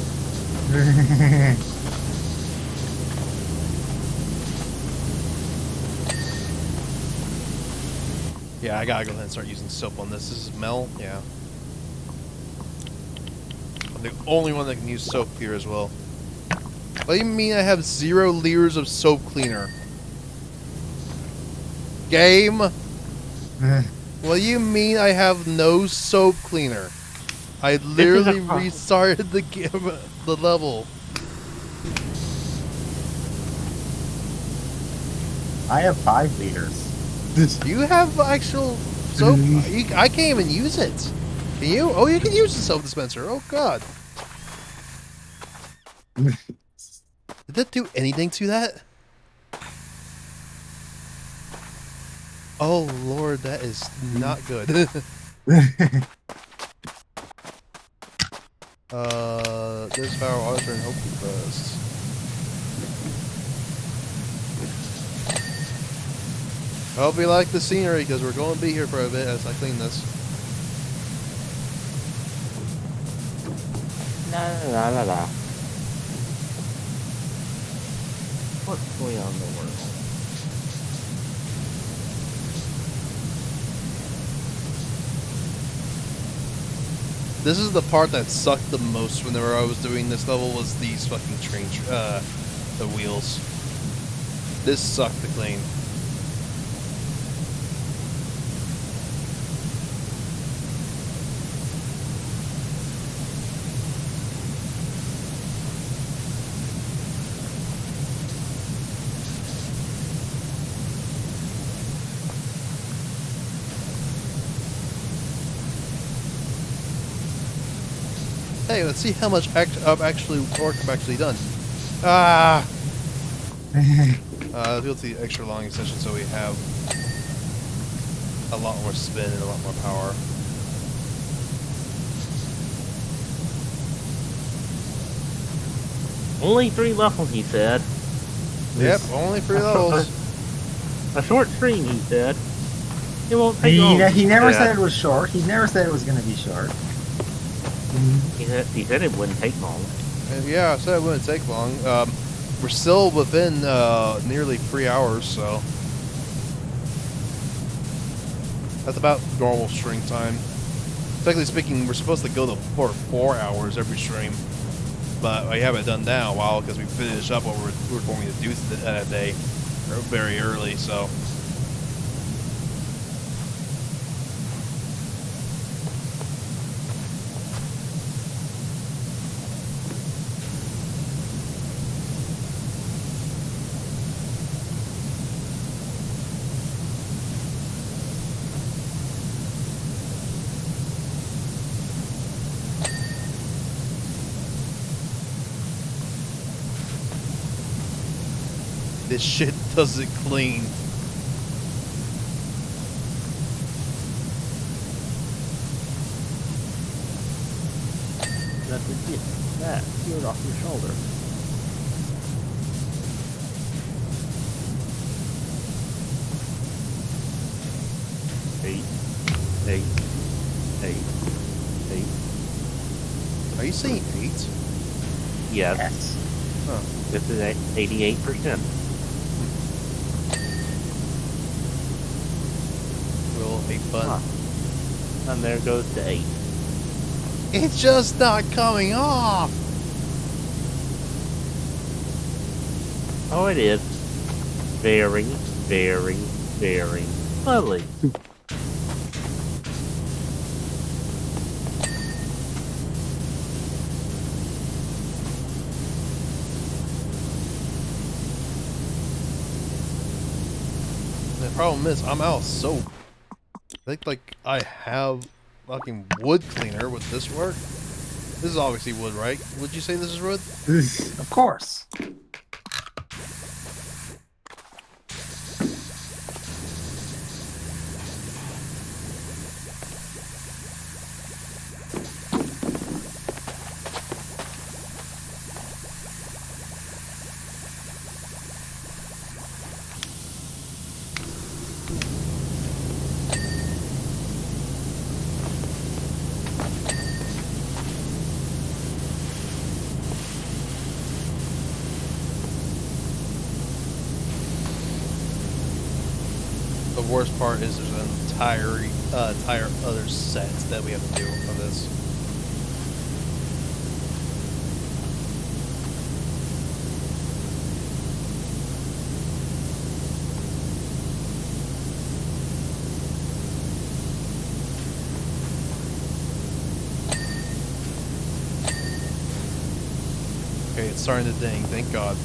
Yeah, I gotta go ahead and start using soap on this. This is Mel, yeah. I'm the only one that can use soap here as well. What do you mean I have 0 liters of soap cleaner? Game? What do you mean I have no soap cleaner? I literally restarted the game, the level. I have 5 liters. You have actual soap? I can't even use it. Can you? Oh, you can use the soap dispenser. Oh, God. Did that do anything to that? Oh, Lord, that is not good. This power water and hope for the best. I hope you like the scenery, because we're going to be here for a bit as I clean this. La la la la. What's going on in the world? This is the part that sucked the most whenever I was doing this level, was these fucking the wheels. This sucked to clean. Hey, let's see how much work I've actually done. Ah! Let's go to the extra long extension so we have a lot more spin and a lot more power. Only 3 levels, he said. Yep, only 3 levels. A short stream, he said. It won't take long. He never Yeah. said it was short. He never said it was going to be short. He said it wouldn't take long. Yeah, I said it wouldn't take long. We're still within nearly 3 hours, so that's about normal stream time. Technically speaking, we're supposed to go to 4 hours every stream, but we haven't done that in a while because we finished up what we were going to do that day very early. So. This shit doesn't clean. That's it. That. Peel it off your shoulder. Eight. Are you saying 8? Yes. Yes. Huh. This is at 88%. Will 8 button. Huh. And there goes to 8. It's just not coming off. Oh, it is. Very, very, very lovely. The problem is, I'm out of soap. I think, like, I have fucking wood cleaner. Would this work? This is obviously wood, right? Would you say this is wood? Of course. The worst part is there's an entire other set that we have to do for this. Okay, it's starting to ding, thank God.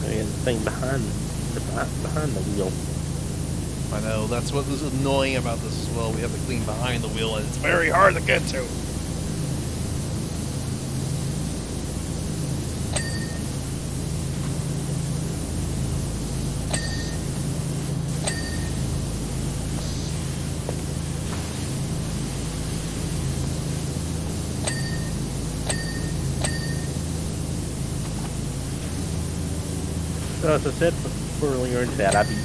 And the thing behind the wheel. I know, that's what is annoying about this as well. We have to clean behind the wheel and it's very hard to get to. So as I said earlier in chat, I'd be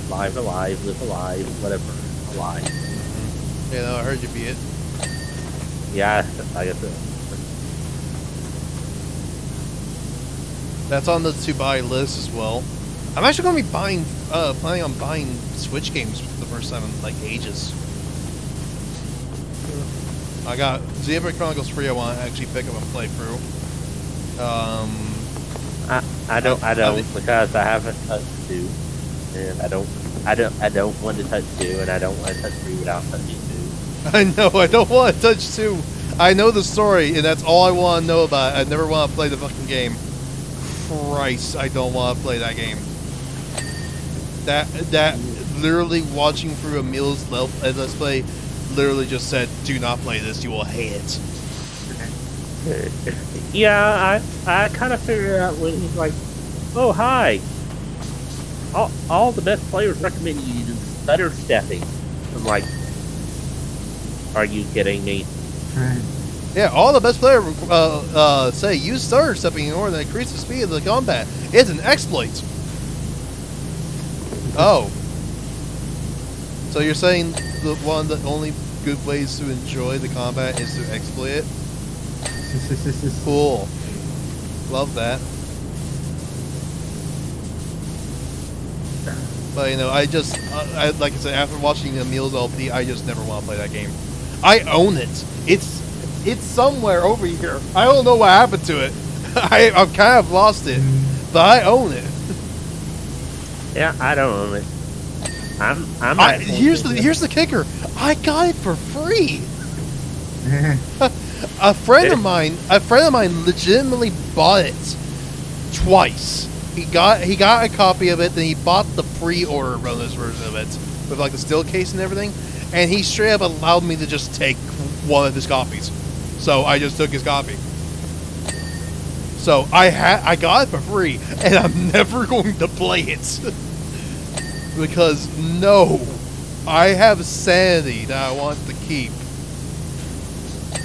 live alive, live alive, whatever, alive. You know, I heard you be it. Yeah, I guess so. That's on the to buy list as well. I'm actually going to be planning on buying Switch games for the first time in like ages. I got Xenoblade Chronicles 3 I want to actually pick up and play through. I don't because I haven't touched 2, and I don't want to touch 2, and I don't want to touch 3 without touching 2. I know, I don't want to touch 2. I know the story, and that's all I want to know about it. I never want to play the fucking game. Christ, I don't want to play that game. That literally watching through Emil's let's play literally just said, do not play this, you will hate it. Yeah, I kind of figured out when he's like, oh hi, all the best players recommend you do stutter stepping. I'm like, are you kidding me? Yeah, all the best players say use stutter stepping in order to increase the speed of the combat. It's an exploit. Oh. So you're saying the only good ways to enjoy the combat is to exploit it? Cool. Love that. But you know, I like I said, after watching Emil's LP, I just never want to play that game. I own it. It's somewhere over here. I don't know what happened to it. I've kind of lost it, but I own it. Yeah, I don't own it. Here's the kicker. I got it for free. A friend of mine legitimately bought it twice. He got a copy of it, then he bought the pre-order bonus version of it with like the still case and everything, and he straight up allowed me to just take one of his copies. So I just took his copy. So I got it for free, and I'm never going to play it because no, I have sanity that I want to keep.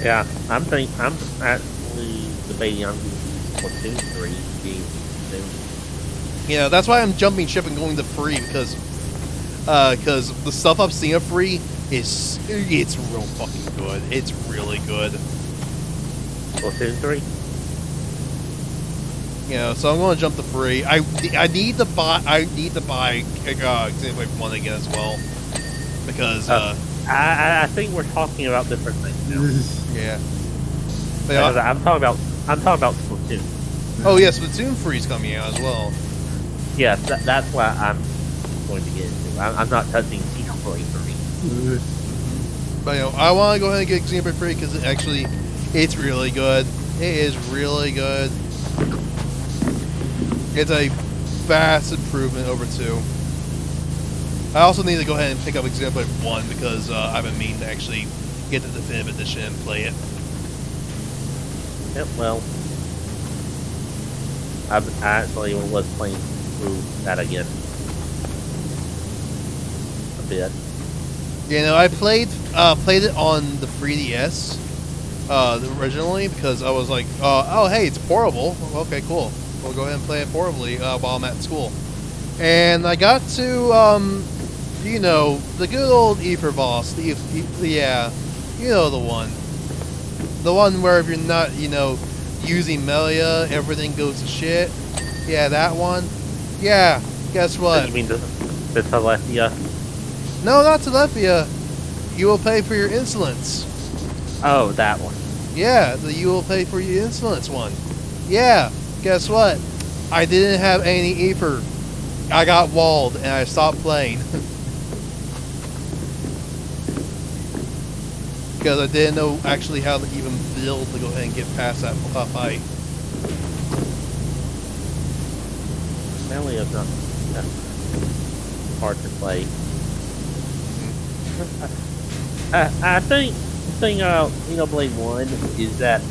Yeah, I'm actually debating on Splatoon 3 being soon. Yeah, that's why I'm jumping ship and going to free because the stuff I've seen of free it's real fucking good. It's really good. Splatoon 3? You know, so I'm going to jump to free. I need to buy Xenoblade 1 again as well because I think we're talking about different things now. yeah. Because I'm talking about Splatoon. Oh yeah, Splatoon 3 is coming out as well. Yes, that's what I'm going to get into. I'm not touching Xenoblade 3. But you know, I want to go ahead and get Xenoblade 3 because it's really good. It is really good. It's a vast improvement over 2. I also need to go ahead and pick up Xenoblade 1 because I've been meaning to actually get the definitive edition and play it. Yep, well, I actually was playing through that again a bit. You know, I played it on the 3DS originally because I was like, oh hey, it's portable. Okay, cool. We'll go ahead and play it portably while I'm at school. And I got to you know, the good old Ether boss. Yeah, you know the one. The one where if you're not, you know, using Melia, everything goes to shit. Yeah, that one. Yeah, guess what? You mean the Telethia? No, not Telethia. You will pay for your insolence. Oh, that one. Yeah, the you will pay for your insolence one. Yeah, guess what? I didn't have any Ether. I got walled and I stopped playing. Because I didn't know actually how to even build to go ahead and get past that fight. Melia's not that hard to play. I think the thing about Xenoblade 1 is that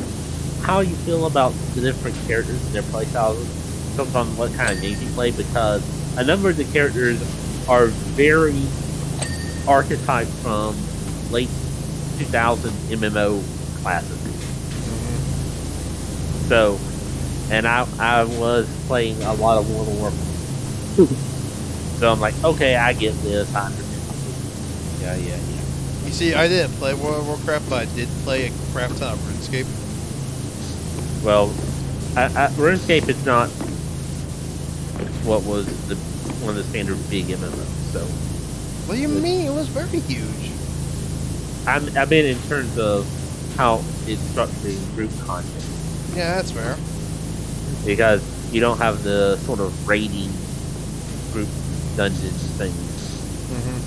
how you feel about the different characters and their playstyles depends on what kind of games you play, because a number of the characters are very archetyped from late 2000 MMO classes. So, and I was playing a lot of World of Warcraft So I'm like, okay, I get this. I understand. Yeah. You see, I didn't play World of Warcraft, but I did play a crap ton of RuneScape. Well, RuneScape is not what was one of the standard big MMOs. So What do you mean? It was very huge. I mean, in terms of how it's structuring group content, Yeah, that's fair. because you don't have the sort of raiding group dungeon things Mm-hmm.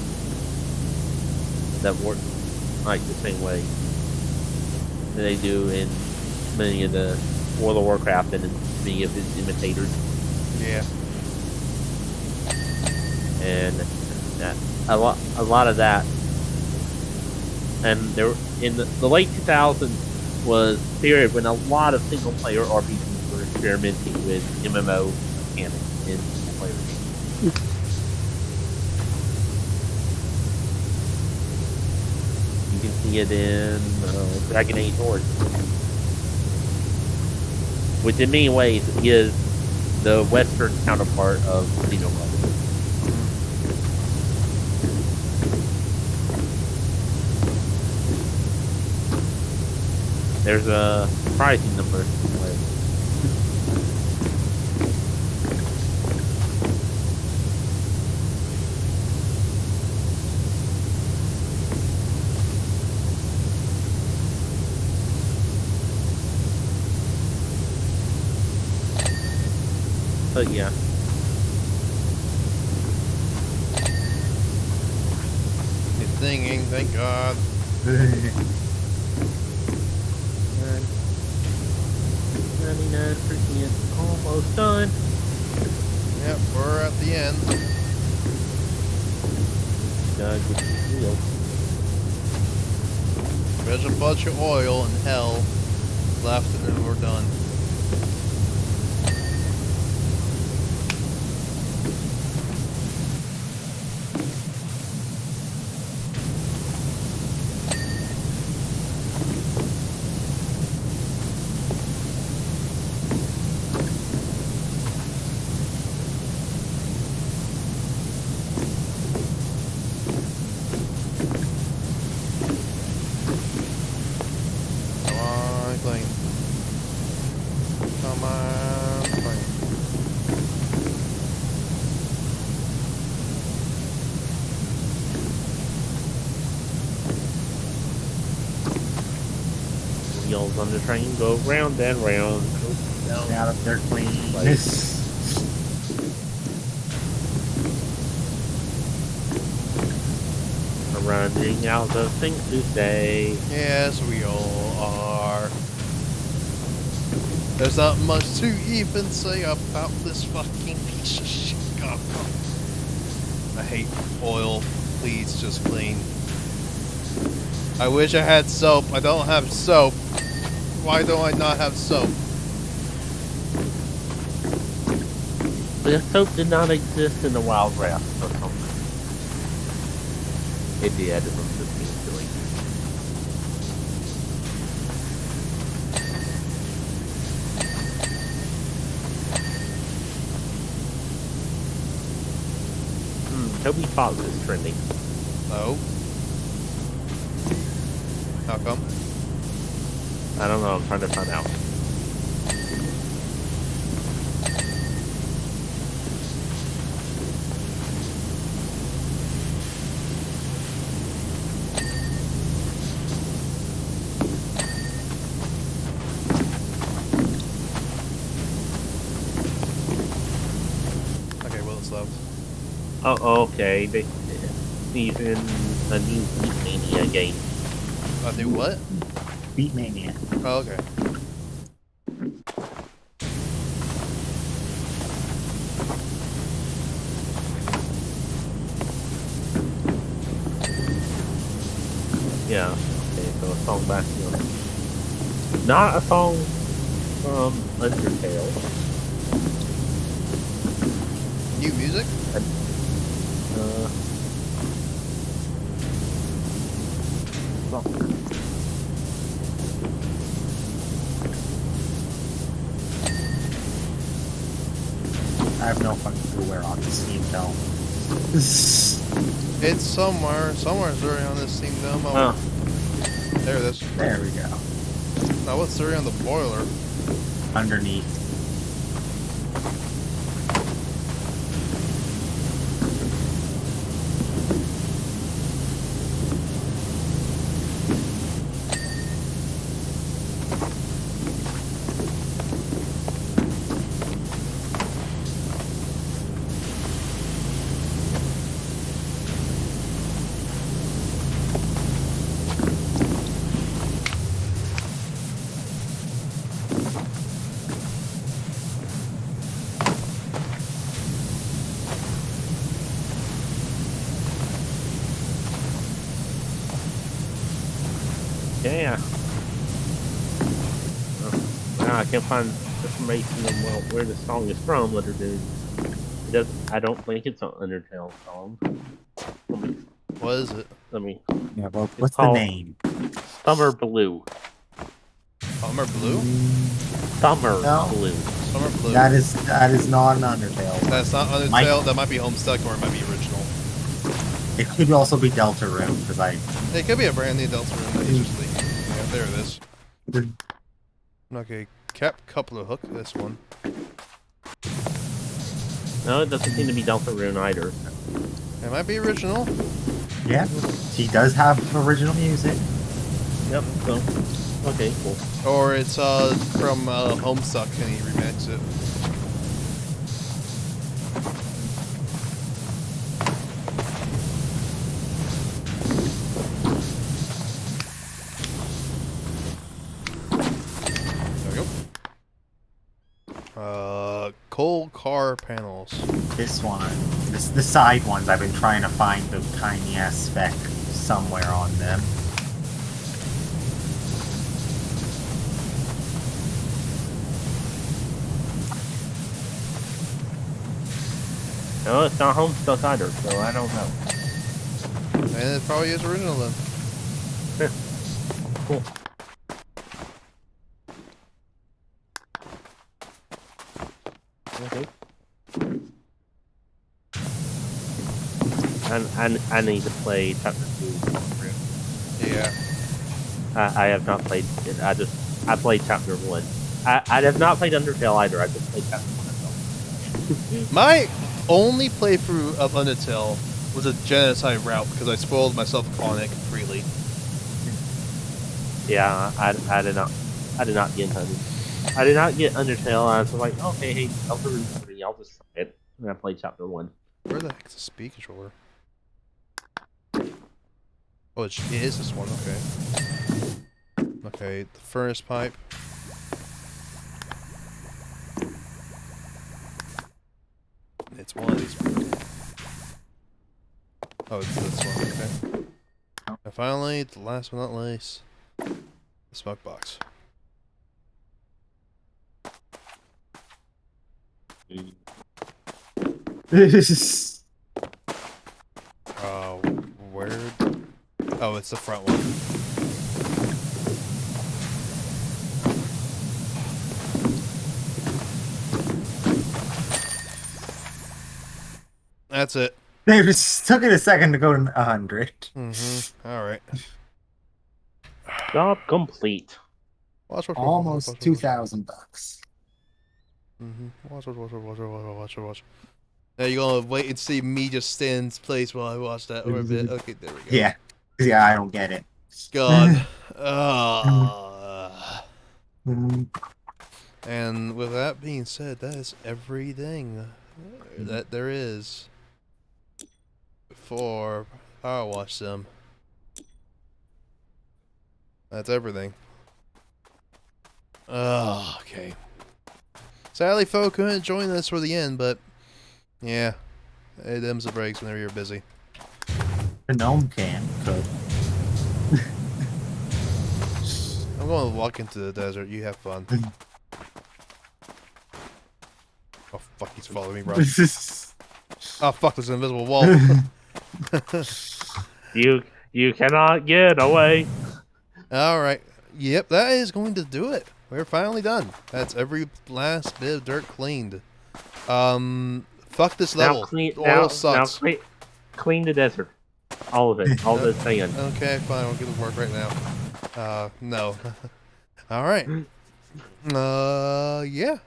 that work like the same way that they do in many of the World of Warcraft and in many of its imitators. Yeah. And a lot of that, and there in the late 2000s was a period when a lot of single player RPGs were experimenting with MMO mechanics in single player games. You can see it in Dragon Age Origins, which in many ways is the Western counterpart of Xenoblade. There's a surprising number of similarities. But yeah. It's singing, thank God. 99% almost done. Yep, we're at the end. Gotta get the wheel. There's a bunch of oil in hell left, and then we're done. Come on, clean. Come on, clean. Wheels on the train go round and round. Out of their cleanness. I'm running out of things to say. Yes, we all are. There's not much to even say about this fucking piece of shit. God, I hate oil. Please just clean. I wish I had soap. I don't have soap. Why do I not have soap? The soap did not exist in the Wild West or something. It did. It was just being silly. Toby Fox is trending. No. How come? I don't know. I'm trying to find out. Okay, well, it's left. Oh, okay. He's in a new Beatmania game. A new what? Beatmania. Oh, okay. Yeah. Okay, so a song back here. Not a song from Undertale. New music? have no fucking clue where on the Steam Dome. It's somewhere. Somewhere's already on this Steam Dome. Oh, there it is. There we go. Now what's already on the boiler? Underneath. Yeah. Now I can't find information on where the song is from, other than it does. I don't think it's an Undertale song. What is it? Let me. Yeah, well, what's the called- name? Summer Blue. Summer Blue? Summer No. Blue. Summer Blue. That is not an Undertale. That's not Undertale. That might be Homestuck or it might be original. It could also be Deltarune, because It could be a brand new Delta room that he's just leaking. Yeah, there it is. Okay, couple of hook. This one. No, it doesn't seem to be Deltarune either. It might be original. Yeah, he does have original music. Yep. So, okay, cool. Or it's from Homestuck and he remixed it. There we go. Coal car panels. This one, the side ones, I've been trying to find the tiny ass speck somewhere on them. No, it's not Homestuck either, so I don't know. And it probably is original then. Cool. Okay. And I need to play chapter 2. Yeah. I have not played it. I played chapter 1. I have not played Undertale either. I just played chapter 1. My only playthrough of Undertale was a genocide route because I spoiled myself on it completely. Yeah, I did not get Undertale. I did not get Undertale. I was like, okay, hey, Deltarune 3, I'll just try it. And I played chapter 1. Where the heck is the speed controller? Oh, it is this one. Okay. Okay, the furnace pipe. It's one of these. Oh, it's this one. Okay. And finally, the last but not least, the smoke box. Where? Oh, it's the front one. That's it. They just took it a second to go to 100. Mm-hmm. All right. Job complete. Watch. Almost $2,000. Mm-hmm. Watch. Now you're gonna wait and see me just stand in place while I watch that for a bit. Okay, there we go. Yeah. Yeah, I don't get it. God. Mm. And with that being said, that is everything that there is for PowerWash Sim. That's everything. Okay. Sadly, folk couldn't join us for the end, but yeah, it them's the breaks whenever you're busy. The gnome could. I'm going to walk into the desert. You have fun. Oh fuck, he's following me, bro. Oh fuck, there's an invisible wall. You cannot get away. Alright. Yep, that is going to do it. We're finally done. That's every last bit of dirt cleaned. Fuck this Now level. clean. The oil Now sucks. clean the desert. All of it. All the sand. Okay, fine. I'll get to work right now. No. All right. Yeah.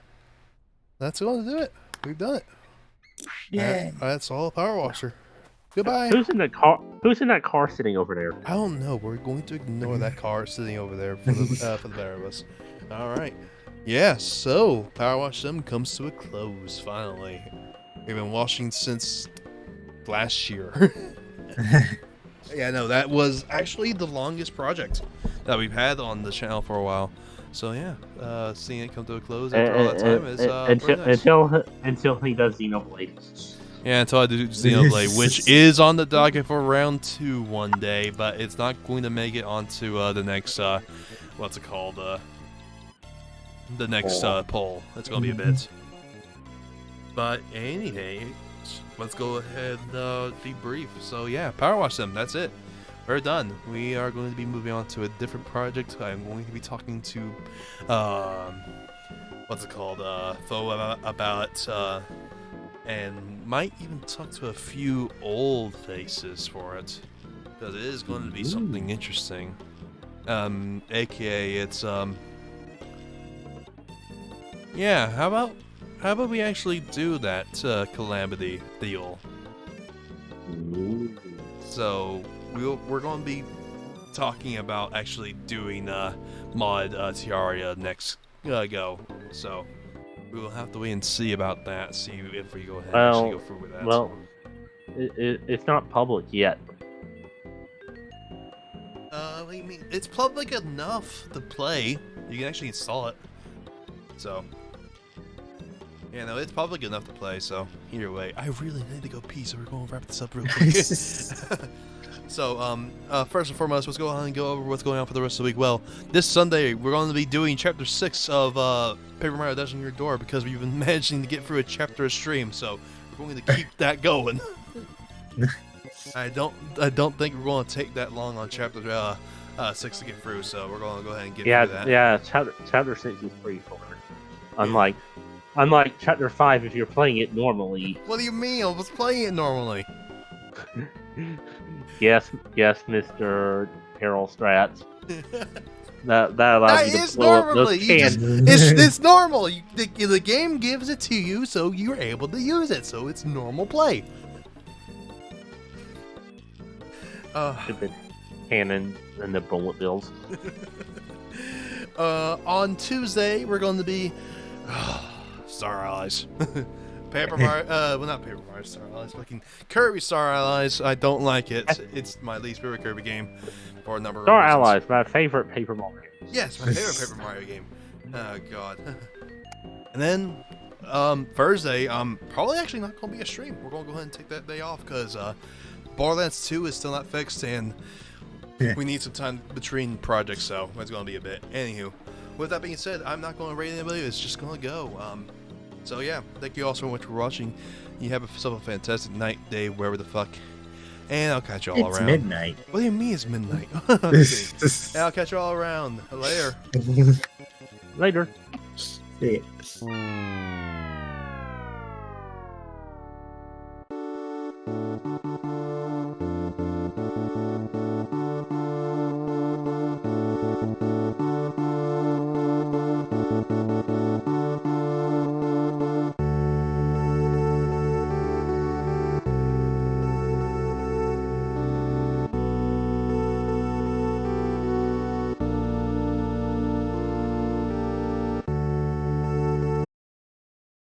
That's going to do it. We've done it. Yeah. That's all Power Washer. Goodbye. Who's in that car? Who's in that car sitting over there? I don't know. We're going to ignore that car sitting over there for the better of us. All right. Yeah. So Power Wash Sim comes to a close finally. We've been washing since last year. Yeah. No, that was actually the longest project that we've had on the channel for a while. So yeah, seeing it come to a close after all that time is pretty nice. Until he does Xenoblade. Yeah, until I do Xenoblade, which is on the docket for round 2 one day, but it's not going to make it onto the next, what's it called, the next poll. It's going to be a bit. But anyways, let's go ahead and debrief. So yeah, Power Wash them, that's it. We're done. We are going to be moving on to a different project. I'm going to be talking to, what's it called, Fo about and might even talk to a few old faces for it, because it is going to be something interesting. AKA it's yeah. How about we actually do that Calamity deal? So we're going to be talking about actually doing mod Terraria next go. So. We will have to wait and see about that. See if we go ahead and actually go through with that. Well, it's not public yet. I mean, it's public enough to play. You can actually install it. So, yeah, no, it's public enough to play. So, either way, I really need to go pee. So we're going to wrap this up real quick. So, first and foremost, let's go ahead and go over what's going on for the rest of the week. Well, this Sunday, we're going to be doing Chapter 6 of Paper Mario Dashing Your Door, because we've been managing to get through a chapter a stream, so we're going to keep that going. I don't think we're going to take that long on Chapter 6 to get through, so we're going to go ahead and get through that. Yeah, Chapter 6 is pretty short. Unlike Chapter 5, if you're playing it normally. What do you mean? I was playing it normally. Yes, Mr. Harold Strats. That allows you to blow up those cans. It's normal. The game gives it to you, so you're able to use it. So it's normal play. Stupid cannon and the bullet bills. On Tuesday, we're going to be Star Allies. Paper Mario, well, not Paper Mario Star Allies, fucking Kirby Star Allies. I don't like it. It's my least favorite Kirby game for a number of Star reasons. Allies, my favorite Paper Mario. Yes, my favorite Paper Mario game. Oh, God. And then, Thursday, probably actually not going to be a stream. We're going to go ahead and take that day off, because Borderlands 2 is still not fixed, and we need some time between projects, so it's going to be a bit. Anywho, with that being said, I'm not going to rate anybody. It's just going to go. So yeah, thank you all so much for watching. You have yourself a fantastic night, day, wherever the fuck. And I'll catch you all around. It's midnight. What do you mean it's midnight? And I'll catch you all around. Later. Later. See ya.